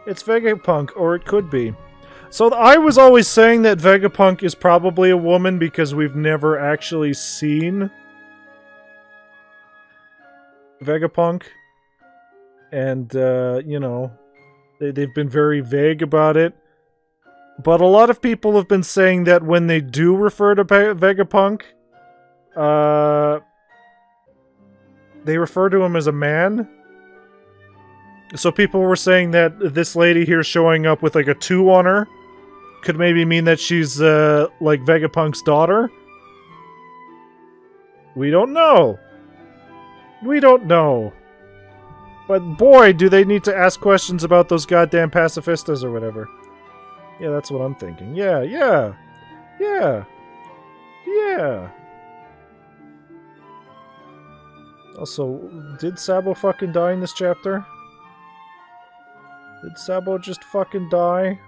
It's Vegapunk, or it could be. So I was always saying that Vegapunk is probably a woman because we've never actually seen Vegapunk. And, you know, they've been very vague about it. But a lot of people have been saying that when they do refer to Vegapunk, they refer to him as a man. So people were saying that this lady here showing up with like a 2 on her could maybe mean that she's like Vegapunk's daughter. We don't know. We don't know. But boy, do they need to ask questions about those goddamn pacifistas or whatever. Yeah, that's what I'm thinking. Yeah. Also, did Sabo fucking die in this chapter? Did Sabo just fucking die?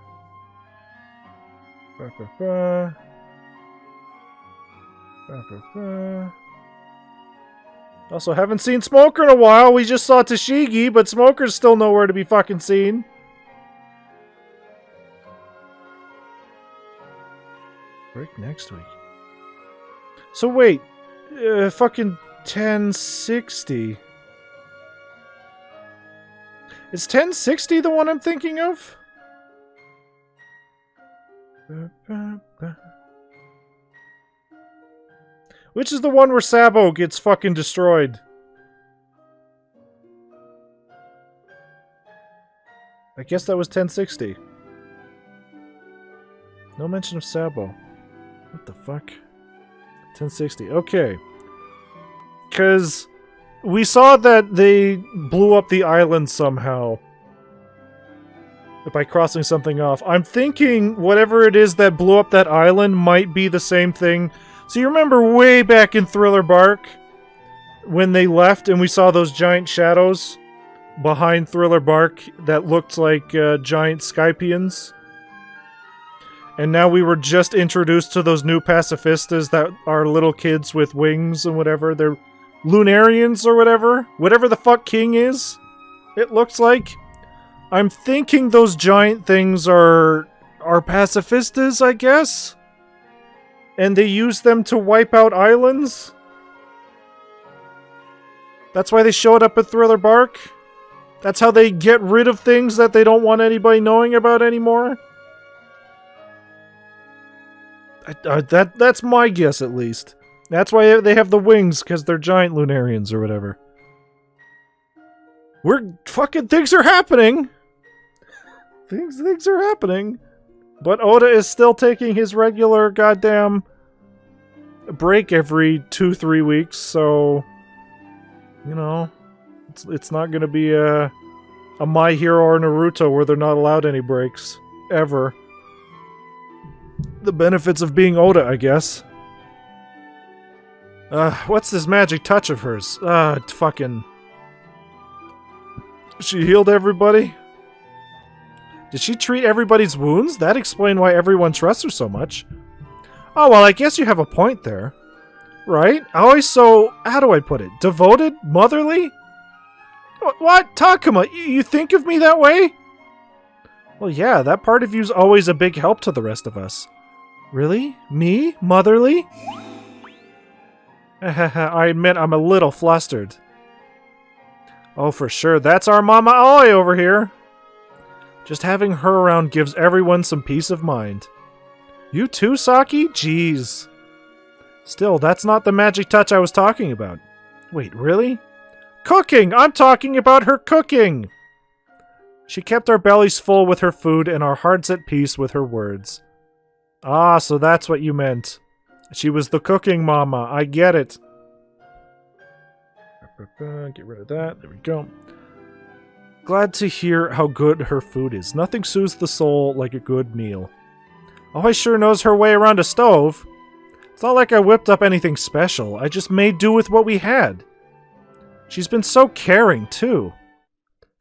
Also, haven't seen Smoker in a while. We just saw Tashigi, but Smoker's still nowhere to be fucking seen. Break next week. So wait, fucking 1060. Is 1060 the one I'm thinking of? Which is the one where Sabo gets fucking destroyed? I guess that was 1060. No mention of Sabo. What the fuck? 1060. Okay. Because we saw that they blew up the island somehow. by crossing something off. I'm thinking whatever it is that blew up that island might be the same thing. So you remember way back in Thriller Bark when they left and we saw those giant shadows behind Thriller Bark that looked like giant Skypians? And now we were just introduced to those new pacifistas that are little kids with wings and whatever. They're Lunarians or whatever. Whatever the fuck King is, it looks like. I'm thinking those giant things are pacifistas, I guess? And they use them to wipe out islands? That's why they showed up at Thriller Bark? That's how they get rid of things that they don't want anybody knowing about anymore? That's my guess, at least. That's why they have the wings, because they're giant Lunarians or whatever. Fucking things are happening! Things are happening. But Oda is still taking his regular goddamn break every 2-3 weeks, so... You know... It's not gonna be a My Hero or Naruto where they're not allowed any breaks. Ever. The benefits of being Oda, I guess. What's this magic touch of hers? Fucking... She healed everybody? Did she treat everybody's wounds? That explained why everyone trusts her so much. Oh, well, I guess you have a point there. Right? Always so... How do I put it? Devoted? Motherly? What? Takuma, you think of me that way? Well, yeah, that part of you's always a big help to the rest of us. Really? Me? Motherly? I admit I'm a little flustered. Oh, for sure. That's our Mama Aoi over here. Just having her around gives everyone some peace of mind. You too, Saki? Jeez. Still, that's not the magic touch I was talking about. Wait, really? Cooking! I'm talking about her cooking! She kept our bellies full with her food and our hearts at peace with her words. Ah, so that's what you meant. She was the cooking mama. I get it. Get rid of that. There we go. Glad to hear how good her food is. Nothing soothes the soul like a good meal. Oh, I sure knows her way around a stove. It's not like I whipped up anything special. I just made do with what we had. She's been so caring, too.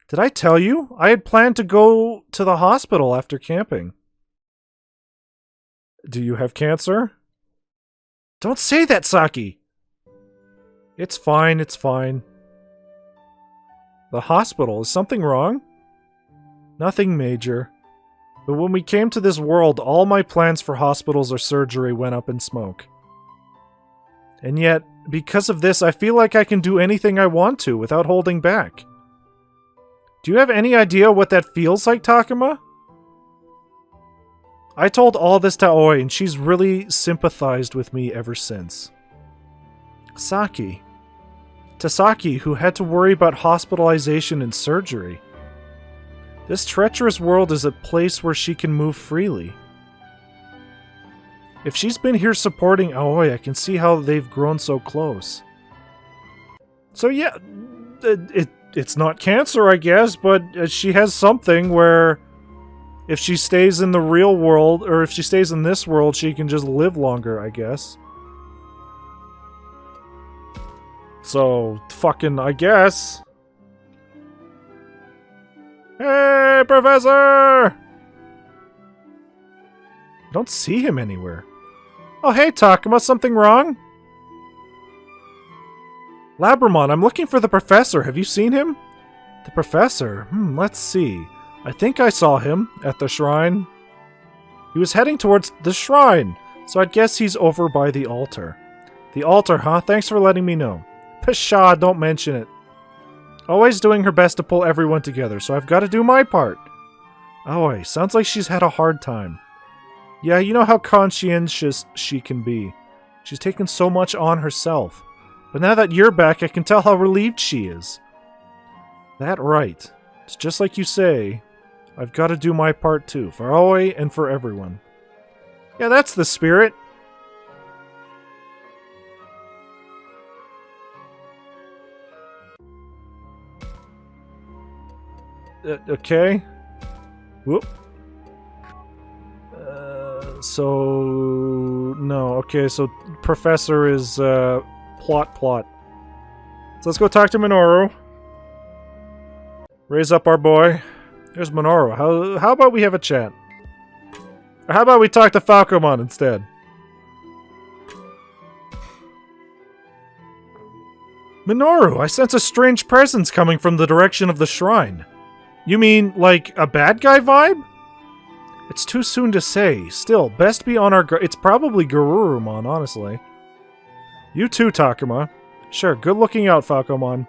Did I tell you? I had planned to go to the hospital after camping. Do you have cancer? Don't say that, Saki! It's fine, it's fine. The hospital? Is something wrong? Nothing major. But when we came to this world, all my plans for hospitals or surgery went up in smoke. And yet, because of this, I feel like I can do anything I want to without holding back. Do you have any idea what that feels like, Takuma? I told all this to Aoi, and she's really sympathized with me ever since. Saki. To Saki, who had to worry about hospitalization and surgery. This treacherous world is a place where she can move freely. If she's been here supporting Aoi, I can see how they've grown so close. So yeah, it's not cancer, I guess, but she has something where if she stays in the real world, or if she stays in this world, she can just live longer, I guess. So, fucking, I guess. Hey, Professor! I don't see him anywhere. Oh, hey, Takuma, something wrong? Labramon, I'm looking for the professor. Have you seen him? The professor? Let's see. I think I saw him at the shrine. He was heading towards the shrine, so I'd guess he's over by the altar. The altar, huh? Thanks for letting me know. Pshaw, don't mention it. Always doing her best to pull everyone together, so I've got to do my part. Aoi, sounds like she's had a hard time. Yeah, you know how conscientious she can be. She's taken so much on herself. But now that you're back, I can tell how relieved she is. That right. It's just like you say. I've got to do my part too, for Aoi and for everyone. Yeah, that's the spirit. Okay. Whoop. So... No, okay, so Professor is, plot. So let's go talk to Minoru. Raise up our boy. There's Minoru. How about we have a chat? Or how about we talk to Falcomon instead? Minoru, I sense a strange presence coming from the direction of the shrine. You mean, like, a bad guy vibe? It's too soon to say. Still, best be on our guard. It's probably Garurumon, honestly. You too, Takuma. Sure, good looking out, Falcomon.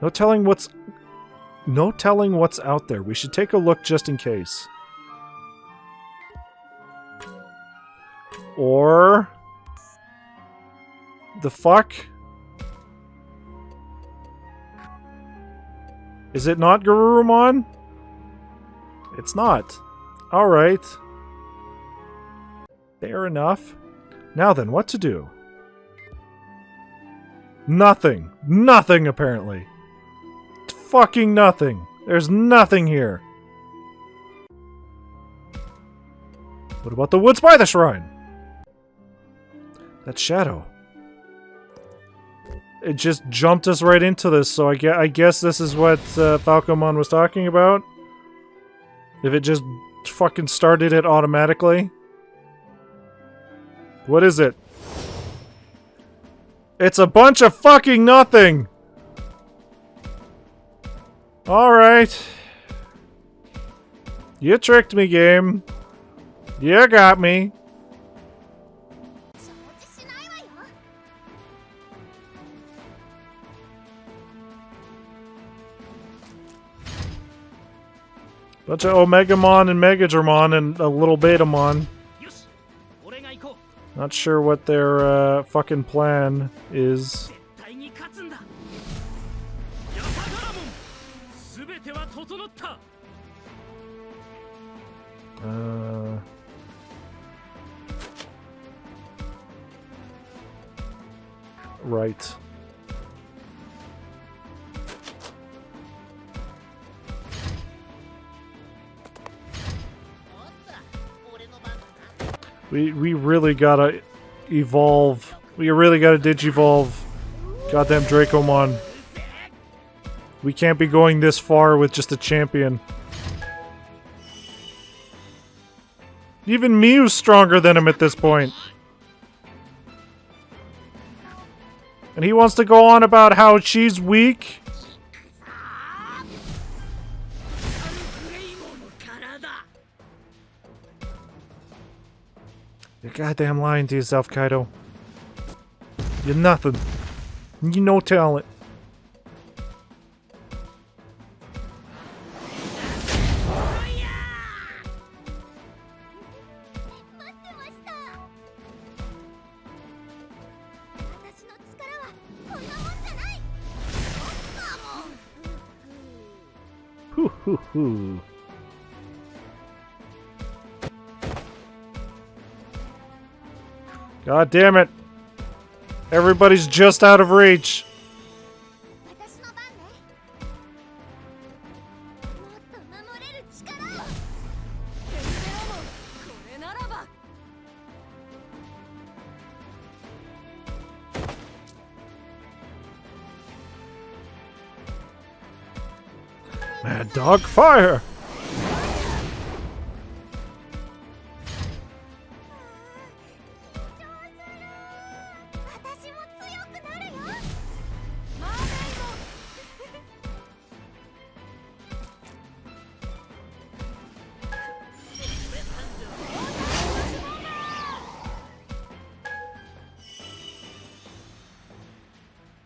No telling what's out there. We should take a look just in case. Or... the fuck? Is it not Garurumon? It's not. Alright. Fair enough. Now then, what to do? Nothing. Nothing, apparently. Fucking nothing. There's nothing here. What about the woods by the shrine? That shadow. It just jumped us right into this, so I guess this is what Falcomon was talking about. If it just fucking started it automatically. What is it? It's a bunch of fucking nothing! Alright. You tricked me, game. You got me. Bunch of Omegamon and Megadramon and a little Betamon. Not sure what their fucking plan is. Right. We really gotta evolve. We really gotta digivolve. Goddamn Dracomon. We can't be going this far with just a champion. Even Mew's stronger than him at this point. And he wants to go on about how she's weak? You're goddamn lying to yourself, Kaido. You're nothing. You no talent. Hoo hoo hoo. God damn it. Everybody's just out of reach. Mad Dog Fire!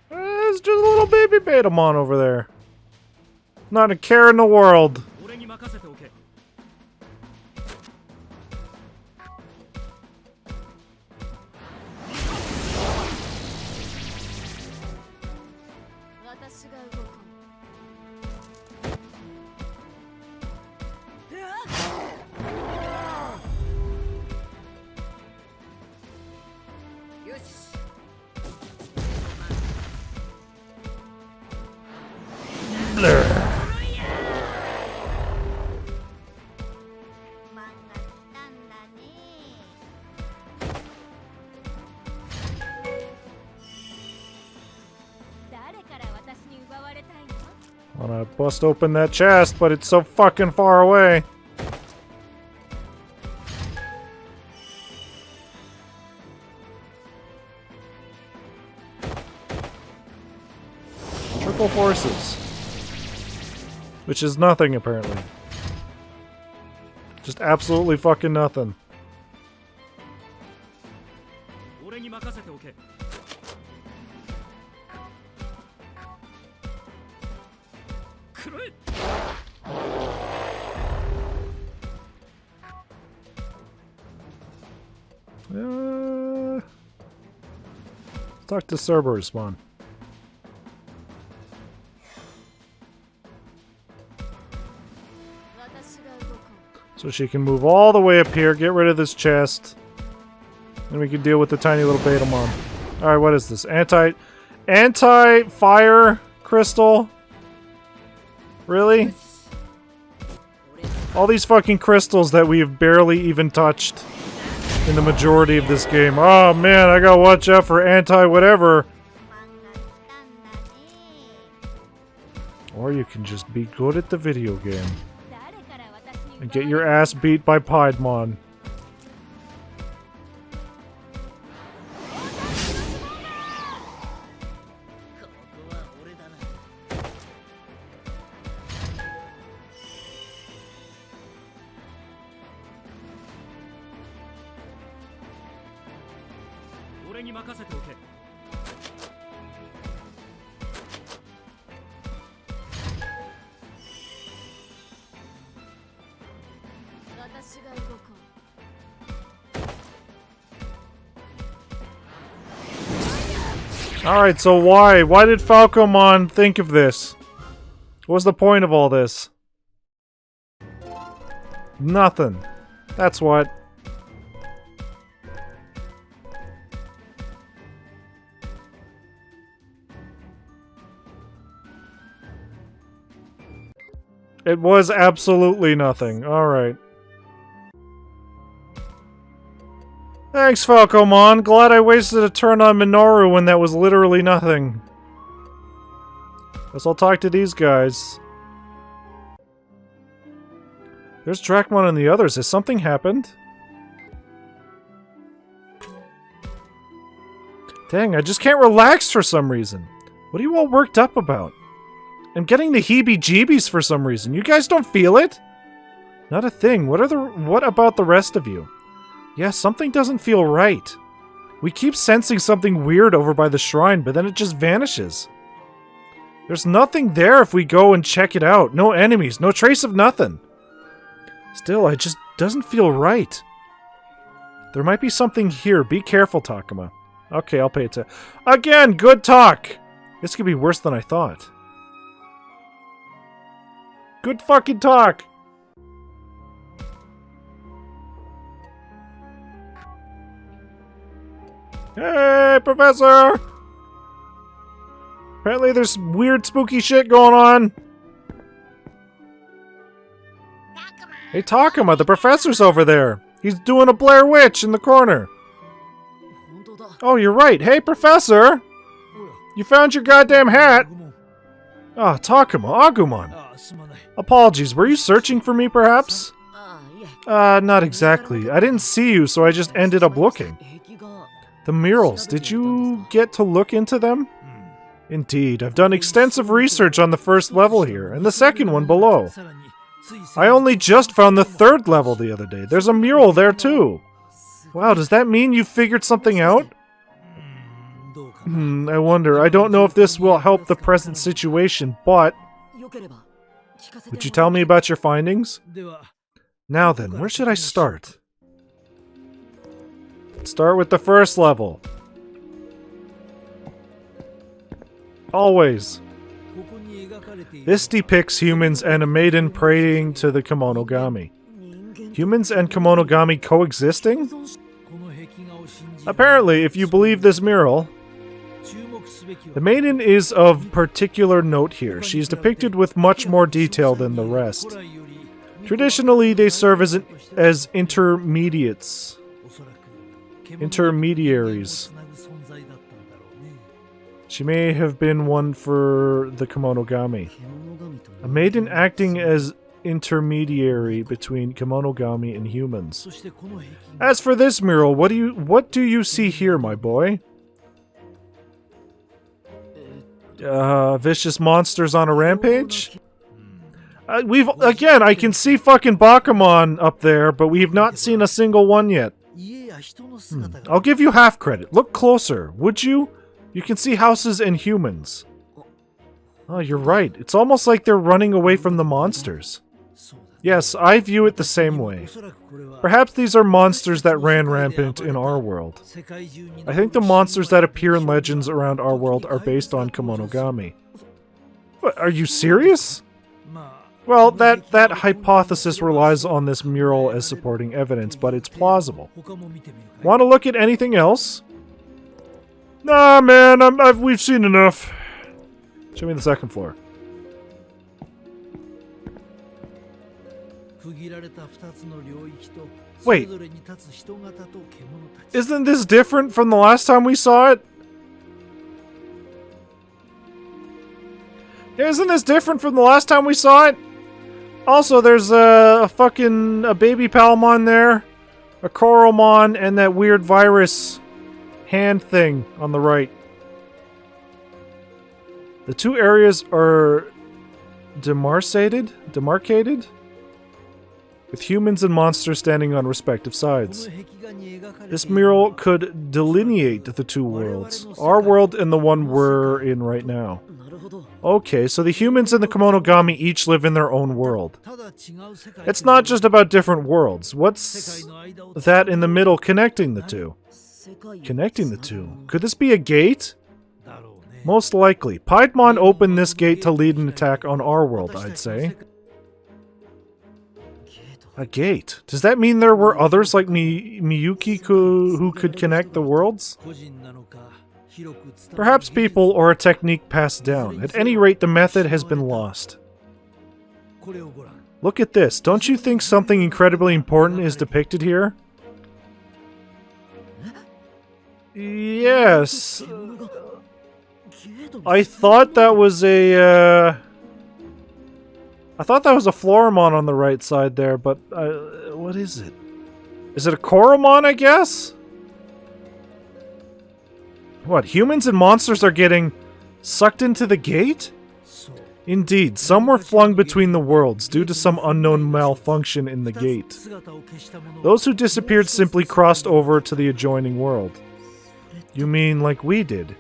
There's just a little baby Betamon over there. Not a care in the world. must open that chest, but it's so fucking far away. Triple forces. Which is nothing, apparently. Just absolutely fucking nothing. Let's talk to Cerberus, man. So she can move all the way up here, get rid of this chest, and we can deal with the tiny little Betamon. Alright, what is this? Anti-fire crystal? Really? All these fucking crystals that we have barely even touched in the majority of this game. Oh man, I gotta watch out for anti-whatever. Or you can just be good at the video game. And get your ass beat by Piedmon. Alright, so why? Why did Falcomon think of this? What's the point of all this? Nothing. That's what. It was absolutely nothing. Alright. Thanks, Falcomon. Glad I wasted a turn on Minoru when that was literally nothing. Guess I'll talk to these guys. There's Dracmon and the others. Has something happened? Dang, I just can't relax for some reason. What are you all worked up about? I'm getting the heebie-jeebies for some reason. You guys don't feel it? Not a thing. What about the rest of you? Yeah, something doesn't feel right. We keep sensing something weird over by the shrine, but then it just vanishes. There's nothing there if we go and check it out. No enemies, no trace of nothing. Still, it just doesn't feel right. There might be something here. Be careful, Takuma. Okay, I'll pay attention. Again, good talk! This could be worse than I thought. Good fucking talk! Hey, Professor! Apparently there's weird spooky shit going on. Hey, Takuma, the professor's over there. He's doing a Blair Witch in the corner. Oh, you're right. Hey, Professor! You found your goddamn hat! Ah, Takuma, Agumon. Apologies, were you searching for me, perhaps? Not exactly. I didn't see you, so I just ended up looking. The murals, did you get to look into them? Indeed, I've done extensive research on the first level here, and the second one below. I only just found the third level the other day. There's a mural there too. Wow, does that mean you figured something out? I wonder. I don't know if this will help the present situation, but... Would you tell me about your findings? Now then, where should I start? Let's start with the first level. Always. This depicts humans and a maiden praying to the Kemonogami. Humans and Kemonogami coexisting? Apparently, if you believe this mural, the maiden is of particular note here. She is depicted with much more detail than the rest. Traditionally, they serve as intermediaries. She may have been one for the Kemonogami. A maiden acting as intermediary between Kemonogami and humans. As for this mural, what do you see here, my boy? Vicious monsters on a rampage? I can see fucking Bakumon up there, but we've not seen a single one yet. I'll give you half credit. Look closer, would you? You can see houses and humans. Oh, you're right. It's almost like they're running away from the monsters. Yes, I view it the same way. Perhaps these are monsters that ran rampant in our world. I think the monsters that appear in legends around our world are based on Kemonogami. What, are you serious? Well, that hypothesis relies on this mural as supporting evidence, but it's plausible. Want to look at anything else? Nah, man, we've seen enough. Show me the second floor. Wait. Isn't this different from the last time we saw it? Yeah, isn't this different from the last time we saw it? Also, there's a baby Palmon there, a Coromon, and that weird virus hand thing on the right. The two areas are demarcated, with humans and monsters standing on respective sides. This mural could delineate the two worlds, our world and the one we're in right now. Okay, so the humans and the Kemonogami each live in their own world. It's not just about different worlds. What's that in the middle connecting the two? Connecting the two? Could this be a gate? Most likely. Piedmon opened this gate to lead an attack on our world, I'd say. A gate? Does that mean there were others like Miyuki who could connect the worlds? Perhaps people or a technique passed down. At any rate, the method has been lost. Look at this. Don't you think something incredibly important is depicted here? Yes. I thought that was a Floramon on the right side there, but what is it? Is it a Coromon, I guess? What, humans and monsters are getting sucked into the gate? Indeed, some were flung between the worlds due to some unknown malfunction in the gate. Those who disappeared simply crossed over to the adjoining world. You mean like we did?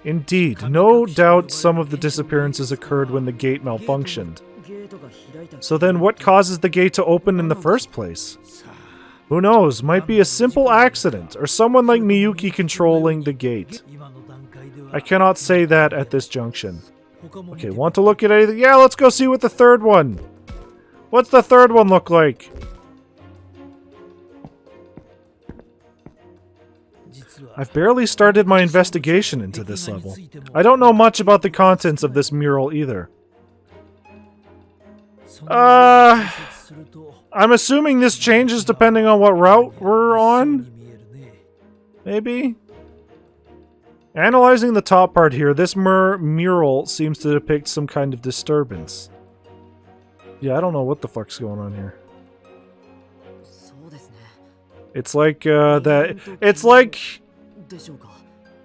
Indeed, no doubt some of the disappearances occurred when the gate malfunctioned. So then what causes the gate to open in the first place? Who knows, might be a simple accident, or someone like Miyuki controlling the gate. I cannot say that at this junction. Okay, want to look at anything? Yeah, let's go see what the third one. What's the third one look like? I've barely started my investigation into this level. I don't know much about the contents of this mural either. I'm assuming this changes depending on what route we're on? Maybe? Analyzing the top part here, this mural seems to depict some kind of disturbance. Yeah, I don't know what the fuck's going on here. It's like, it's like...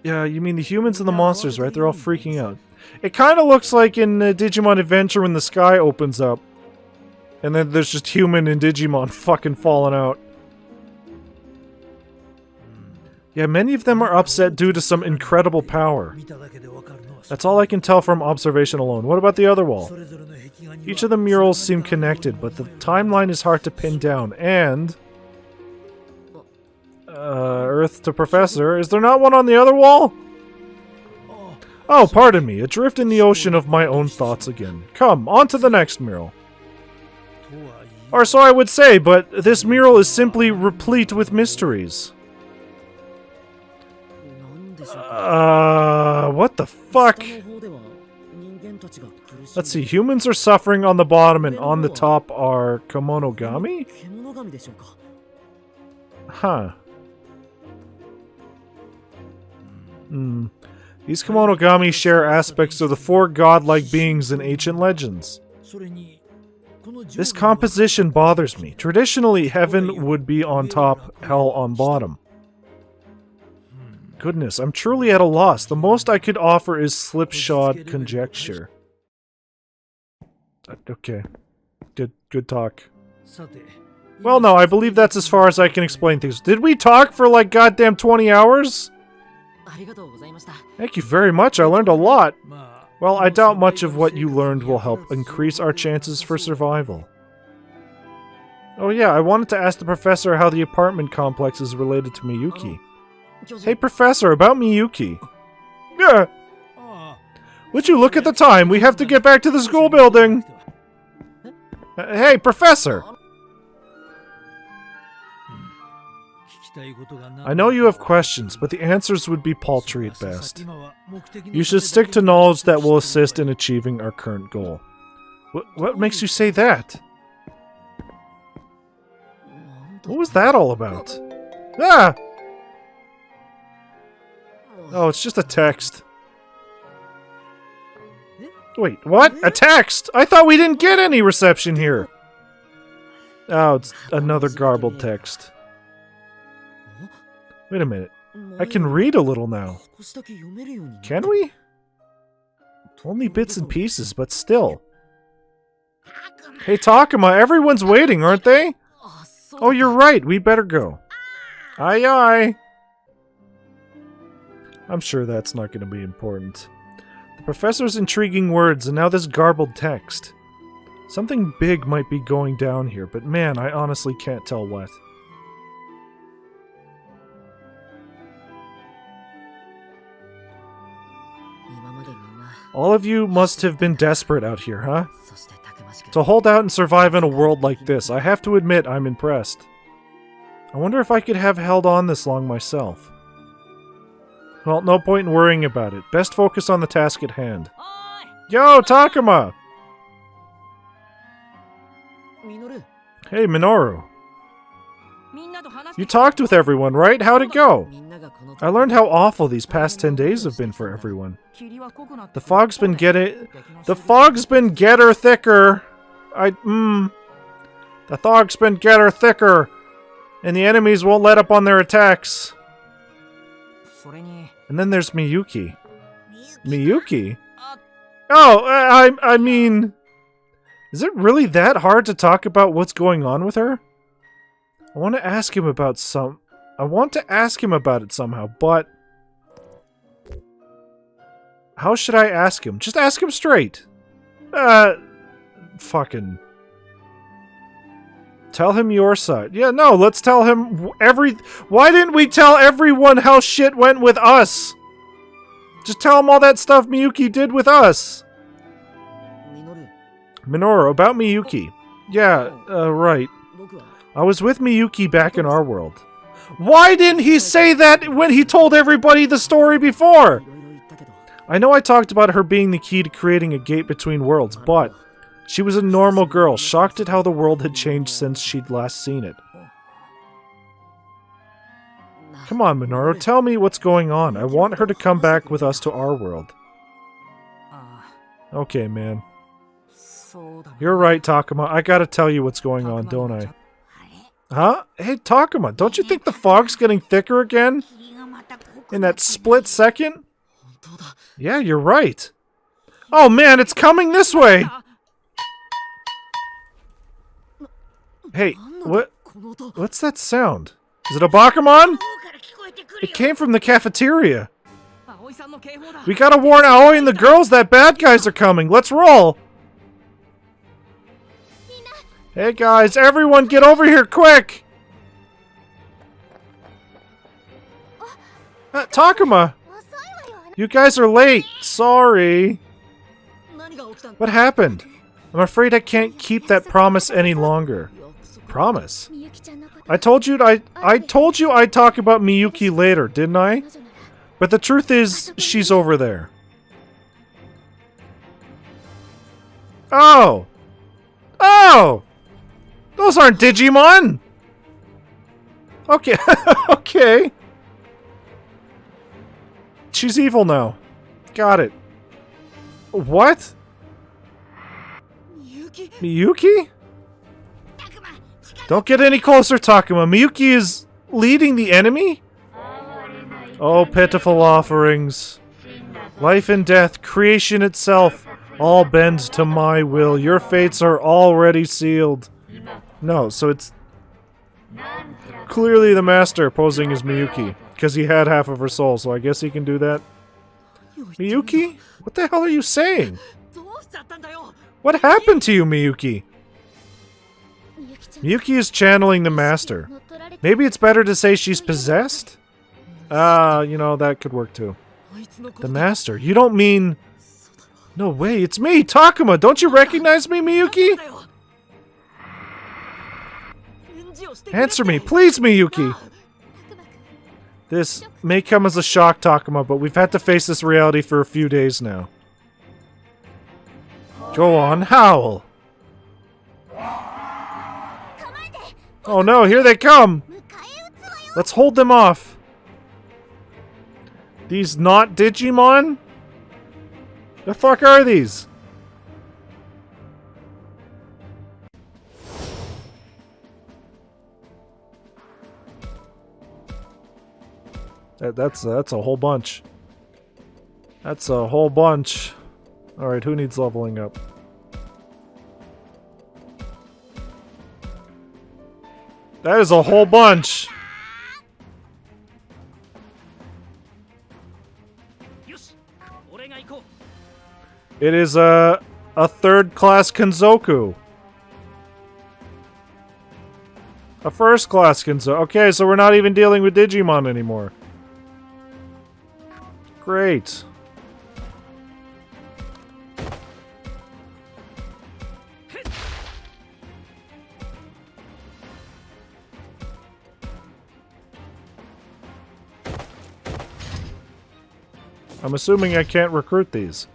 Yeah, you mean the humans and the monsters, right? They're all freaking out. It kind of looks like in Digimon Adventure when the sky opens up. And then there's just human and Digimon fucking falling out. Yeah, many of them are upset due to some incredible power. That's all I can tell from observation alone. What about the other wall? Each of the murals seem connected, but the timeline is hard to pin down, and... Earth to Professor. Is there not one on the other wall? Oh, pardon me. Adrift in the ocean of my own thoughts again. Come, on to the next mural. Or so I would say, but this mural is simply replete with mysteries. What the fuck? Let's see, humans are suffering on the bottom and on the top are Kemonogami? Huh. These Kemonogami share aspects of the four godlike beings in ancient legends. This composition bothers me. Traditionally, heaven would be on top, hell on bottom. Goodness, I'm truly at a loss. The most I could offer is slipshod conjecture. Okay. Good talk. Well, no, I believe that's as far as I can explain things. Did we talk for like goddamn 20 hours? Thank you very much, I learned a lot. Well, I doubt much of what you learned will help increase our chances for survival. Oh yeah, I wanted to ask the professor how the apartment complex is related to Miyuki. Hey professor, about Miyuki. Yeah. Would you look at the time? We have to get back to the school building. Hey professor! I know you have questions, but the answers would be paltry at best. You should stick to knowledge that will assist in achieving our current goal. What makes you say that? What was that all about? Ah! Oh, it's just a text. Wait, what? A text? I thought we didn't get any reception here! Oh, it's another garbled text. Wait a minute. I can read a little now. Can we? Only bits and pieces, but still. Hey Takuma, everyone's waiting, aren't they? Oh, you're right, we better go. Aye aye. I'm sure that's not going to be important. The professor's intriguing words, and now this garbled text. Something big might be going down here, but man, I honestly can't tell what. All of you must have been desperate out here, huh? To hold out and survive in a world like this, I have to admit I'm impressed. I wonder if I could have held on this long myself. Well, no point in worrying about it. Best focus on the task at hand. Yo, Takuma! Hey, Minoru. You talked with everyone, right? How'd it go? I learned how awful these past 10 days have been for everyone. The fog's been getter thicker. The fog's been getter thicker. And the enemies won't let up on their attacks. And then there's Miyuki. Miyuki? Oh, I mean... Is it really that hard to talk about what's going on with her? I want to ask him about it somehow, but... How should I ask him? Just ask him straight. Fucking... Tell him your side. Yeah, no, let's tell him Why didn't we tell everyone how shit went with us? Just tell him all that stuff Miyuki did with us. Minoru, about Miyuki. Yeah, right. I was with Miyuki back in our world. Why didn't he say that when he told everybody the story before? I know I talked about her being the key to creating a gate between worlds, but she was a normal girl, shocked at how the world had changed since she'd last seen it. Come on, Minoru, tell me what's going on. I want her to come back with us to our world. Okay, man. You're right, Takuma. I gotta tell you what's going on, don't I? Huh? Hey, Takuma, don't you think the fog's getting thicker again? In that split second? Yeah, you're right. Oh man, it's coming this way! Hey, what's that sound? Is it a Bakuman? It came from the cafeteria. We gotta warn Aoi and the girls that bad guys are coming. Let's roll! Hey guys, everyone get over here quick! Takuma! You guys are late. Sorry. What happened? I'm afraid I can't keep that promise any longer. Promise? I told you I'd talk about Miyuki later, didn't I? But the truth is, she's over there. Oh! Oh! Those aren't Digimon! Okay, okay. She's evil now. Got it. What? Miyuki? Don't get any closer, Takuma. Miyuki is leading the enemy? Oh, pitiful offerings. Life and death, creation itself, all bend to my will. Your fates are already sealed. No, so it's clearly the master posing as Miyuki, because he had half of her soul, so I guess he can do that. Miyuki? What the hell are you saying? What happened to you, Miyuki? Miyuki is channeling the master. Maybe it's better to say she's possessed? You know, that could work too. The master? You don't mean... No way, it's me, Takuma! Don't you recognize me, Miyuki? Answer me, please, Miyuki! This may come as a shock, Takuma, but we've had to face this reality for a few days now. Go on, howl! Oh no, here they come! Let's hold them off! These not Digimon? The fuck are these? That's a whole bunch. That's a whole bunch. Alright, who needs leveling up? That is a whole bunch! It is a third-class Kenzoku. A first-class Kenzoku. Okay, so we're not even dealing with Digimon anymore. Great. I'm assuming I can't recruit these.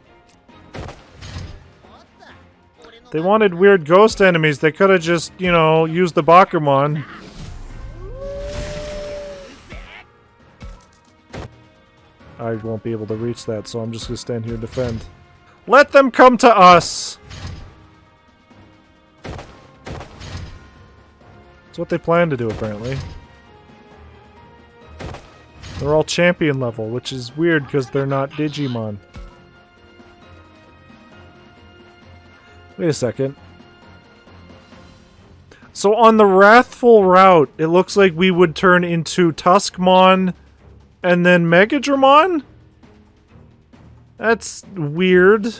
They wanted weird ghost enemies. They could have just, you know, used the Bakumon. I won't be able to reach that, so I'm just gonna stand here and defend. Let them come to us! That's what they plan to do, apparently. They're all champion level, which is weird because they're not Digimon. Wait a second. So on the Wrathful route, it looks like we would turn into Tuskmon and then Megadramon? That's weird.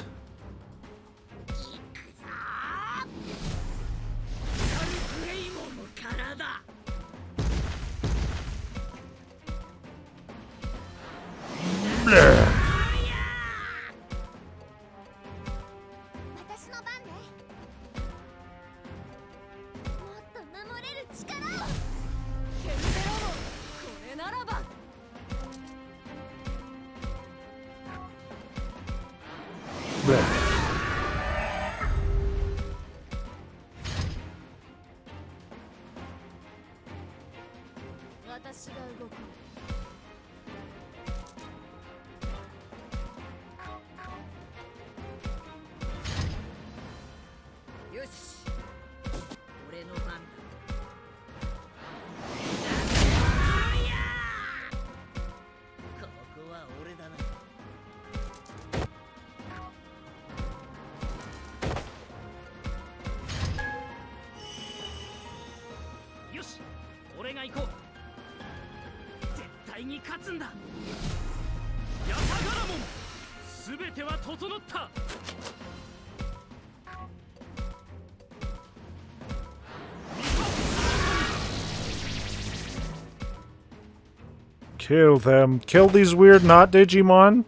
Kill them. Kill these weird not Digimon.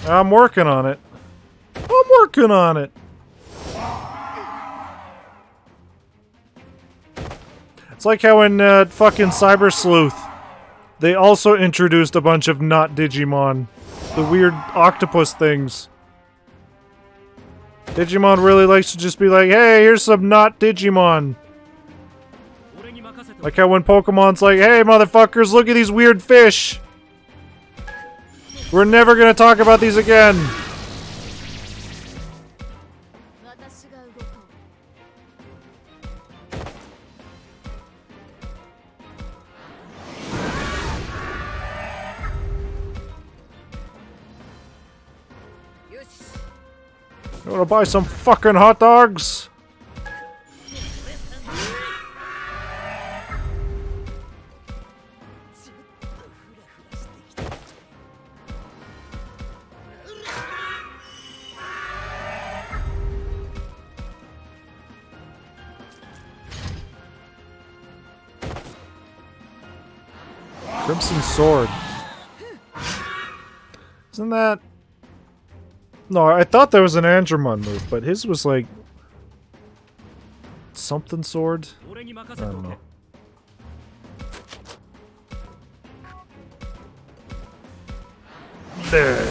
I'm working on it. I'm working on it. It's like how in fucking Cyber Sleuth, they also introduced a bunch of not Digimon. The weird octopus things. Digimon really likes to just be like, hey, here's some not Digimon. Like how when Pokemon's like, hey motherfuckers, look at these weird fish. We're never gonna talk about these again. You wanna buy some fucking hot dogs? Crimson Sword. Isn't that... No, I thought that was an Andromon move, but his was like... something sword? I don't know. There.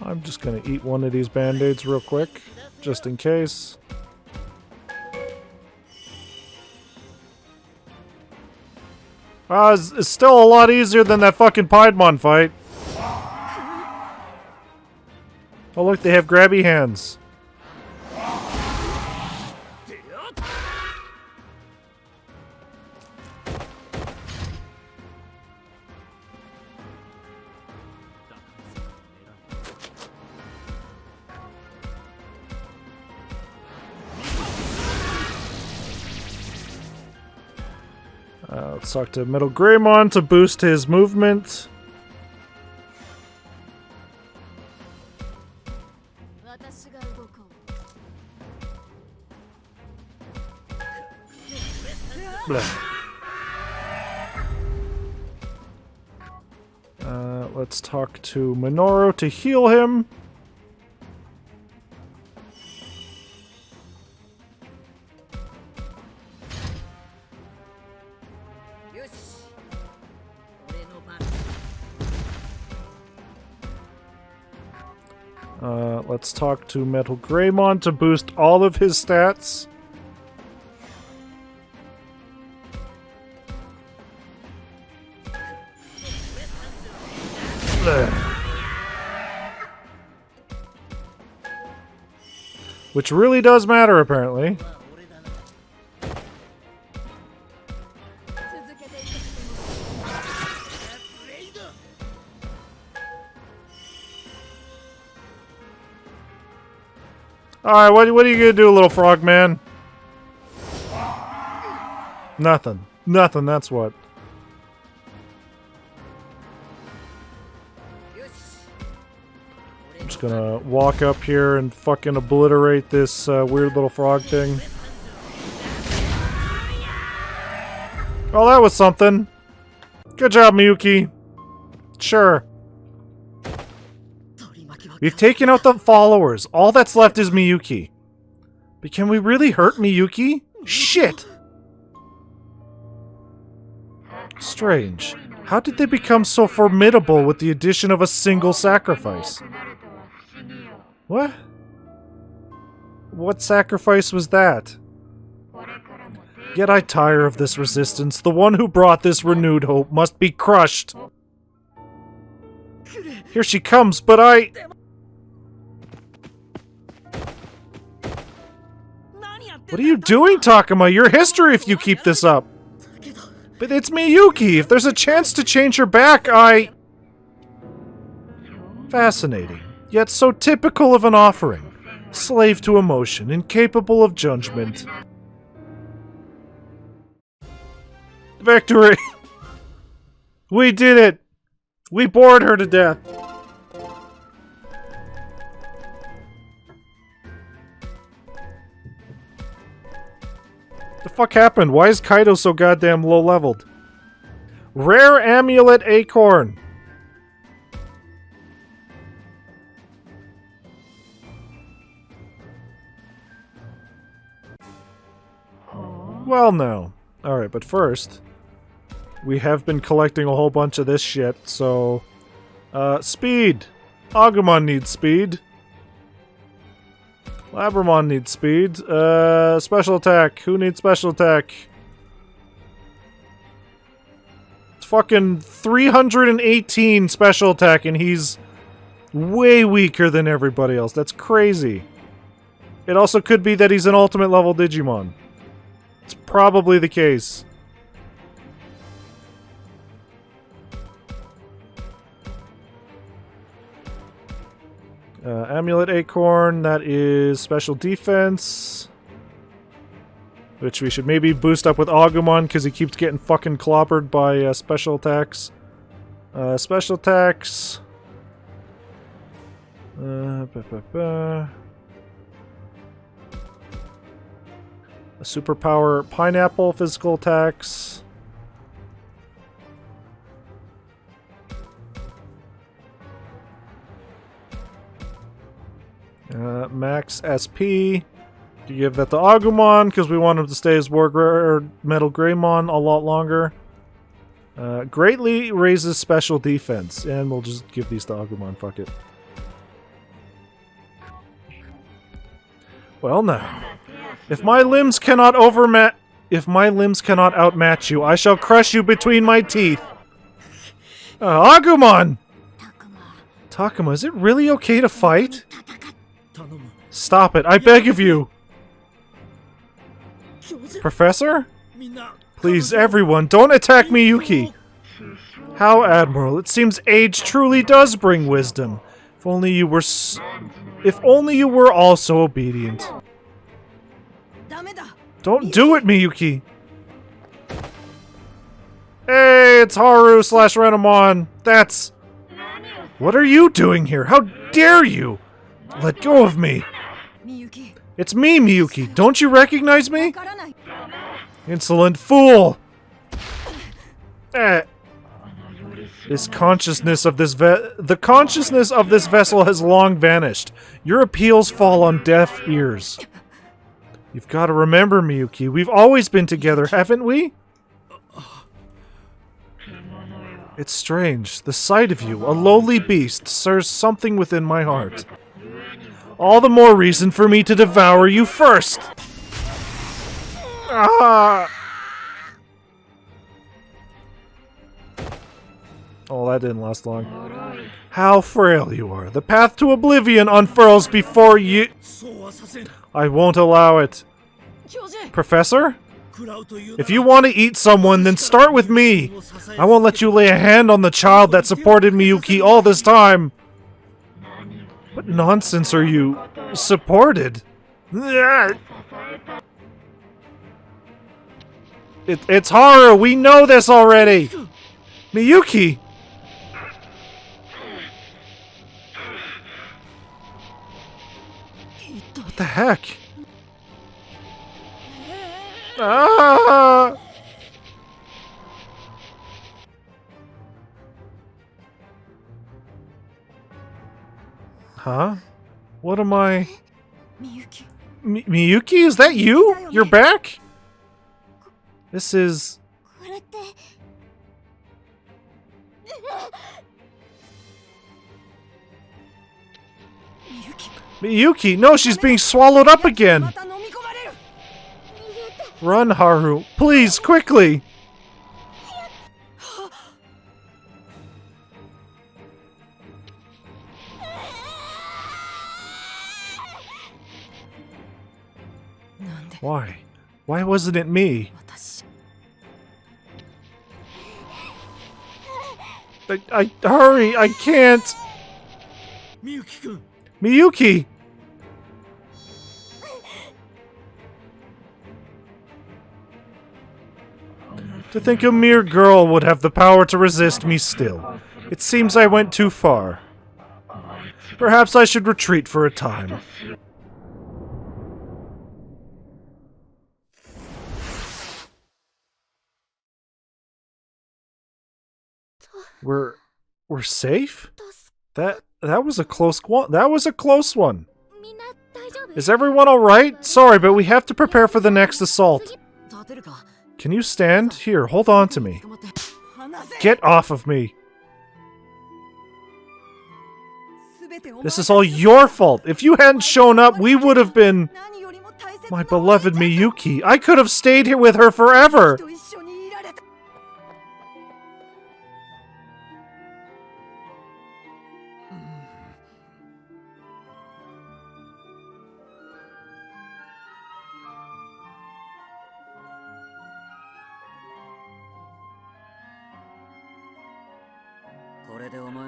I'm just gonna eat one of these band-aids real quick, just in case. It's still a lot easier than that fucking Piedmon fight. Oh look, they have grabby hands. Let's talk to Metal Greymon to boost his movement. Let's talk to Minoru to heal him. Let's talk to Metal Greymon to boost all of his stats. Which really does matter, apparently. Alright, what are you gonna do, little frog man? Nothing. Nothing, that's what. I'm just gonna walk up here and fucking obliterate this weird little frog thing. Oh, that was something. Good job, Miyuki. Sure. We've taken out the followers. All that's left is Miyuki. But can we really hurt Miyuki? Shit! Strange. How did they become so formidable with the addition of a single sacrifice? What? What sacrifice was that? Yet I tire of this resistance. The one who brought this renewed hope must be crushed. Here she comes, but I... What are you doing, Takuma? You're history if you keep this up. But it's Miyuki. If there's a chance to change her back, I... Fascinating. Yet so typical of an offering. Slave to emotion, incapable of judgment. Victory! We did it! We bored her to death. The fuck happened? Why is Kaido so goddamn low-leveled? Rare Amulet Acorn! Well, no. Alright, but first, we have been collecting a whole bunch of this shit, so... speed! Agumon needs speed. Labramon needs speed. Special attack. Who needs special attack? It's fucking 318 special attack, and he's way weaker than everybody else. That's crazy. It also could be that he's an ultimate level Digimon. It's probably the case. Amulet Acorn, that is special defense. Which we should maybe boost up with Agumon, because he keeps getting fucking clobbered by special attacks. Special attacks. A superpower pineapple physical attacks. Max SP. You give that to Agumon because we want him to stay as Metal Greymon a lot longer. Greatly raises special defense, and we'll just give these to Agumon. Fuck it. Well, now, if my limbs cannot outmatch you, I shall crush you between my teeth. Agumon! Takuma, is it really okay to fight? Stop it, I beg of you! Professor? Please, everyone, don't attack Miyuki! How, Admiral, it seems age truly does bring wisdom. If only you were also obedient. Don't do it, Miyuki! Hey, it's Haru / Renamon! That's... What are you doing here? How dare you? Let go of me! It's me, Miyuki! Don't you recognize me? Insolent fool! The consciousness of this vessel has long vanished. Your appeals fall on deaf ears. You've got to remember, Miyuki, we've always been together, haven't we? It's strange. The sight of you, a lowly beast, stirs something within my heart. All the more reason for me to devour you first! Ah! Oh, that didn't last long. How frail you are. The path to oblivion unfurls before you... I won't allow it. Professor? If you want to eat someone, then start with me. I won't let you lay a hand on the child that supported Miyuki all this time. What nonsense are you... supported? It's Haru! We know this already! Miyuki! What the heck? Ah! Huh? What am I... Miyuki, is that you? You're back? This is... Miyuki! No, she's being swallowed up again! Run, Haru. Please, quickly! Why? Why wasn't it me? Hurry! I can't! Miyuki! To think a mere girl would have the power to resist me still. It seems I went too far. Perhaps I should retreat for a time. We're safe? That was a close one. That was a close one. Is everyone alright? Sorry, but we have to prepare for the next assault. Can you stand? Here, hold on to me. Get off of me! This is all your fault! If you hadn't shown up, we would have been... My beloved Miyuki! I could have stayed here with her forever!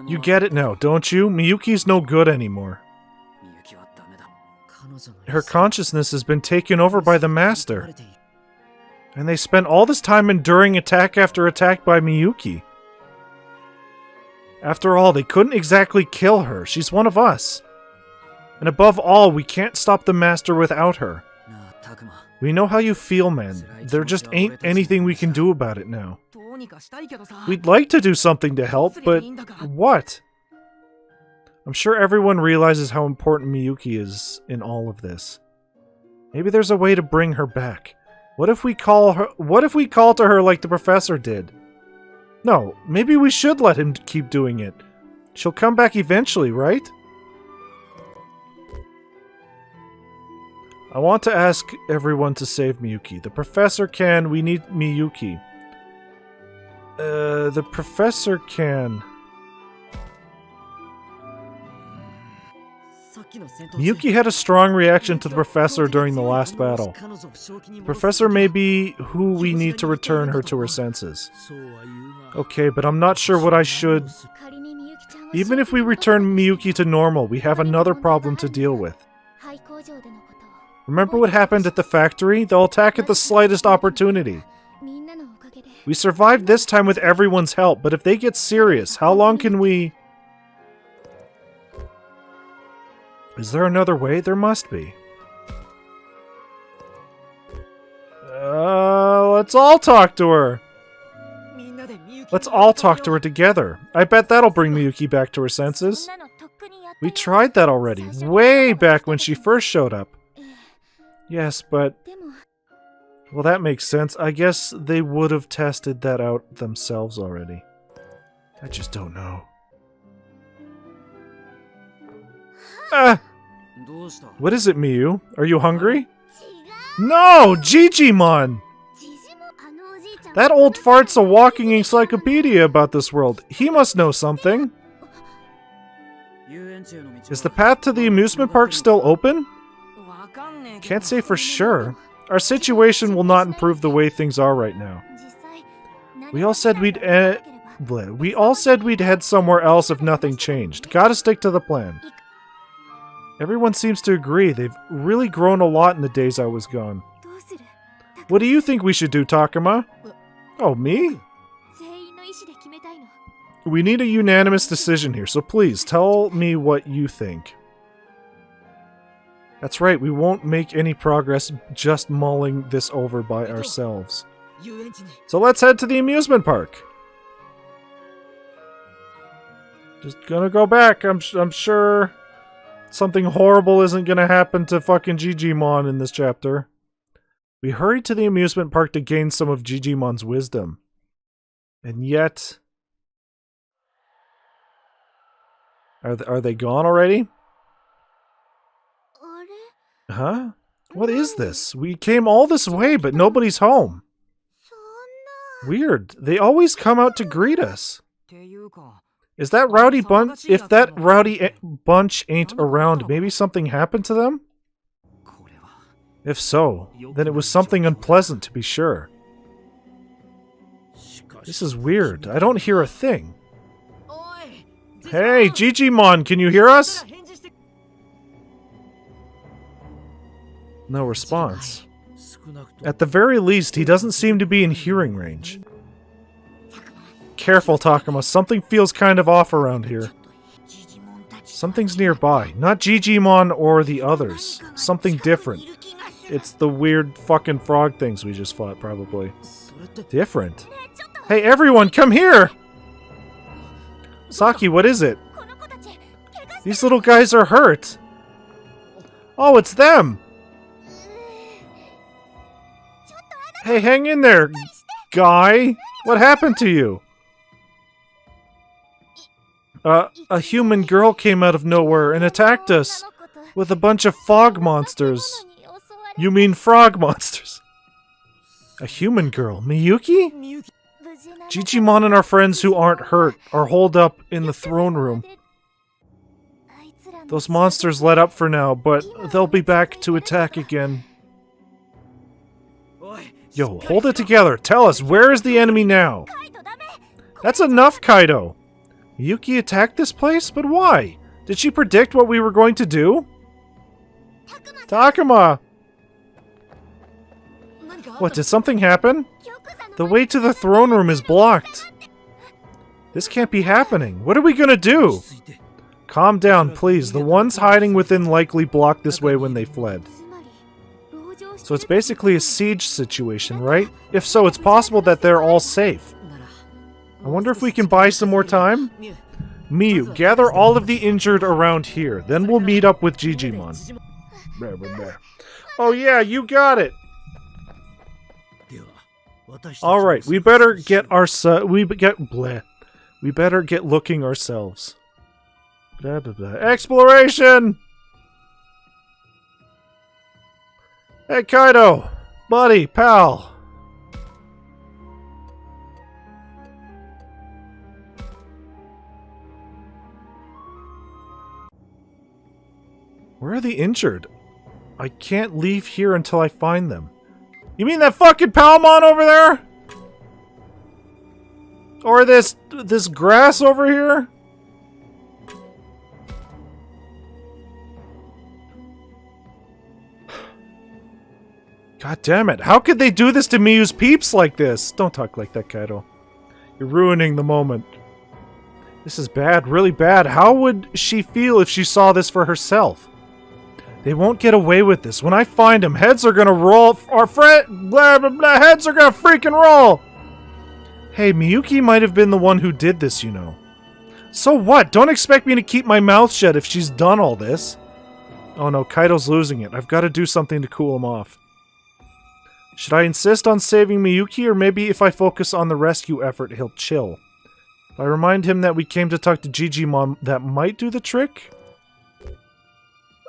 You get it now, don't you? Miyuki's no good anymore. Her consciousness has been taken over by the Master. And they spent all this time enduring attack after attack by Miyuki. After all, they couldn't exactly kill her. She's one of us. And above all, we can't stop the Master without her. We know how you feel, man. There just ain't anything we can do about it now. We'd like to do something to help, but what? I'm sure everyone realizes how important Miyuki is in all of this. Maybe there's a way to bring her back. What if we call to her like the professor did? No, maybe we should let him keep doing it. She'll come back eventually, right? I want to ask everyone to save Miyuki. The professor can. We need Miyuki. The professor can. Miyuki had a strong reaction to the professor during the last battle. The professor may be who we need to return her to her senses. Okay, but I'm not sure what I should... Even if we return Miyuki to normal, we have another problem to deal with. Remember what happened at the factory? They'll attack at the slightest opportunity. We survived this time with everyone's help, but if they get serious, how long can we... Is there another way? There must be. Let's all talk to her! Let's all talk to her together. I bet that'll bring Miyuki back to her senses. We tried that already, way back when she first showed up. Yes, but... Well, that makes sense. I guess they would have tested that out themselves already. I just don't know. What is it, Miyu? Are you hungry? No! Digimon! That old fart's a walking encyclopedia about this world. He must know something. Is the path to the amusement park still open? Can't say for sure. Our situation will not improve the way things are right now. We all said we'd head somewhere else if nothing changed. Gotta stick to the plan. Everyone seems to agree. They've really grown a lot in the days I was gone. What do you think we should do, Takuma? Oh, me? We need a unanimous decision here, so please, tell me what you think. That's right, we won't make any progress just mulling this over by ourselves. So let's head to the amusement park. Just gonna go back. I'm sure something horrible isn't gonna happen to fucking Digimon in this chapter. We hurried to the amusement park to gain some of Digimon's wisdom. And yet... Are they gone already? Huh? What is this? We came all this way, but nobody's home. Weird. They always come out to greet us. Is that rowdy bunch? If that rowdy bunch ain't around, maybe something happened to them? If so, then it was something unpleasant to be sure. This is weird. I don't hear a thing. Hey, Digimon, can you hear us? No response. At the very least, he doesn't seem to be in hearing range. Careful, Takuma. Something feels kind of off around here. Something's nearby. Not Digimon or the others. Something different. It's the weird fucking frog things we just fought, probably. Different? Hey, everyone, come here! Saki, what is it? These little guys are hurt. Oh, it's them! Hey, hang in there, guy! What happened to you? A human girl came out of nowhere and attacked us with a bunch of fog monsters. You mean frog monsters? A human girl? Miyuki? Digimon and our friends who aren't hurt are holed up in the throne room. Those monsters let up for now, but they'll be back to attack again. Yo, hold it together. Tell us, where is the enemy now? That's enough, Kaido. Miyuki attacked this place? But why? Did she predict what we were going to do? Takuma! What, did something happen? The way to the throne room is blocked. This can't be happening. What are we gonna do? Calm down, please. The ones hiding within likely blocked this way when they fled. So it's basically a siege situation, right? If so, it's possible that they're all safe. I wonder if we can buy some more time? Miyu, gather all of the injured around here. Then we'll meet up with Digimon. Oh yeah, you got it! Alright, we better get we better get looking ourselves. Blah, blah, blah. Exploration! Hey Kaido! Buddy, pal! Where are the injured? I can't leave here until I find them. You mean that fucking Palmon over there? Or this grass over here? God damn it. How could they do this to Miyu's peeps like this? Don't talk like that, Kaido. You're ruining the moment. This is bad, really bad. How would she feel if she saw this for herself? They won't get away with this. When I find him, heads are gonna roll. Our friend, blah blah blah, heads are gonna freaking roll. Hey, Miyuki might have been the one who did this, you know. So what? Don't expect me to keep my mouth shut if she's done all this. Oh no, Kaido's losing it. I've got to do something to cool him off. Should I insist on saving Miyuki, or maybe if I focus on the rescue effort, he'll chill? If I remind him that we came to talk to Digimon, that might do the trick?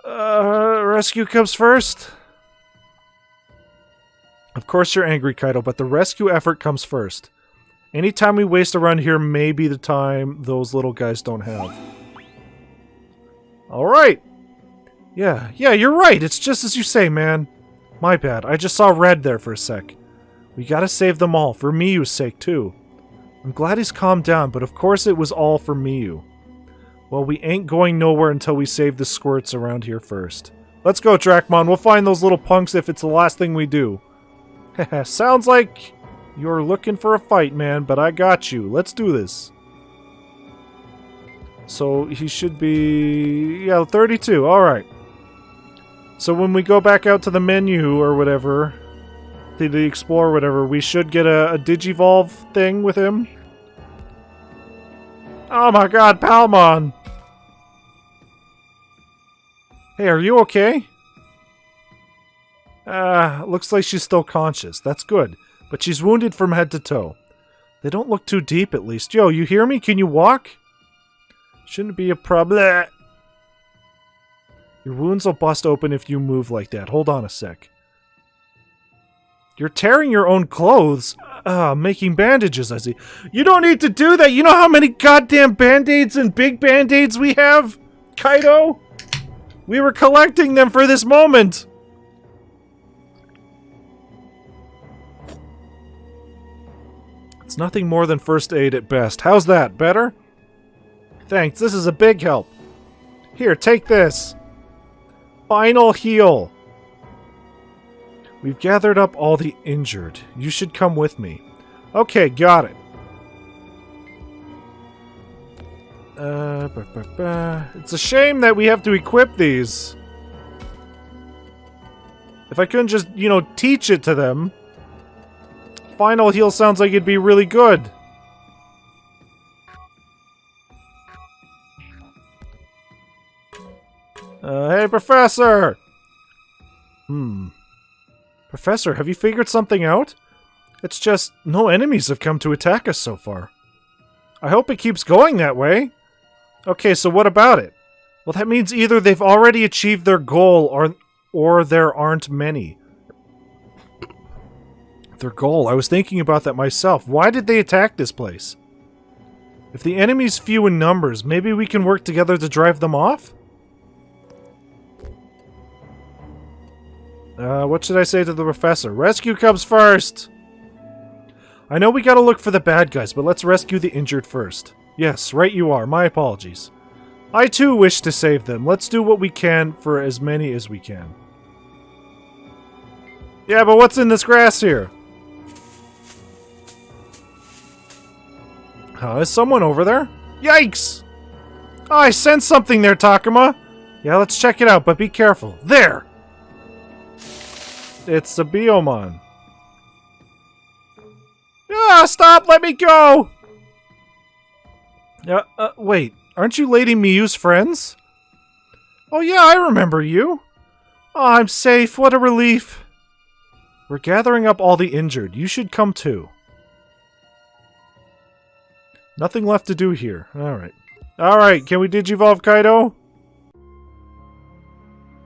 Rescue comes first? Of course you're angry, Kaido, but the rescue effort comes first. Any time we waste around here may be the time those little guys don't have. Alright! Yeah, you're right, it's just as you say, man. My bad, I just saw red there for a sec. We gotta save them all, for Miyu's sake too. I'm glad he's calmed down, but of course it was all for Miyu. Well, we ain't going nowhere until we save the squirts around here first. Let's go, Dracmon. We'll find those little punks if it's the last thing we do. Sounds like you're looking for a fight, man, but I got you. Let's do this. So, he should be... yeah, 32. Alright. So when we go back out to the menu or whatever, to the explore or whatever, we should get a Digivolve thing with him. Oh my god, Palmon! Hey, are you okay? Looks like she's still conscious. That's good. But she's wounded from head to toe. They don't look too deep, at least. Yo, you hear me? Can you walk? Shouldn't be a problem. Your wounds will bust open if you move like that. Hold on a sec. You're tearing your own clothes. Making bandages, I see. You don't need to do that. You know how many goddamn band-aids and big band-aids we have, Kaido? We were collecting them for this moment. It's nothing more than first aid at best. How's that? Better? Thanks. This is a big help. Here, take this. Final heal. We've gathered up all the injured. You should come with me. Okay, got it. It's a shame that we have to equip these. If I couldn't just, you know, teach it to them. Final heal sounds like it'd be really good. Hey, Professor! Professor, have you figured something out? It's just no enemies have come to attack us so far. I hope it keeps going that way. Okay, so what about it? Well, that means either they've already achieved their goal or there aren't many. Their goal? I was thinking about that myself. Why did they attack this place? If the enemy's few in numbers, maybe we can work together to drive them off? What should I say to the professor? Rescue comes first! I know we gotta look for the bad guys, but let's rescue the injured first. Yes, right you are. My apologies. I too wish to save them. Let's do what we can for as many as we can. Yeah, but what's in this grass here? Is someone over there? Yikes! Oh, I sensed something there, Takuma! Yeah, let's check it out, but be careful. There! It's a Biomon. Ah, stop! Let me go! Wait. Aren't you Lady Miyu's friends? Oh yeah, I remember you. Oh, I'm safe. What a relief. We're gathering up all the injured. You should come too. Nothing left to do here. Alright. Alright, can we Digivolve Kaido?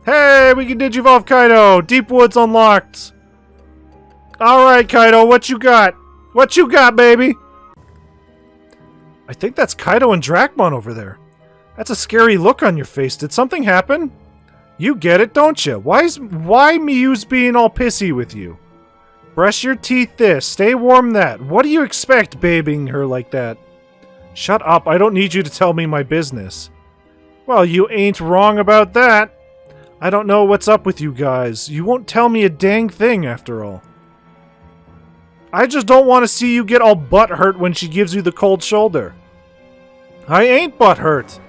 Hey, we can Digivolve Kaido! Deep Woods unlocked! Alright, Kaido, what you got? What you got, baby? I think that's Kaido and Dracmon over there. That's a scary look on your face. Did something happen? You get it, don't you? Why Miyu's being all pissy with you? Brush your teeth this. Stay warm that. What do you expect, babying her like that? Shut up. I don't need you to tell me my business. Well, you ain't wrong about that. I don't know what's up with you guys. You won't tell me a dang thing after all. I just don't want to see you get all butthurt when she gives you the cold shoulder. I ain't butthurt.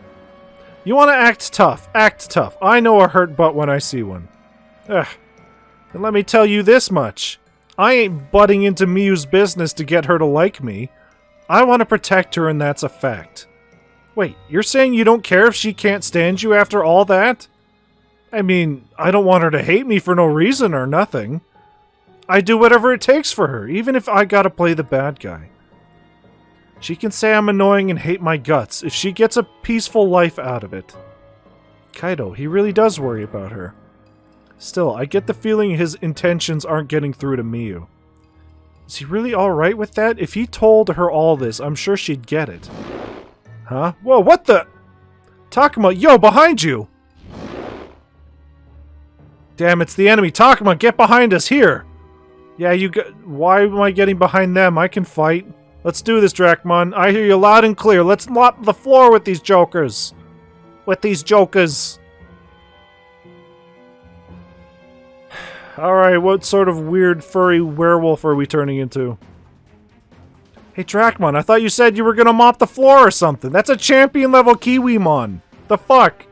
You want to act tough. Act tough. I know a hurt butt when I see one. Ugh. And let me tell you this much. I ain't butting into Miyu's business to get her to like me. I want to protect her and that's a fact. Wait, you're saying you don't care if she can't stand you after all that? I mean, I don't want her to hate me for no reason or nothing. I do whatever it takes for her, even if I gotta play the bad guy. She can say I'm annoying and hate my guts if she gets a peaceful life out of it. Kaido, he really does worry about her. Still, I get the feeling his intentions aren't getting through to Miyu. Is he really alright with that? If he told her all this, I'm sure she'd get it. Huh? Whoa, what the? Takuma, yo, behind you! Damn, it's the enemy. Takuma, get behind us, here! Yeah, why am I getting behind them? I can fight. Let's do this, Dracmon. I hear you loud and clear. Let's mop the floor with these jokers. With these jokers. Alright, what sort of weird furry werewolf are we turning into? Hey, Dracmon, I thought you said you were gonna mop the floor or something. That's a champion level Kiwimon. The fuck?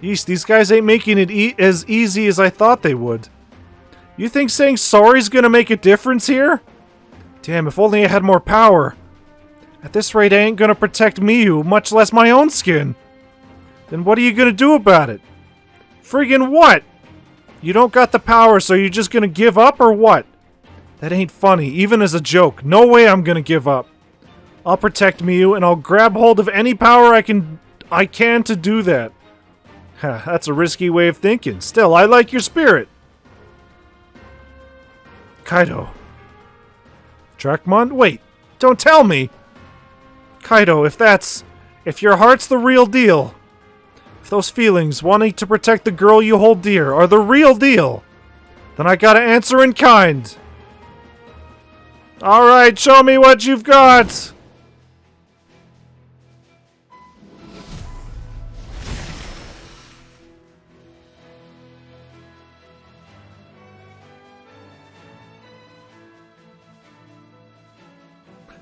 Yeesh, these guys ain't making it as easy as I thought they would. You think saying sorry's gonna make a difference here? Damn, if only I had more power. At this rate, I ain't gonna protect Miyu, much less my own skin. Then what are you gonna do about it? Friggin' what? You don't got the power, so you're just gonna give up, or what? That ain't funny, even as a joke. No way I'm gonna give up. I'll protect Miyu, and I'll grab hold of any power I can to do that. That's a risky way of thinking. Still, I like your spirit. Kaido. Dracmon? Wait, don't tell me! Kaido, if your heart's the real deal, if those feelings, wanting to protect the girl you hold dear, are the real deal, then I gotta answer in kind. Alright, show me what you've got!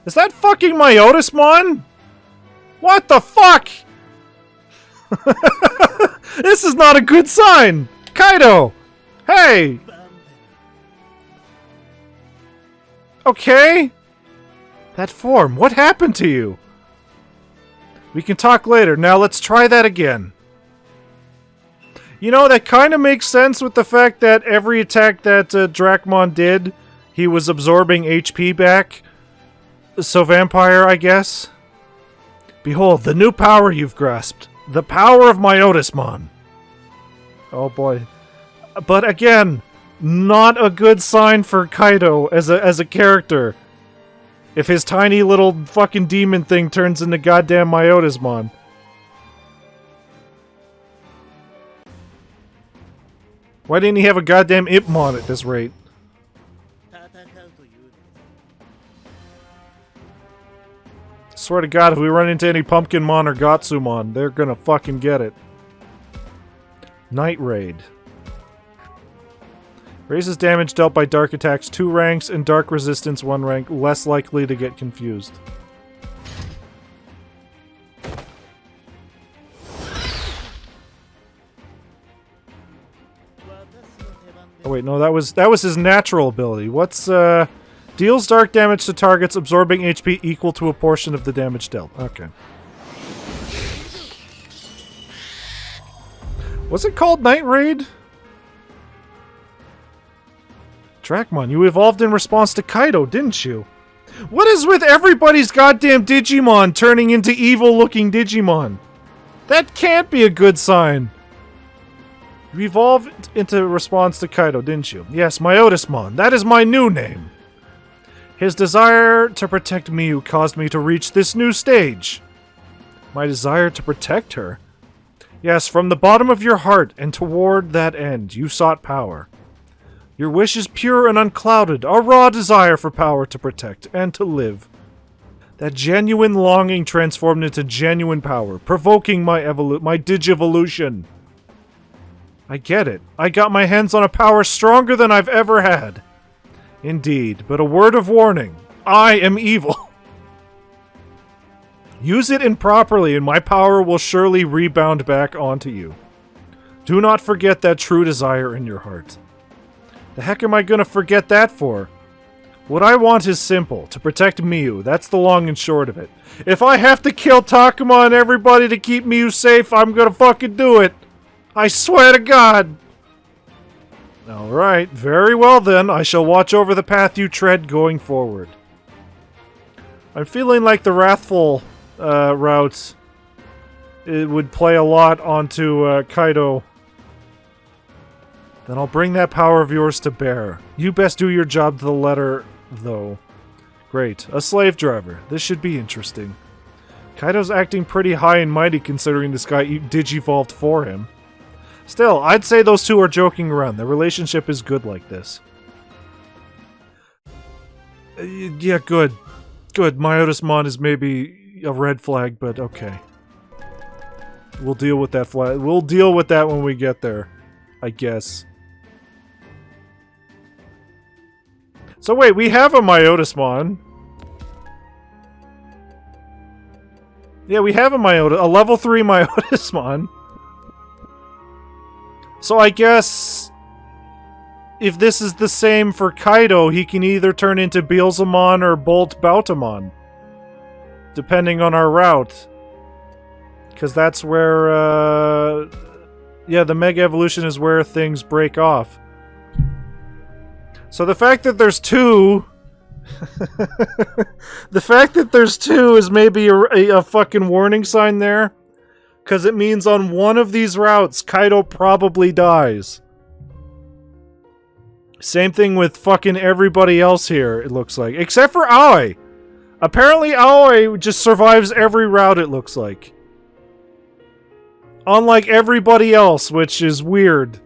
Is that fucking Myotismon? What the fuck? This is not a good sign! Kaido! Hey! Okay? That form, what happened to you? We can talk later. Now let's try that again. You know, that kind of makes sense with the fact that every attack that Dracmon did, he was absorbing HP back. So vampire, I guess. Behold, the new power you've grasped. The power of Myotismon. Oh boy. But again, not a good sign for Kaido as a character. If his tiny little fucking demon thing turns into goddamn Myotismon. Why didn't he have a goddamn Impmon at this rate? Swear to God, if we run into any Pumpkinmon or Gotsumon, they're gonna fucking get it. Night Raid. Raises damage dealt by dark attacks 2 ranks and dark resistance 1 rank, less likely to get confused. Oh wait, no, that was his natural ability. What's deals dark damage to targets, absorbing HP equal to a portion of the damage dealt. Okay. Was it called Night Raid? Dracmon, you evolved in response to Kaido, didn't you? What is with everybody's goddamn Digimon turning into evil-looking Digimon? That can't be a good sign. You evolved into response to Kaido, didn't you? Yes, Myotismon. That is my new name. His desire to protect Miu caused me to reach this new stage. My desire to protect her? Yes, from the bottom of your heart and toward that end, you sought power. Your wish is pure and unclouded, a raw desire for power to protect and to live. That genuine longing transformed into genuine power, provoking my digivolution. I get it. I got my hands on a power stronger than I've ever had. Indeed, but a word of warning. I am evil. Use it improperly and my power will surely rebound back onto you. Do not forget that true desire in your heart. The heck am I gonna forget that for? What I want is simple, to protect Miu. That's the long and short of it. If I have to kill Takuma and everybody to keep Miu safe, I'm gonna fucking do it. I swear to God. Alright, very well then. I shall watch over the path you tread going forward. I'm feeling like the Wrathful route it would play a lot onto Kaido. Then I'll bring that power of yours to bear. You best do your job to the letter, though. Great. A slave driver. This should be interesting. Kaido's acting pretty high and mighty considering this guy digivolved for him. Still, I'd say those two are joking around. Their relationship is good like this. Yeah, good. Good. Myotismon is maybe a red flag, but okay. We'll deal with that flag. We'll deal with that when we get there, I guess. So wait, we have a Myotismon. Yeah, we have a level 3 Myotismon. So I guess if this is the same for Kaido, he can either turn into Beelzemon or Bolt Bautamon. Depending on our route. Because that's where, yeah, the Mega Evolution is where things break off. So the fact that there's two... the fact that there's two is maybe a fucking warning sign there. Because it means on one of these routes, Kaido probably dies. Same thing with fucking everybody else here, it looks like. Except for Aoi. Apparently Aoi just survives every route, it looks like. Unlike everybody else, which is weird.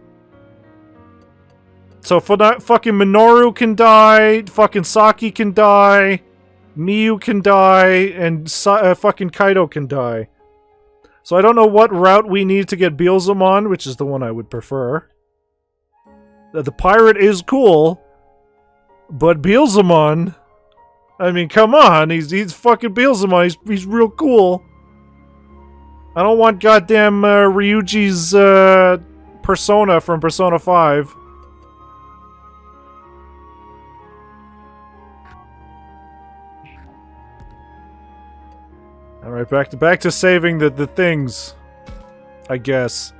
So fucking Minoru can die, fucking Saki can die, Miu can die, and fucking Kaido can die. So I don't know what route we need to get Beelzemon, which is the one I would prefer. The pirate is cool, but Beelzemon... I mean, come on, he's fucking Beelzemon, he's real cool. I don't want goddamn Ryuji's persona from Persona 5. Alright, back to saving the things, I guess.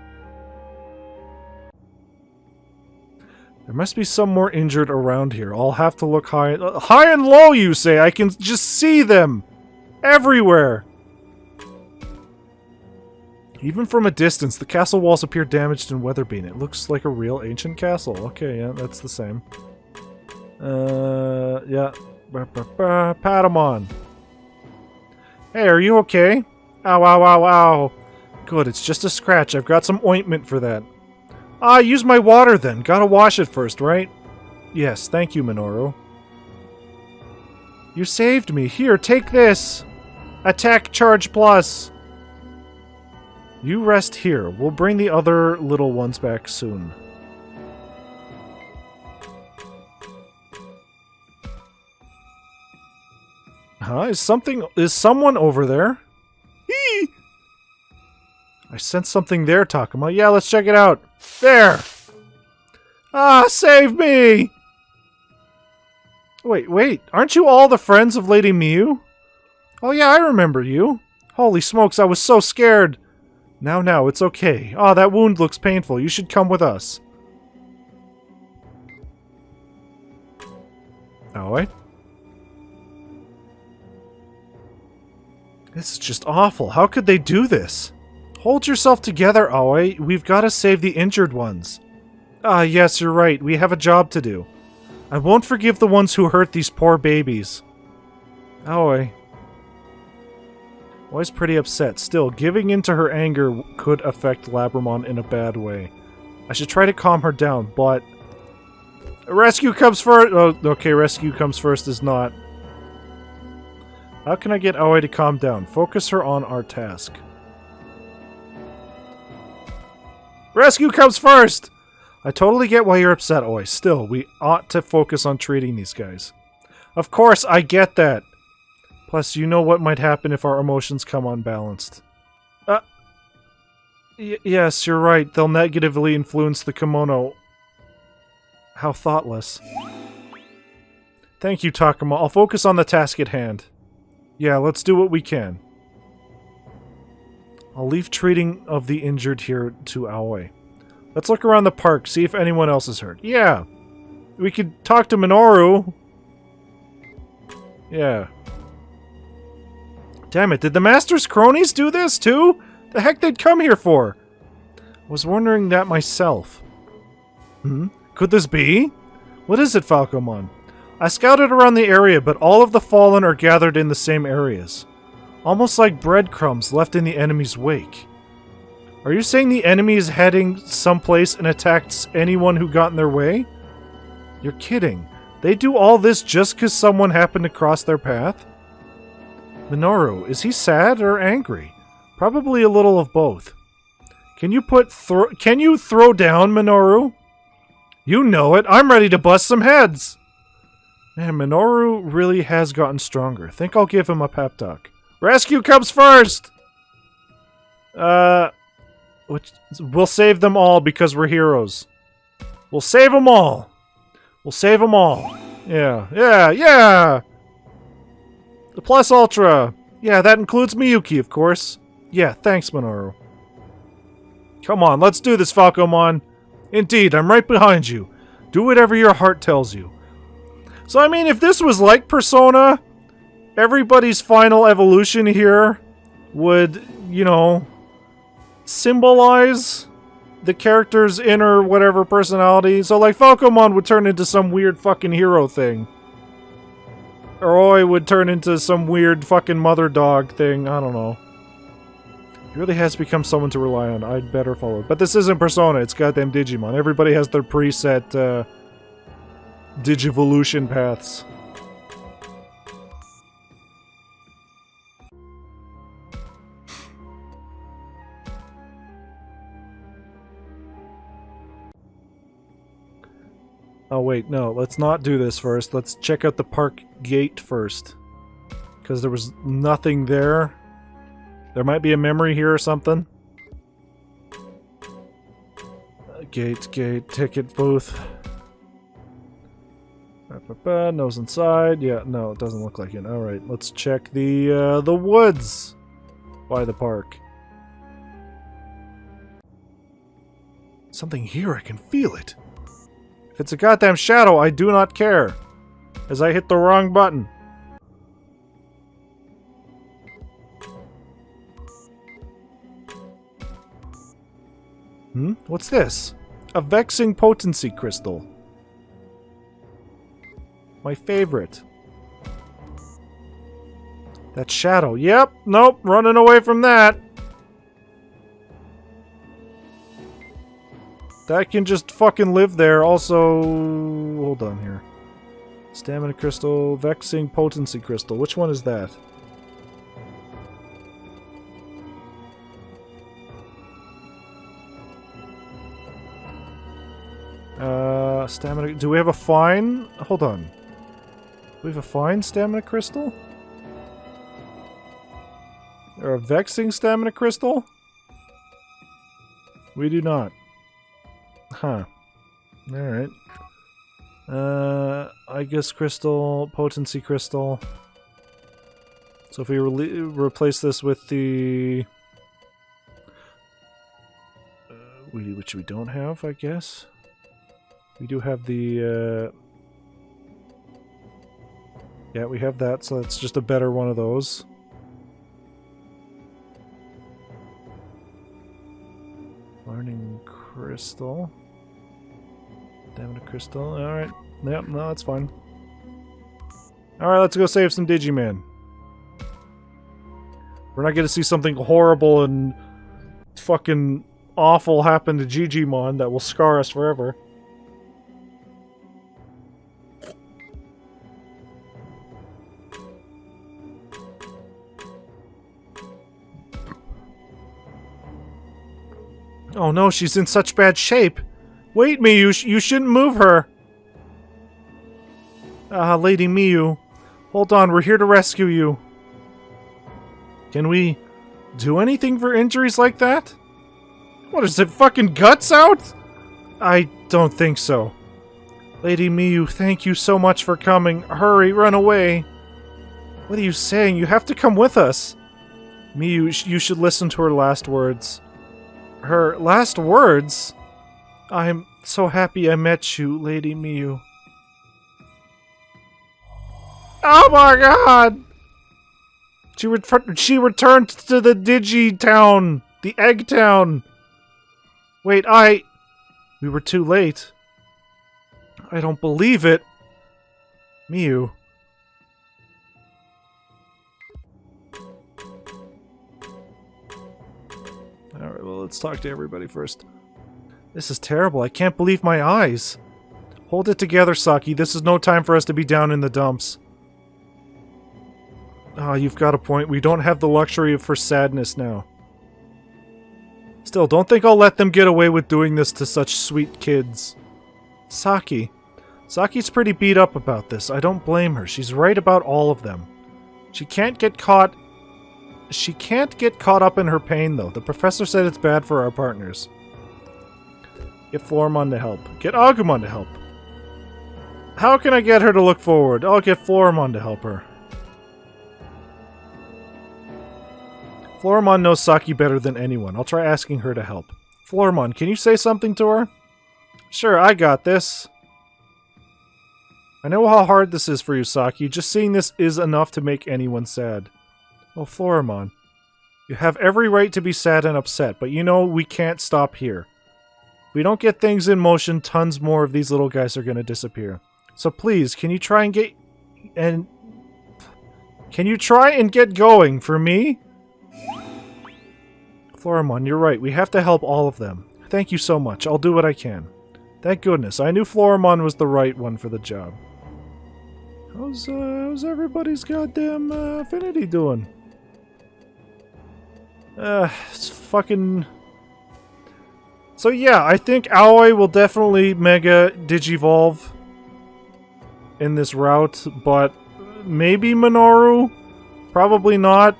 There must be some more injured around here. I'll have to look high and low, you say? I can just see them! Everywhere! Even from a distance, the castle walls appear damaged and weather-beaten. It looks like a real ancient castle. Okay, yeah, that's the same. Yeah. Patamon. Hey, are you okay? Ow, ow, ow, ow. Good, it's just a scratch. I've got some ointment for that. Ah, use my water then. Gotta wash it first, right? Yes, thank you, Minoru. You saved me. Here, take this. Attack Charge Plus. You rest here. We'll bring the other little ones back soon. Huh? Is someone over there? Eee! I sense something there, Takuma. Yeah, let's check it out. There! Ah, save me! Wait. Aren't you all the friends of Lady Miu? Oh yeah, I remember you. Holy smokes, I was so scared. Now, it's okay. Ah, that wound looks painful. You should come with us. Alright. This is just awful. How could they do this? Hold yourself together, Aoi. We've got to save the injured ones. Ah, yes, you're right. We have a job to do. I won't forgive the ones who hurt these poor babies. Aoi. Aoi's pretty upset. Still, giving in to her anger could affect Labramon in a bad way. I should try to calm her down, but... Rescue comes first! Oh, okay, rescue comes first is not. How can I get Aoi to calm down? Focus her on our task. Rescue comes first! I totally get why you're upset, Aoi. Still, we ought to focus on treating these guys. Of course, I get that. Plus, you know what might happen if our emotions come unbalanced. Yes, you're right. They'll negatively influence the kimono. How thoughtless. Thank you, Takuma. I'll focus on the task at hand. Yeah, let's do what we can. I'll leave treating of the injured here to Aoi. Let's look around the park, see if anyone else is hurt. Yeah. We could talk to Minoru. Yeah. Damn it, did the Master's cronies do this too? The heck they'd come here for? I was wondering that myself. Could this be? What is it, Falcomon? I scouted around the area, but all of the fallen are gathered in the same areas. Almost like breadcrumbs left in the enemy's wake. Are you saying the enemy is heading someplace and attacks anyone who got in their way? You're kidding. They do all this just because someone happened to cross their path? Minoru, is he sad or angry? Probably a little of both. Can you throw down, Minoru? You know it. I'm ready to bust some heads. Man, Minoru really has gotten stronger. Think I'll give him a pep talk. Rescue comes first! We'll save them all because we're heroes. We'll save them all! We'll save them all. Yeah. The Plus Ultra! Yeah, that includes Miyuki, of course. Yeah, thanks, Minoru. Come on, let's do this, Falcomon. Indeed, I'm right behind you. Do whatever your heart tells you. So, I mean, if this was like Persona, everybody's final evolution here would, you know, symbolize the character's inner whatever personality. So, like, Falcomon would turn into some weird fucking hero thing. Or Oi would turn into some weird fucking mother dog thing. I don't know. He really has become someone to rely on. I'd better follow it. But this isn't Persona, it's goddamn Digimon. Everybody has their preset, Digivolution paths. Oh wait, no, let's not do this first. Let's check out the park gate first. Because there was nothing there. There might be a memory here or something. Gate, ticket booth. Nose inside. Yeah, no, it doesn't look like it. Alright, let's check the woods by the park. Something here, I can feel it. If it's a goddamn shadow, I do not care. As I hit the wrong button. What's this? A vexing potency crystal. My favorite. That shadow. Yep. Nope. Running away from that. That can just fucking live there. Also, hold on here. Stamina crystal, vexing potency crystal. Which one is that? Stamina. Do we have a fine? Hold on. Do we have a fine stamina crystal? Or a vexing stamina crystal? We do not. Huh. Alright. I guess crystal, potency crystal. So if we replace this with the... which we don't have, I guess. We do have the... yeah, we have that, so it's just a better one of those. Learning crystal. Stamina crystal. Alright. Yep, no, that's fine. Alright, let's go save some Digimon. We're not gonna see something horrible and fucking awful happen to Digimon that will scar us forever. Oh no, she's in such bad shape. Wait, Miyu, you shouldn't move her. Lady Miyu. Hold on, we're here to rescue you. Can we do anything for injuries like that? What is it, fucking guts out? I don't think so. Lady Miyu, thank you so much for coming. Hurry, run away. What are you saying? You have to come with us. Miyu, you should listen to her last words. Her last words? I'm so happy I met you, Lady Miyu. Oh my god! She returned to the Digi Town! The Egg Town! Wait, we were too late. I don't believe it. Miyu. Alright, well, let's talk to everybody first. This is terrible. I can't believe my eyes. Hold it together, Saki. This is no time for us to be down in the dumps. Ah, you've got a point. We don't have the luxury for sadness now. Still, don't think I'll let them get away with doing this to such sweet kids. Saki. Saki's pretty beat up about this. I don't blame her. She's right about all of them. She can't get caught up in her pain, though. The professor said it's bad for our partners. Get Floramon to help. Get Agumon to help. How can I get her to look forward? I'll get Floramon to help her. Floramon knows Saki better than anyone. I'll try asking her to help. Floramon, can you say something to her? Sure, I got this. I know how hard this is for you, Saki. Just seeing this is enough to make anyone sad. Oh, Floramon. You have every right to be sad and upset, but you know we can't stop here. If we don't get things in motion, tons more of these little guys are going to disappear. So please, can you try and get going for me? Floramon, you're right. We have to help all of them. Thank you so much. I'll do what I can. Thank goodness. I knew Floramon was the right one for the job. How's everybody's goddamn affinity doing? It's fucking... So yeah, I think Aoi will definitely Mega Digivolve in this route, but maybe Minoru? Probably not.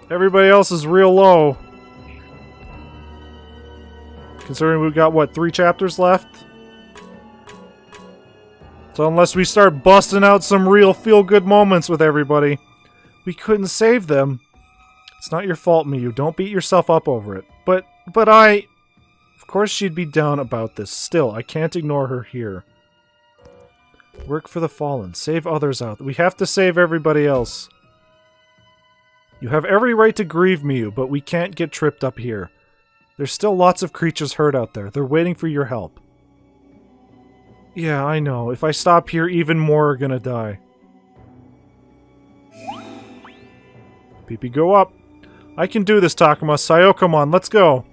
Everybody else is real low. Considering we've got, what, 3 chapters left? So unless we start busting out some real feel-good moments with everybody, we couldn't save them. It's not your fault, Miyu. Don't beat yourself up over it. But Of course she'd be down about this. Still, I can't ignore her here. Work for the fallen. Save others out. We have to save everybody else. You have every right to grieve, Miyu, but we can't get tripped up here. There's still lots of creatures hurt out there. They're waiting for your help. Yeah, I know. If I stop here, even more are gonna die. Pee-pee, go up. I can do this, Takuma. Sayo, come on, let's go.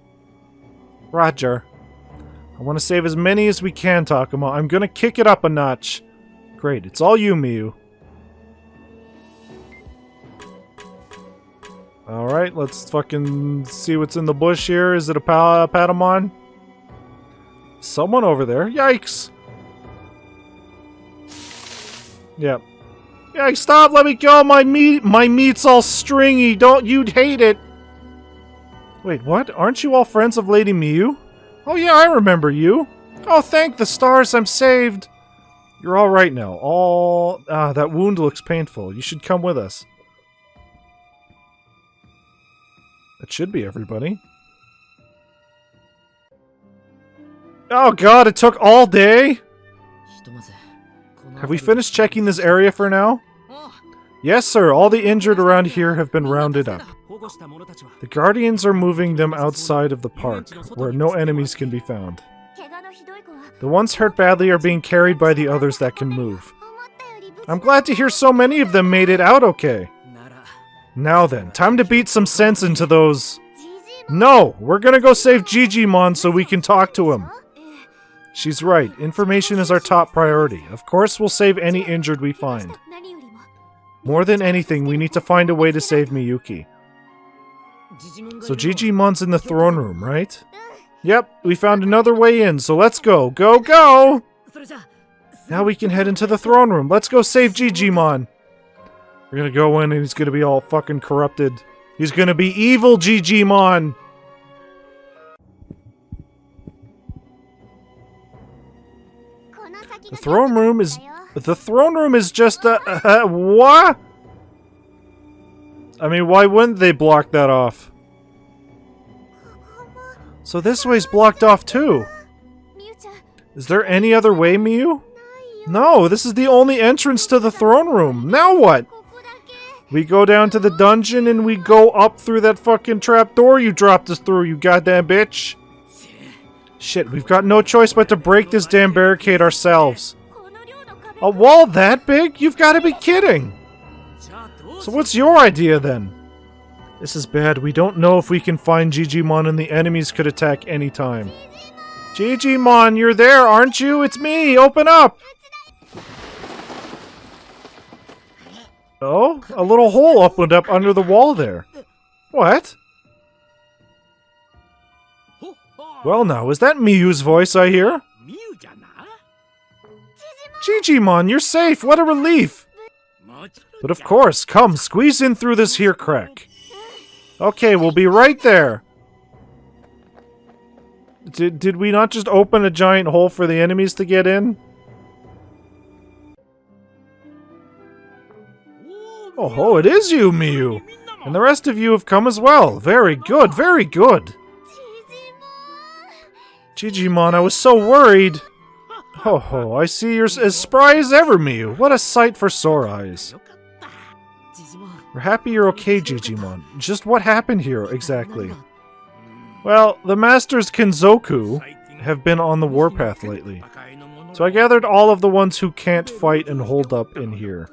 Roger. I want to save as many as we can, Takuma. I'm gonna kick it up a notch. Great, it's all you, Miyu. Alright, let's fucking see what's in the bush here. Is it a Patamon? Someone over there. Yikes! Yep. Yikes, stop! Let me go! My meat's all stringy! You'd hate it! Wait, what? Aren't you all friends of Lady Miyu? Oh yeah, I remember you! Oh, thank the stars, I'm saved! You're alright now. That wound looks painful. You should come with us. That should be everybody. Oh god, it took all day? Have we finished checking this area for now? Yes, sir. All the injured around here have been rounded up. The Guardians are moving them outside of the park, where no enemies can be found. The ones hurt badly are being carried by the others that can move. I'm glad to hear so many of them made it out okay. Now then, time to beat some sense into those... No! We're gonna go save Digimon so we can talk to him. She's right. Information is our top priority. Of course we'll save any injured we find. More than anything, we need to find a way to save Miyuki. So Digimon's in the throne room, right? Yep, we found another way in, so let's go. Go, go! Now we can head into the throne room. Let's go save Digimon. We're gonna go in and he's gonna be all fucking corrupted. He's gonna be evil Digimon! The throne room is just a... what? I mean, why wouldn't they block that off? So this way's blocked off too. Is there any other way, Miyu? No, this is the only entrance to the throne room. Now what? We go down to the dungeon and we go up through that fucking trapdoor you dropped us through, you goddamn bitch. Shit, we've got no choice but to break this damn barricade ourselves. A wall that big? You've got to be kidding! So what's your idea then? This is bad. We don't know if we can find Digimon and the enemies could attack anytime. Digimon, you're there, aren't you? It's me! Open up! Oh? A little hole opened up under the wall there. What? Well now, is that Miyu's voice I hear? Digimon, you're safe! What a relief! But of course, come, squeeze in through this here crack. Okay, we'll be right there. Did we not just open a giant hole for the enemies to get in? Oh, it is you, Miyu! And the rest of you have come as well. Very good, very good! Digimon, I was so worried! Oh, I see you're as spry as ever, Miyu. What a sight for sore eyes. We're happy you're okay, Digimon. Just what happened here, exactly? Well, the Masters Kenzoku have been on the warpath lately. So I gathered all of the ones who can't fight and hold up in here.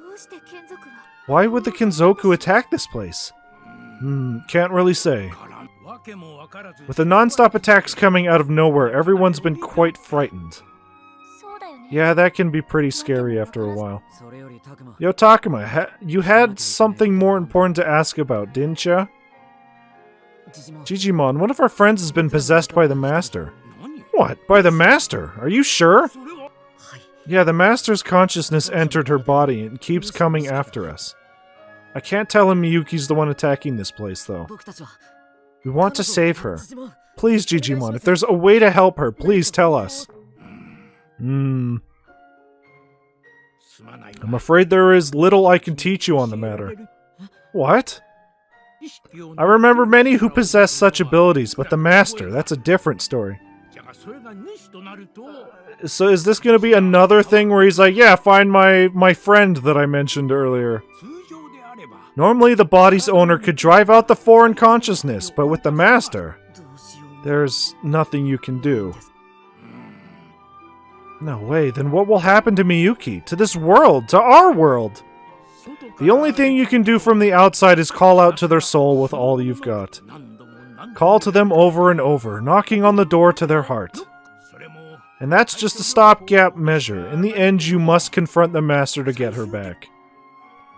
Why would the Kenzoku attack this place? Can't really say. With the non-stop attacks coming out of nowhere, everyone's been quite frightened. Yeah, that can be pretty scary after a while. Yo, Takuma, you had something more important to ask about, didn't ya? Digimon, one of our friends has been possessed by the Master. What? By the Master? Are you sure? Yeah, the Master's consciousness entered her body and keeps coming after us. I can't tell him Miyuki's the one attacking this place, though. We want to save her. Please, Digimon, if there's a way to help her, please tell us. I'm afraid there is little I can teach you on the matter. What? I remember many who possess such abilities, but the Master, that's a different story. So is this going to be another thing where he's like, yeah, find my friend that I mentioned earlier? Normally the body's owner could drive out the foreign consciousness, but with the master, there's nothing you can do. No way, then what will happen to Miyuki? To this world? To our world? The only thing you can do from the outside is call out to their soul with all you've got. Call to them over and over, knocking on the door to their heart. And that's just a stopgap measure. In the end, you must confront the master to get her back.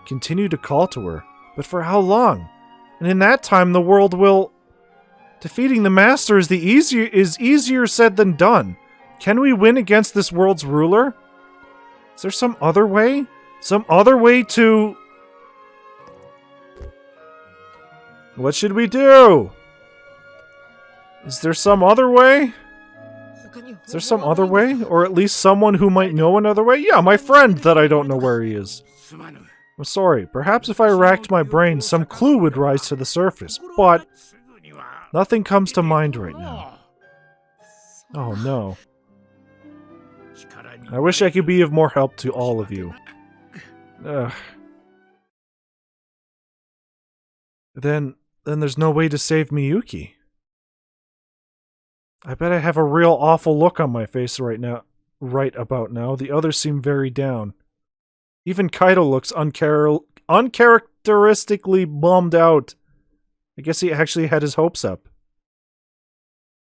Continue to call to her, but for how long? And in that time, the world will... Defeating the master is easier said than done. Can we win against this world's ruler? Is there some other way? Some other way to... What should we do? Is there some other way? Is there some other way? Or at least someone who might know another way? Yeah, my friend that I don't know where he is. I'm sorry. Perhaps if I racked my brain, some clue would rise to the surface. But nothing comes to mind right now. Oh no. I wish I could be of more help to all of you. Ugh. Then there's no way to save Miyuki. I bet I have a real awful look on my face right about now. The others seem very down. Even Kaido looks uncharacteristically bummed out. I guess he actually had his hopes up.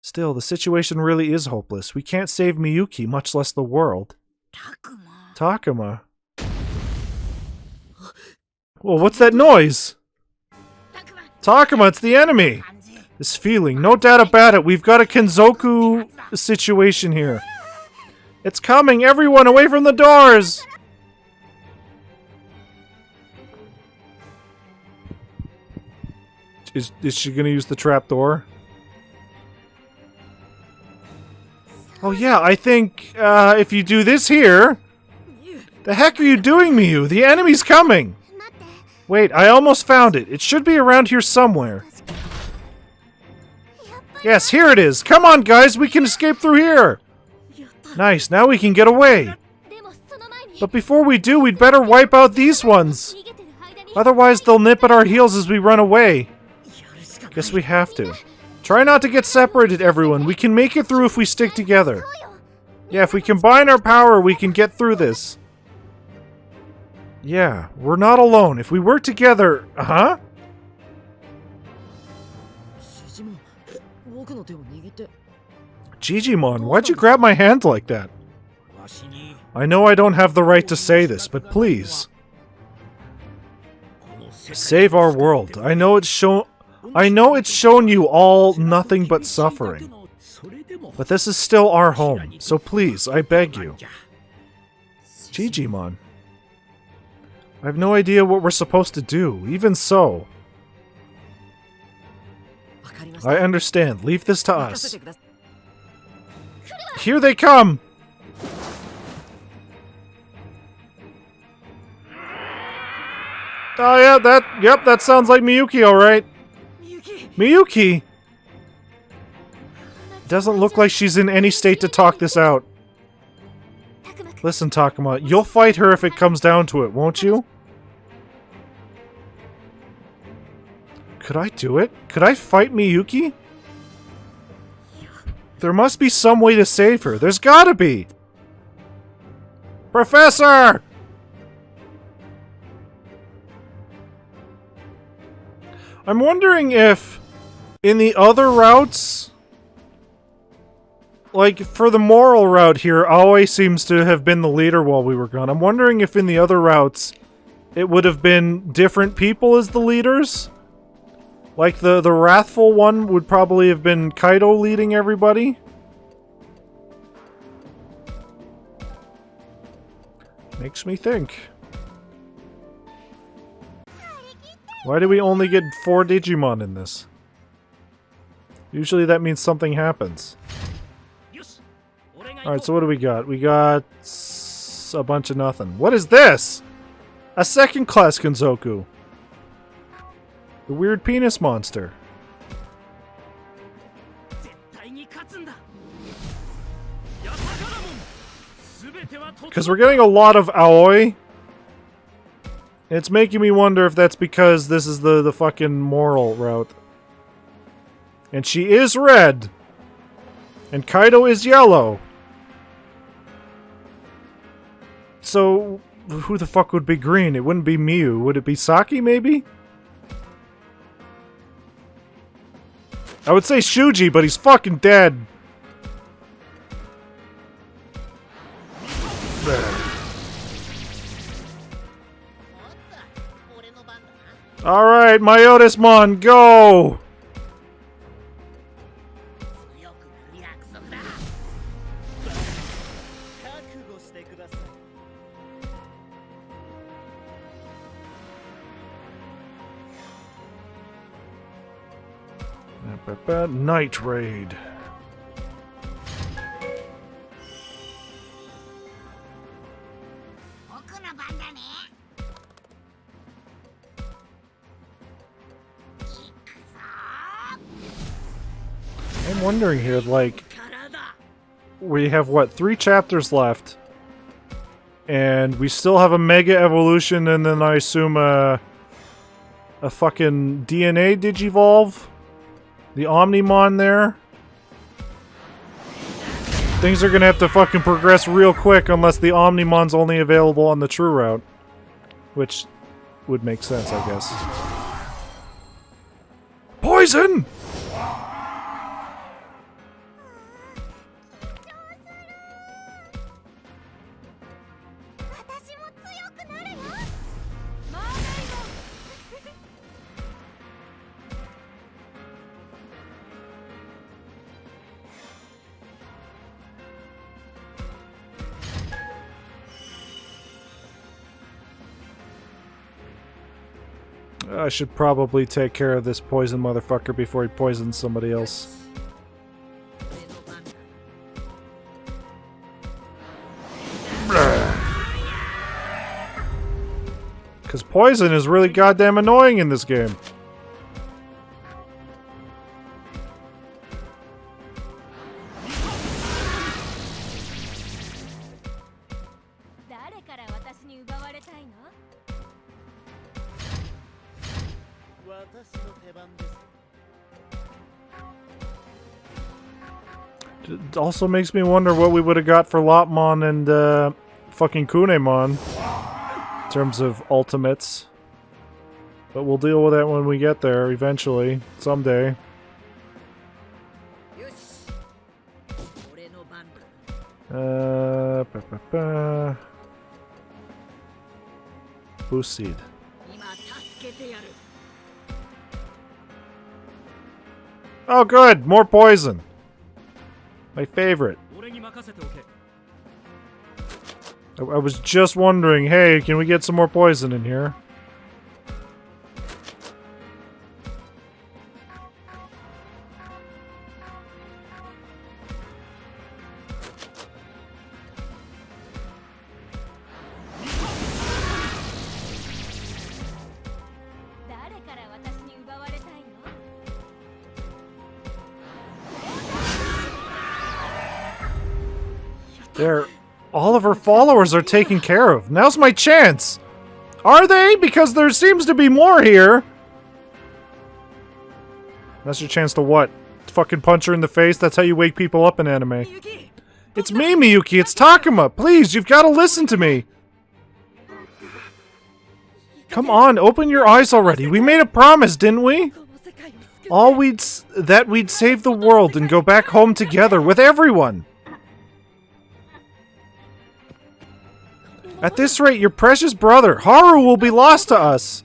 Still, the situation really is hopeless. We can't save Miyuki, much less the world. Takuma. Well, what's that noise? Takuma, it's the enemy! This feeling, no doubt about it, we've got a Kenzoku situation here. It's coming! Everyone, away from the doors! Is she gonna use the trapdoor? Oh yeah, I think, if you do this here... The heck are you doing, Miyu? The enemy's coming! Wait, I almost found it. It should be around here somewhere. Yes, here it is! Come on, guys! We can escape through here! Nice, now we can get away! But before we do, we'd better wipe out these ones! Otherwise, they'll nip at our heels as we run away. Guess we have to. Try not to get separated, everyone. We can make it through if we stick together. Yeah, if we combine our power, we can get through this. Yeah, we're not alone. If we work together... Huh? Digimon, why'd you grab my hand like that? I know I don't have the right to say this, but please. Save our world. I know it's shown you all nothing but suffering. But this is still our home, so please, I beg you. Digimon. I have no idea what we're supposed to do, even so. I understand. Leave this to us. Here they come! Oh yeah, that sounds like Miyuki, alright. Miyuki! Doesn't look like she's in any state to talk this out. Listen, Takuma, you'll fight her if it comes down to it, won't you? Could I do it? Could I fight Miyuki? There must be some way to save her. There's gotta be! Professor! I'm wondering if in the other routes, like for the moral route here, Aoi seems to have been the leader while we were gone. I'm wondering if in the other routes it would have been different people as the leaders. Like the wrathful one would probably have been Kaido leading everybody. Makes me think. Why do we only get 4 Digimon in this? Usually that means something happens. Alright, so what do we got? We got a bunch of nothing. What is this? A second class Kenzoku. The weird penis monster. Because we're getting a lot of Aoi. It's making me wonder if that's because this is the fucking moral route. And she is red. And Kaido is yellow. So, who the fuck would be green? It wouldn't be Miu. Would it be Saki, maybe? I would say Shuji, but he's fucking dead. Alright, Myotismon, go! Night Raid. I'm wondering here, like, we have, what, 3 chapters left? And we still have a Mega Evolution, and then I assume a fucking DNA Digivolve? The Omnimon there? Things are gonna have to fucking progress real quick unless the Omnimon's only available on the true route. Which would make sense, I guess. Poison! I should probably take care of this poison motherfucker before he poisons somebody else. Because poison is really goddamn annoying in this game. It also makes me wonder what we would have got for Lopmon and fucking Kunemon in terms of ultimates. But we'll deal with that when we get there eventually, someday. Boost seed. Oh good! More poison! My favorite. I was just wondering, hey, can we get some more poison in here? All of her followers are taken care of. Now's my chance! Are they? Because there seems to be more here! That's your chance to what? Fucking punch her in the face? That's how you wake people up in anime. It's me, Miyuki! It's Takuma! Please, you've got to listen to me! Come on, open your eyes already! We made a promise, didn't we? That we'd save the world and go back home together with everyone! At this rate, your precious brother, Haru, will be lost to us!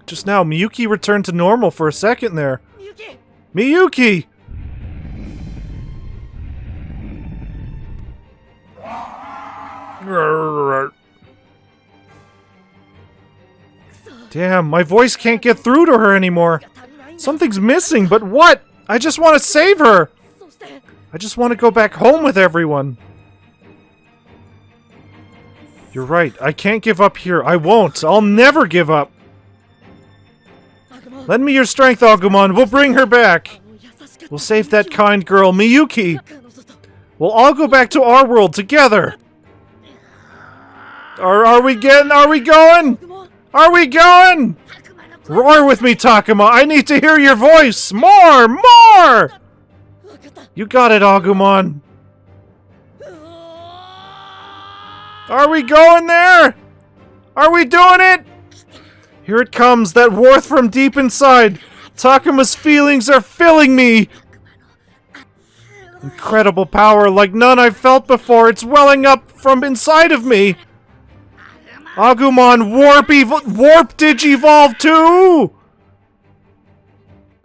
Just now, Miyuki returned to normal for a second there. Miyuki! Damn, my voice can't get through to her anymore. Something's missing, but what? I just want to save her! I just want to go back home with everyone. You're right. I can't give up here. I won't. I'll never give up. Lend me your strength, Agumon. We'll bring her back. We'll save that kind girl, Miyuki! We'll all go back to our world together! Are we going? Are we going? Roar with me, Takuma! I need to hear your voice! More! More! You got it, Agumon! Are we going there? Are we doing it? Here it comes, that warmth from deep inside! Takuma's feelings are filling me! Incredible power like none I've felt before, it's welling up from inside of me! Agumon, warp Digivolve too!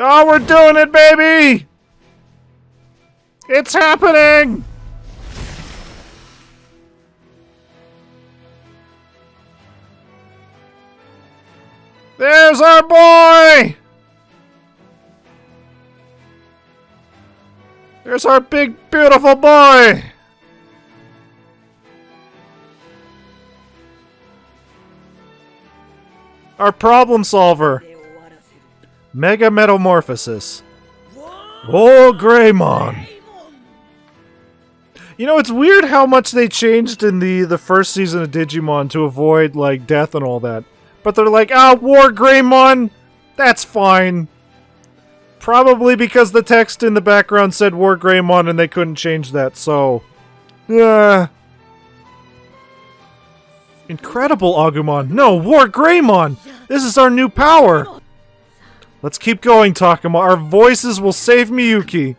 Oh, we're doing it, baby! It's happening! There's our boy! There's our big, beautiful boy! Our problem solver. Mega Metamorphosis. Oh, Greymon. You know, it's weird how much they changed in the first season of Digimon to avoid, like, death and all that. But they're like, War Greymon! That's fine. Probably because the text in the background said War Greymon and they couldn't change that, so... Incredible, Agumon! No, War Greymon! This is our new power! Let's keep going, Takuma. Our voices will save Miyuki.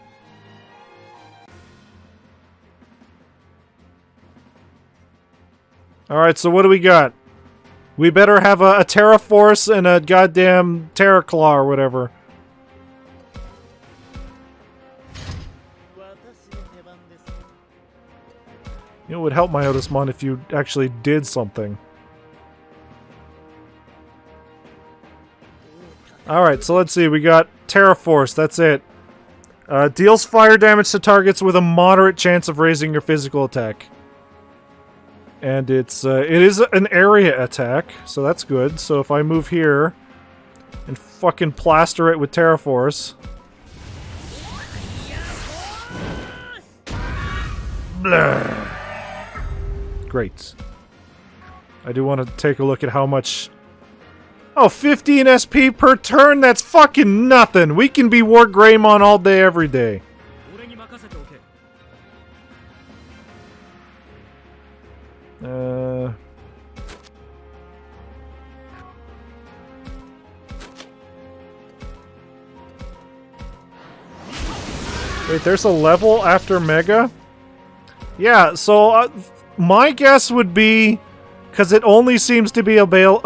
Alright, so what do we got? We better have a Terra Force and a goddamn Terra Claw or whatever. You know, it would help my Otismon if you actually did something. Alright, so let's see. We got Terra Force. That's it. Deals fire damage to targets with a moderate chance of raising your physical attack. And it is an area attack, so that's good. So if I move here and fucking plaster it with Terra Force. Blah. Great. I do want to take a look at how much... Oh, 15 SP per turn? That's fucking nothing! We can be War Greymon all day, every day. Wait, there's a level after Mega? Yeah, so... my guess would be, because it only seems to be available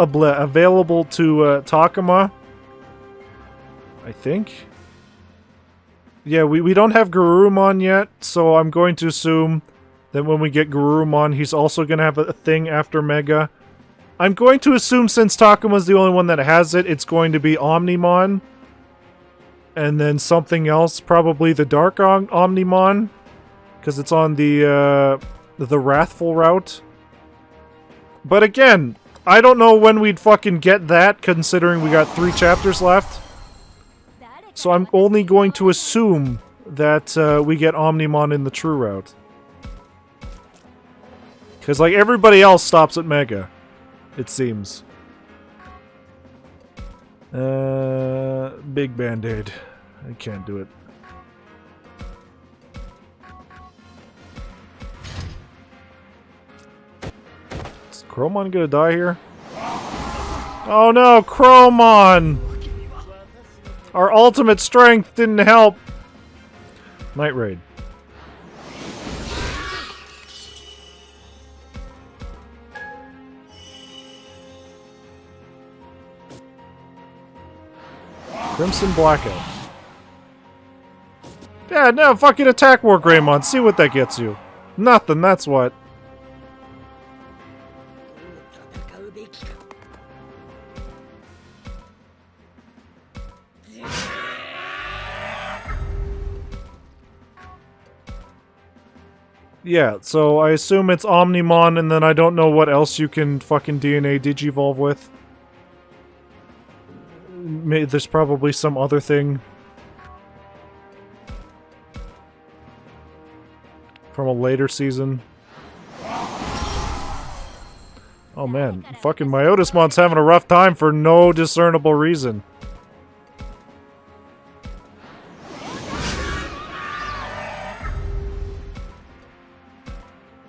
to Takuma, I think. Yeah, we don't have Garurumon yet, so I'm going to assume that when we get Garurumon, he's also going to have a thing after Mega. I'm going to assume since Takuma's the only one that has it, it's going to be Omnimon. And then something else, probably the Dark Omnimon, because it's on the Wrathful route. But again, I don't know when we'd fucking get that, considering we got 3 chapters left. So I'm only going to assume that we get Omnimon in the true route. Because, like, everybody else stops at Mega, it seems. Big Band-Aid. I can't do it. Is Chromon gonna die here? Oh no, Chromon! Our ultimate strength didn't help. Night Raid. Crimson Blackout. Yeah, no, fucking attack War Greymon. See what that gets you. Nothing, that's what. Yeah, so I assume it's Omnimon, and then I don't know what else you can fucking DNA Digivolve with. There's probably some other thing. from a later season. Oh man, fucking Myotismon's having a rough time for no discernible reason.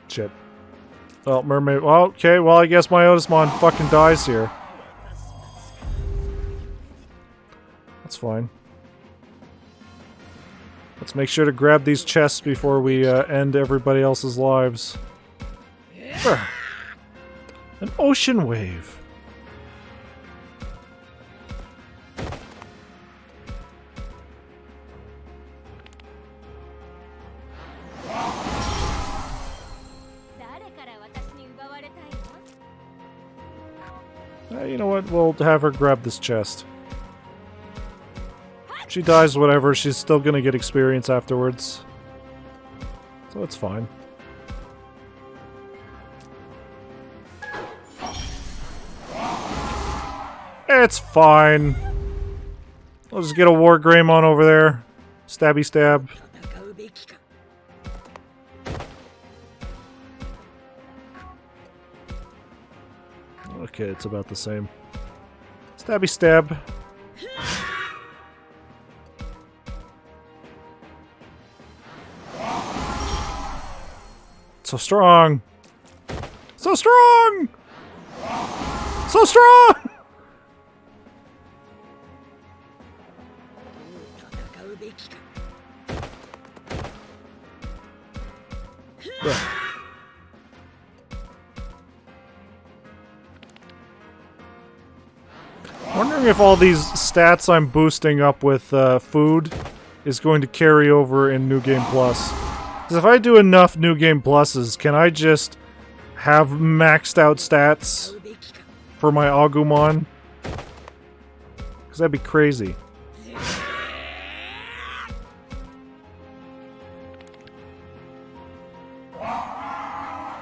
Shit. Well, mermaid. Well, okay, well, I guess Myotismon fucking dies here. That's fine. Let's make sure to grab these chests before we end everybody else's lives. An ocean wave. You know what? We'll have her grab this chest. If she dies, whatever. She's still gonna get experience afterwards. So it's fine. It's fine. We'll just get a War Greymon over there. Stabby stab. Okay, it's about the same. Stabby stab. So strong! So strong! So strong! Wondering if all these stats I'm boosting up with food is going to carry over in New Game Plus. Because if I do enough New Game Pluses, can I just have maxed out stats for my Agumon? Because that'd be crazy.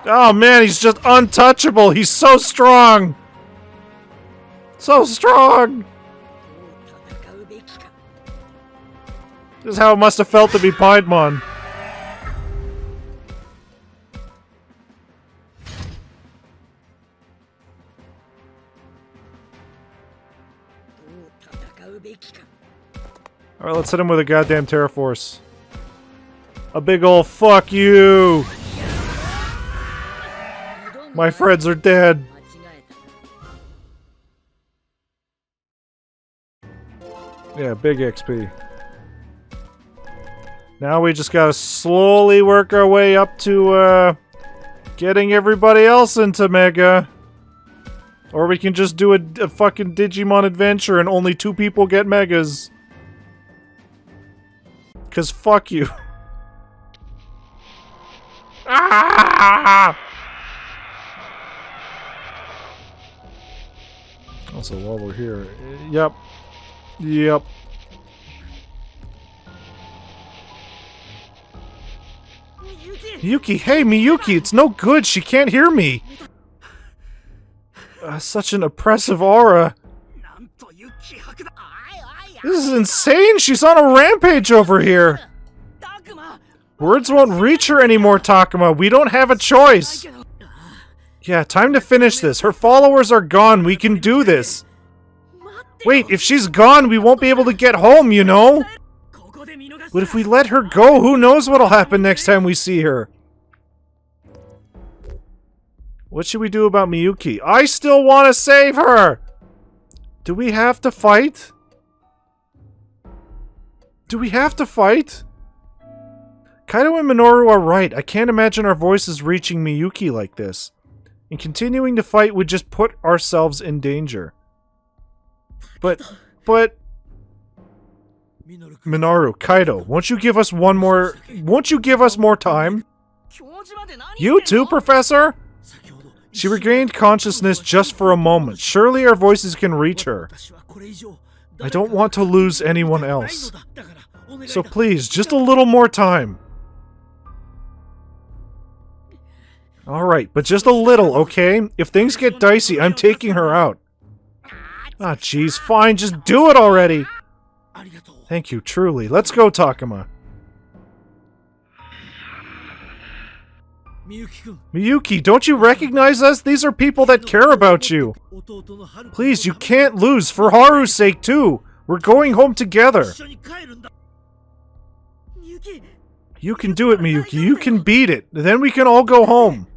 Oh man, he's just untouchable! He's so strong! So strong! This is how it must have felt to be Piedmon. Alright, let's hit him with a goddamn Terra Force. A big ol' fuck you! My friends are dead! Yeah, big XP. Now we just gotta slowly work our way up to, getting everybody else into Mega. Or we can just do a fucking Digimon adventure and only 2 people get Megas. 'Cause fuck you. Ah! Also, while we're here... Yep. Yep. Miyuki, hey Miyuki, it's no good, she can't hear me! Such an oppressive aura. This is insane, she's on a rampage over here! Words won't reach her anymore, Takuma, we don't have a choice! Yeah, time to finish this, her followers are gone, we can do this! Wait, if she's gone, we won't be able to get home, you know? But if we let her go, who knows what'll happen next time we see her? What should we do about Miyuki? I still want to save her! Do we have to fight? Do we have to fight? Kaido and Minoru are right. I can't imagine our voices reaching Miyuki like this. And continuing to fight would just put ourselves in danger. But... Minoru, Kaido, won't you give us more time? You too, Professor? She regained consciousness just for a moment. Surely our voices can reach her. I don't want to lose anyone else. So please, just a little more time. Alright, but just a little, okay? If things get dicey, I'm taking her out. Ah, jeez, fine, just do it already! Thank you, truly. Let's go, Takuma. Miyuki, don't you recognize us? These are people that care about you. Please, you can't lose, for Haru's sake too. We're going home together. You can do it, Miyuki. You can beat it. Then we can all go home.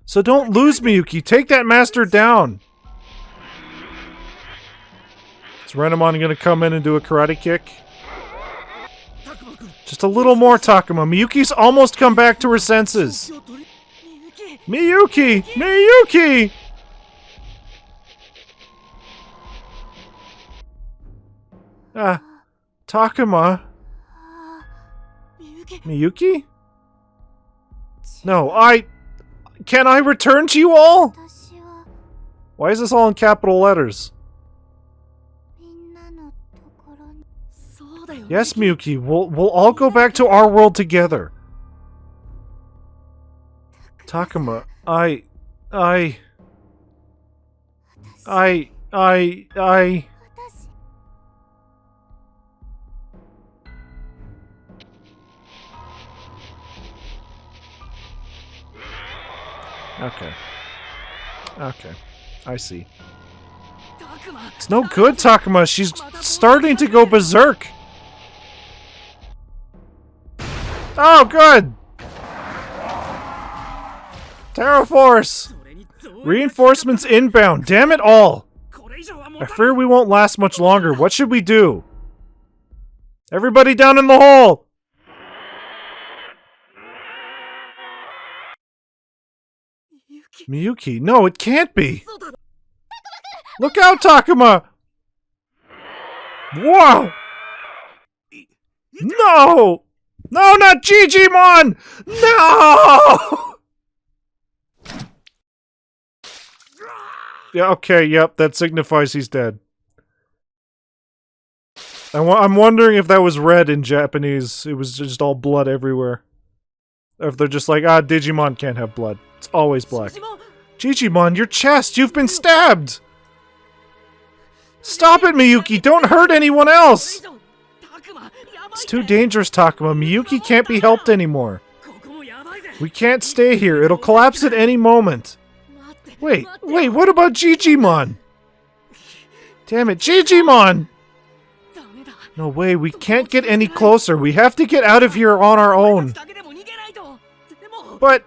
So don't lose, Miyuki. Take that master down. Is Renamon gonna come in and do a karate kick? Just a little more, Takuma. Miyuki's almost come back to her senses. Miyuki! Miyuki! Takuma. Miyuki? No, Can I return to you all? Why is this all in capital letters? Yes, Miyuki, we'll all go back to our world together. Takuma, Okay. Okay. I see. It's no good, Takuma. She's starting to go berserk. Oh, good! Terra Force! Reinforcements inbound. Damn it all! I fear we won't last much longer. What should we do? Everybody down in the hole! Miyuki, no, it can't be! Look out, Takuma! Whoa! No! No, not Digimon! No! Yeah, okay, yep, that signifies he's dead. I'm wondering if that was red in Japanese. It was just all blood everywhere. If they're just like, Digimon can't have blood. It's always black. Digimon, your chest! You've been stabbed! Stop it, Miyuki! Don't hurt anyone else! It's too dangerous, Takuma. Miyuki can't be helped anymore. We can't stay here. It'll collapse at any moment. Wait, what about Digimon? Damn it, Digimon! No way, we can't get any closer. We have to get out of here on our own. But...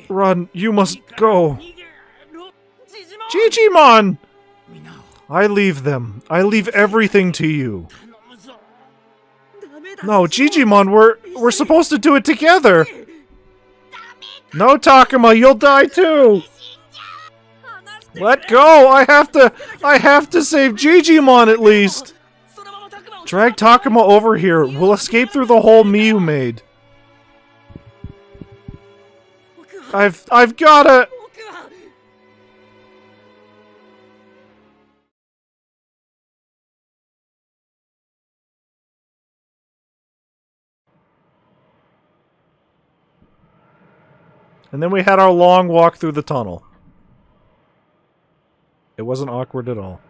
Run, you must go. Digimon! I leave them. I leave everything to you. No, Digimon, we're supposed to do it together. No, Takuma, you'll die too. Let go. I have to save Digimon at least. Drag Takuma over here. We'll escape through the hole Miyu made. I've gotta... And then we had our long walk through the tunnel. It wasn't awkward at all.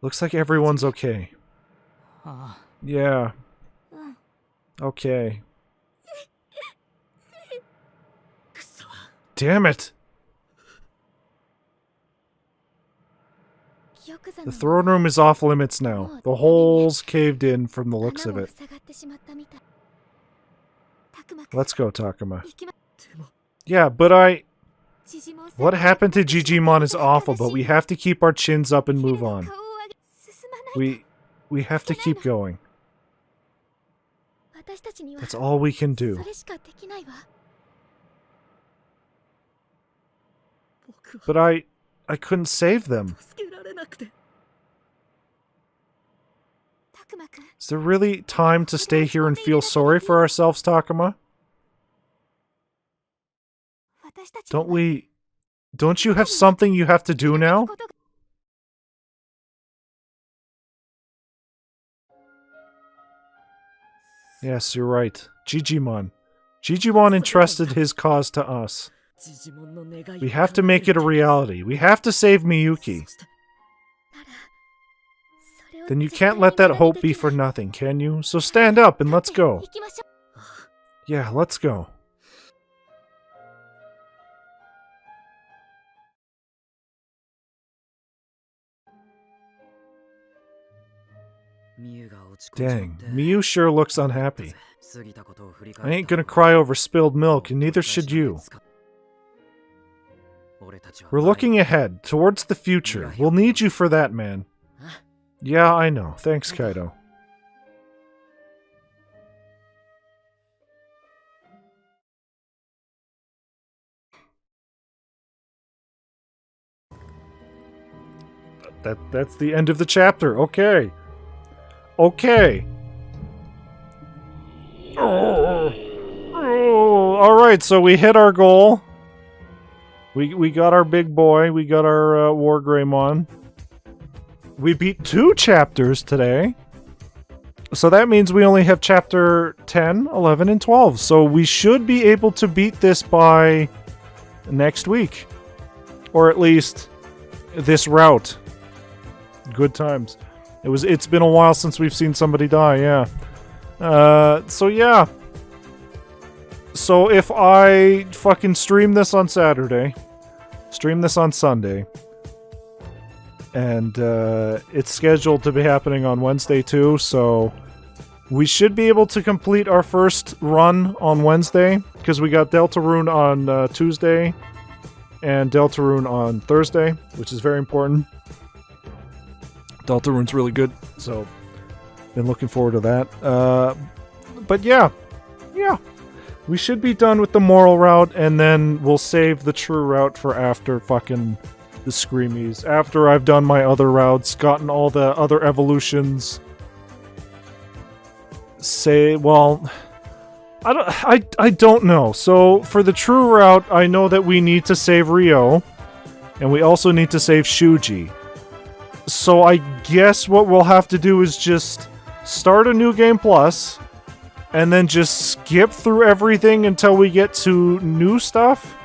Looks like everyone's okay. Yeah. Okay. Damn it! The throne room is off limits now. The hole's caved in from the looks of it. Let's go, Takuma. Yeah, but What happened to Digimon is awful, but we have to keep our chins up and move on. We have to keep going. That's all we can do. But I couldn't save them. Is there really time to stay here and feel sorry for ourselves, Takuma? Don't you have something you have to do now? Yes, you're right. Digimon. Digimon entrusted his cause to us. We have to make it a reality. We have to save Miyuki. Then you can't let that hope be for nothing, can you? So stand up and let's go. Yeah, let's go. Dang, Miyu sure looks unhappy. I ain't gonna cry over spilled milk, and neither should you. We're looking ahead, towards the future. We'll need you for that, man. Yeah, I know. Thanks, Kaido. That's the end of the chapter. Okay. Okay. Oh, alright, so we hit our goal. We got our big boy. We got our War Greymon. We beat 2 chapters today. So that means we only have chapter 10, 11, and 12. So we should be able to beat this by next week. Or at least this route. Good times. It's been a while since we've seen somebody die, yeah. So yeah. So if I fucking stream this on Saturday, stream this on Sunday, and it's scheduled to be happening on Wednesday too, so we should be able to complete our first run on Wednesday, because we got Deltarune on Tuesday, and Deltarune on Thursday, which is very important. Deltarune's really good, so been looking forward to that. But yeah, we should be done with the moral route, and then we'll save the true route for after fucking the Screamies. After I've done my other routes, gotten all the other evolutions. Well, I don't know. So for the true route, I know that we need to save Ryo, and we also need to save Shuji. So I guess what we'll have to do is just start a new game plus, and then just skip through everything until we get to new stuff?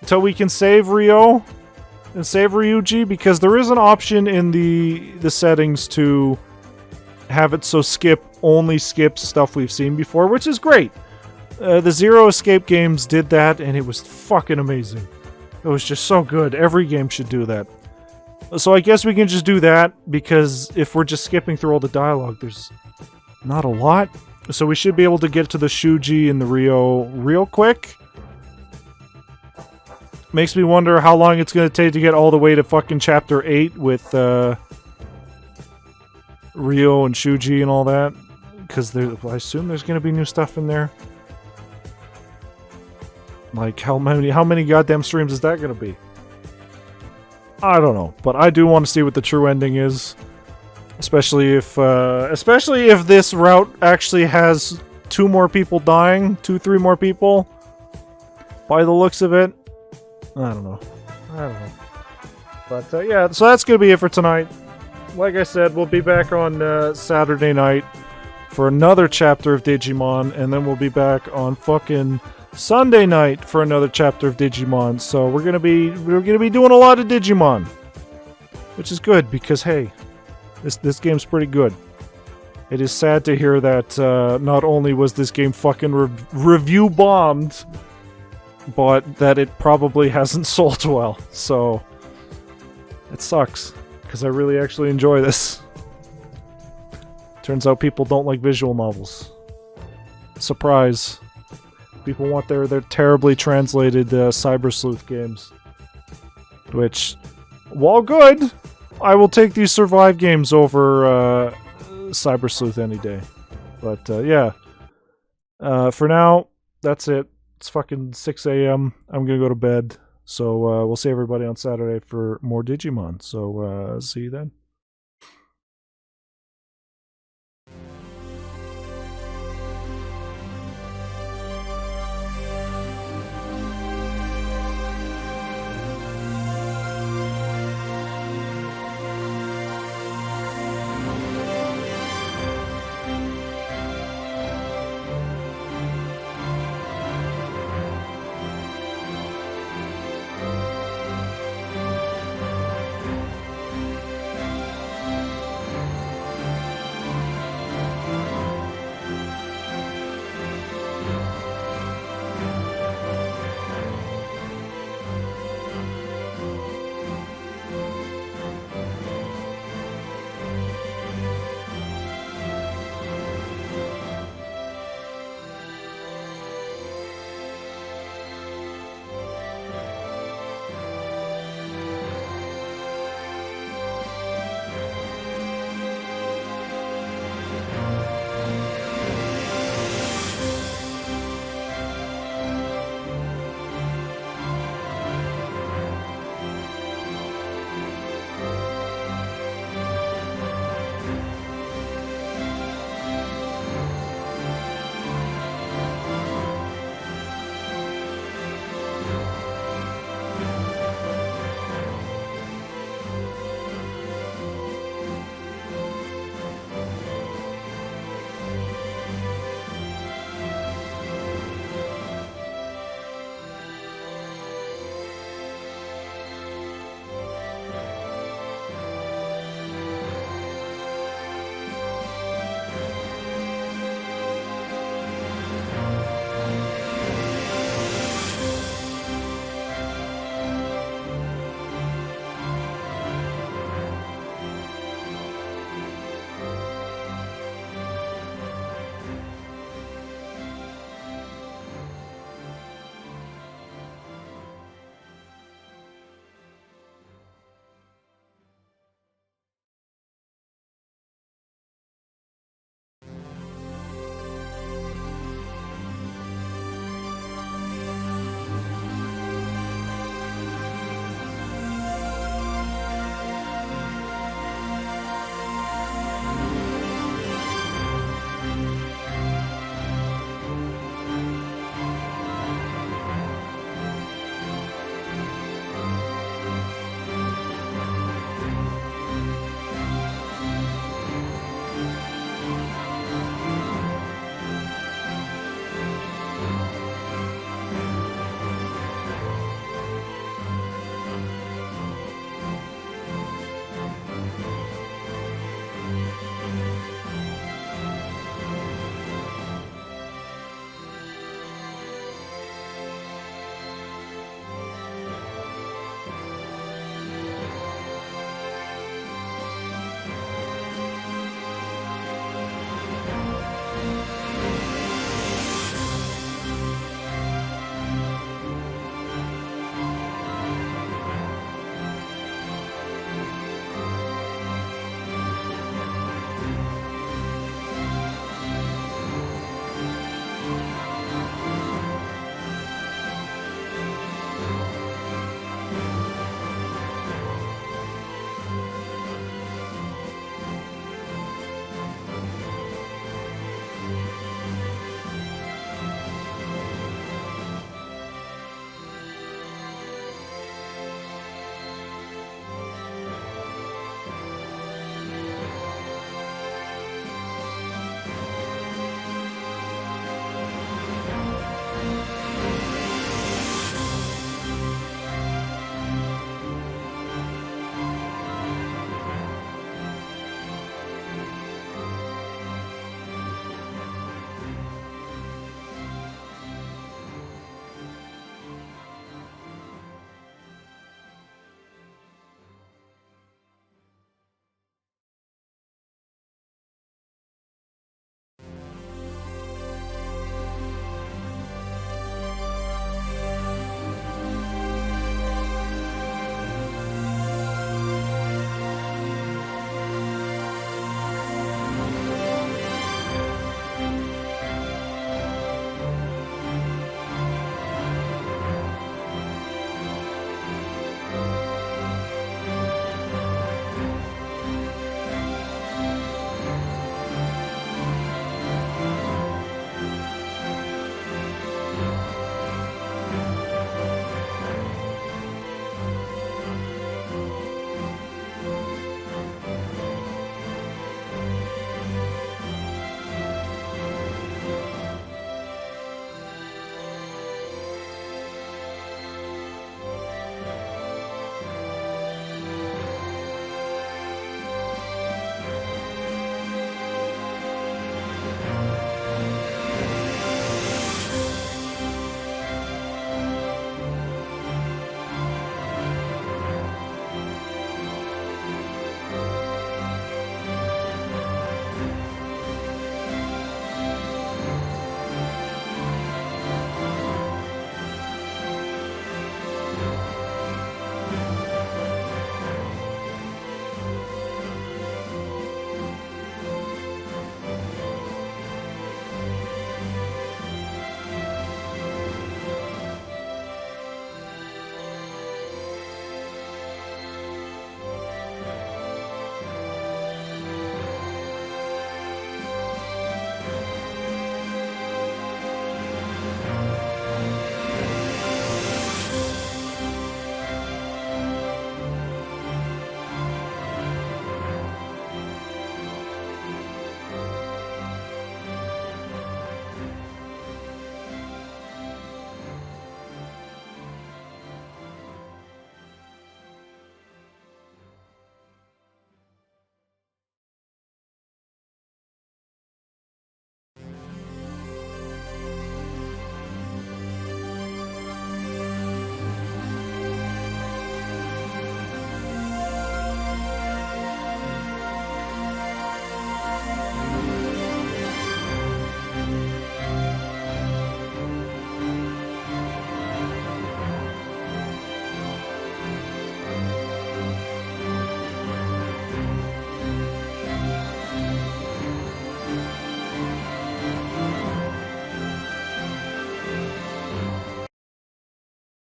Until we can save Ryo and save Ryuji? Because there is an option in the settings to have it so only skips stuff we've seen before, which is great. The Zero Escape games did that, and it was fucking amazing. It was just so good. Every game should do that. So I guess we can just do that, because if we're just skipping through all the dialogue, there's not a lot. So we should be able to get to the Shuji and the Ryo real quick. Makes me wonder how long it's going to take to get all the way to fucking chapter 8 with Ryo and Shuji and all that. Because I assume there's going to be new stuff in there. Like, how many goddamn streams is that going to be? I don't know, but I do want to see what the true ending is, especially if this route actually has 2 more people dying, 3 more people. By the looks of it, I don't know. But yeah, so that's gonna be it for tonight. Like I said, we'll be back on Saturday night for another chapter of Digimon, and then we'll be back on fucking Sunday night for another chapter of Digimon. So we're gonna be doing a lot of Digimon, which is good because hey, this game's pretty good. It is sad to hear that not only was this game fucking review bombed, but that it probably hasn't sold well. So it sucks because I really actually enjoy this. Turns out people don't like visual novels. Surprise. People want their terribly translated Cyber Sleuth games. Which, while good, I will take these Survive games over Cyber Sleuth any day. But yeah. For now, that's it. It's fucking 6 a.m. I'm gonna go to bed. So we'll see everybody on Saturday for more Digimon. So see you then.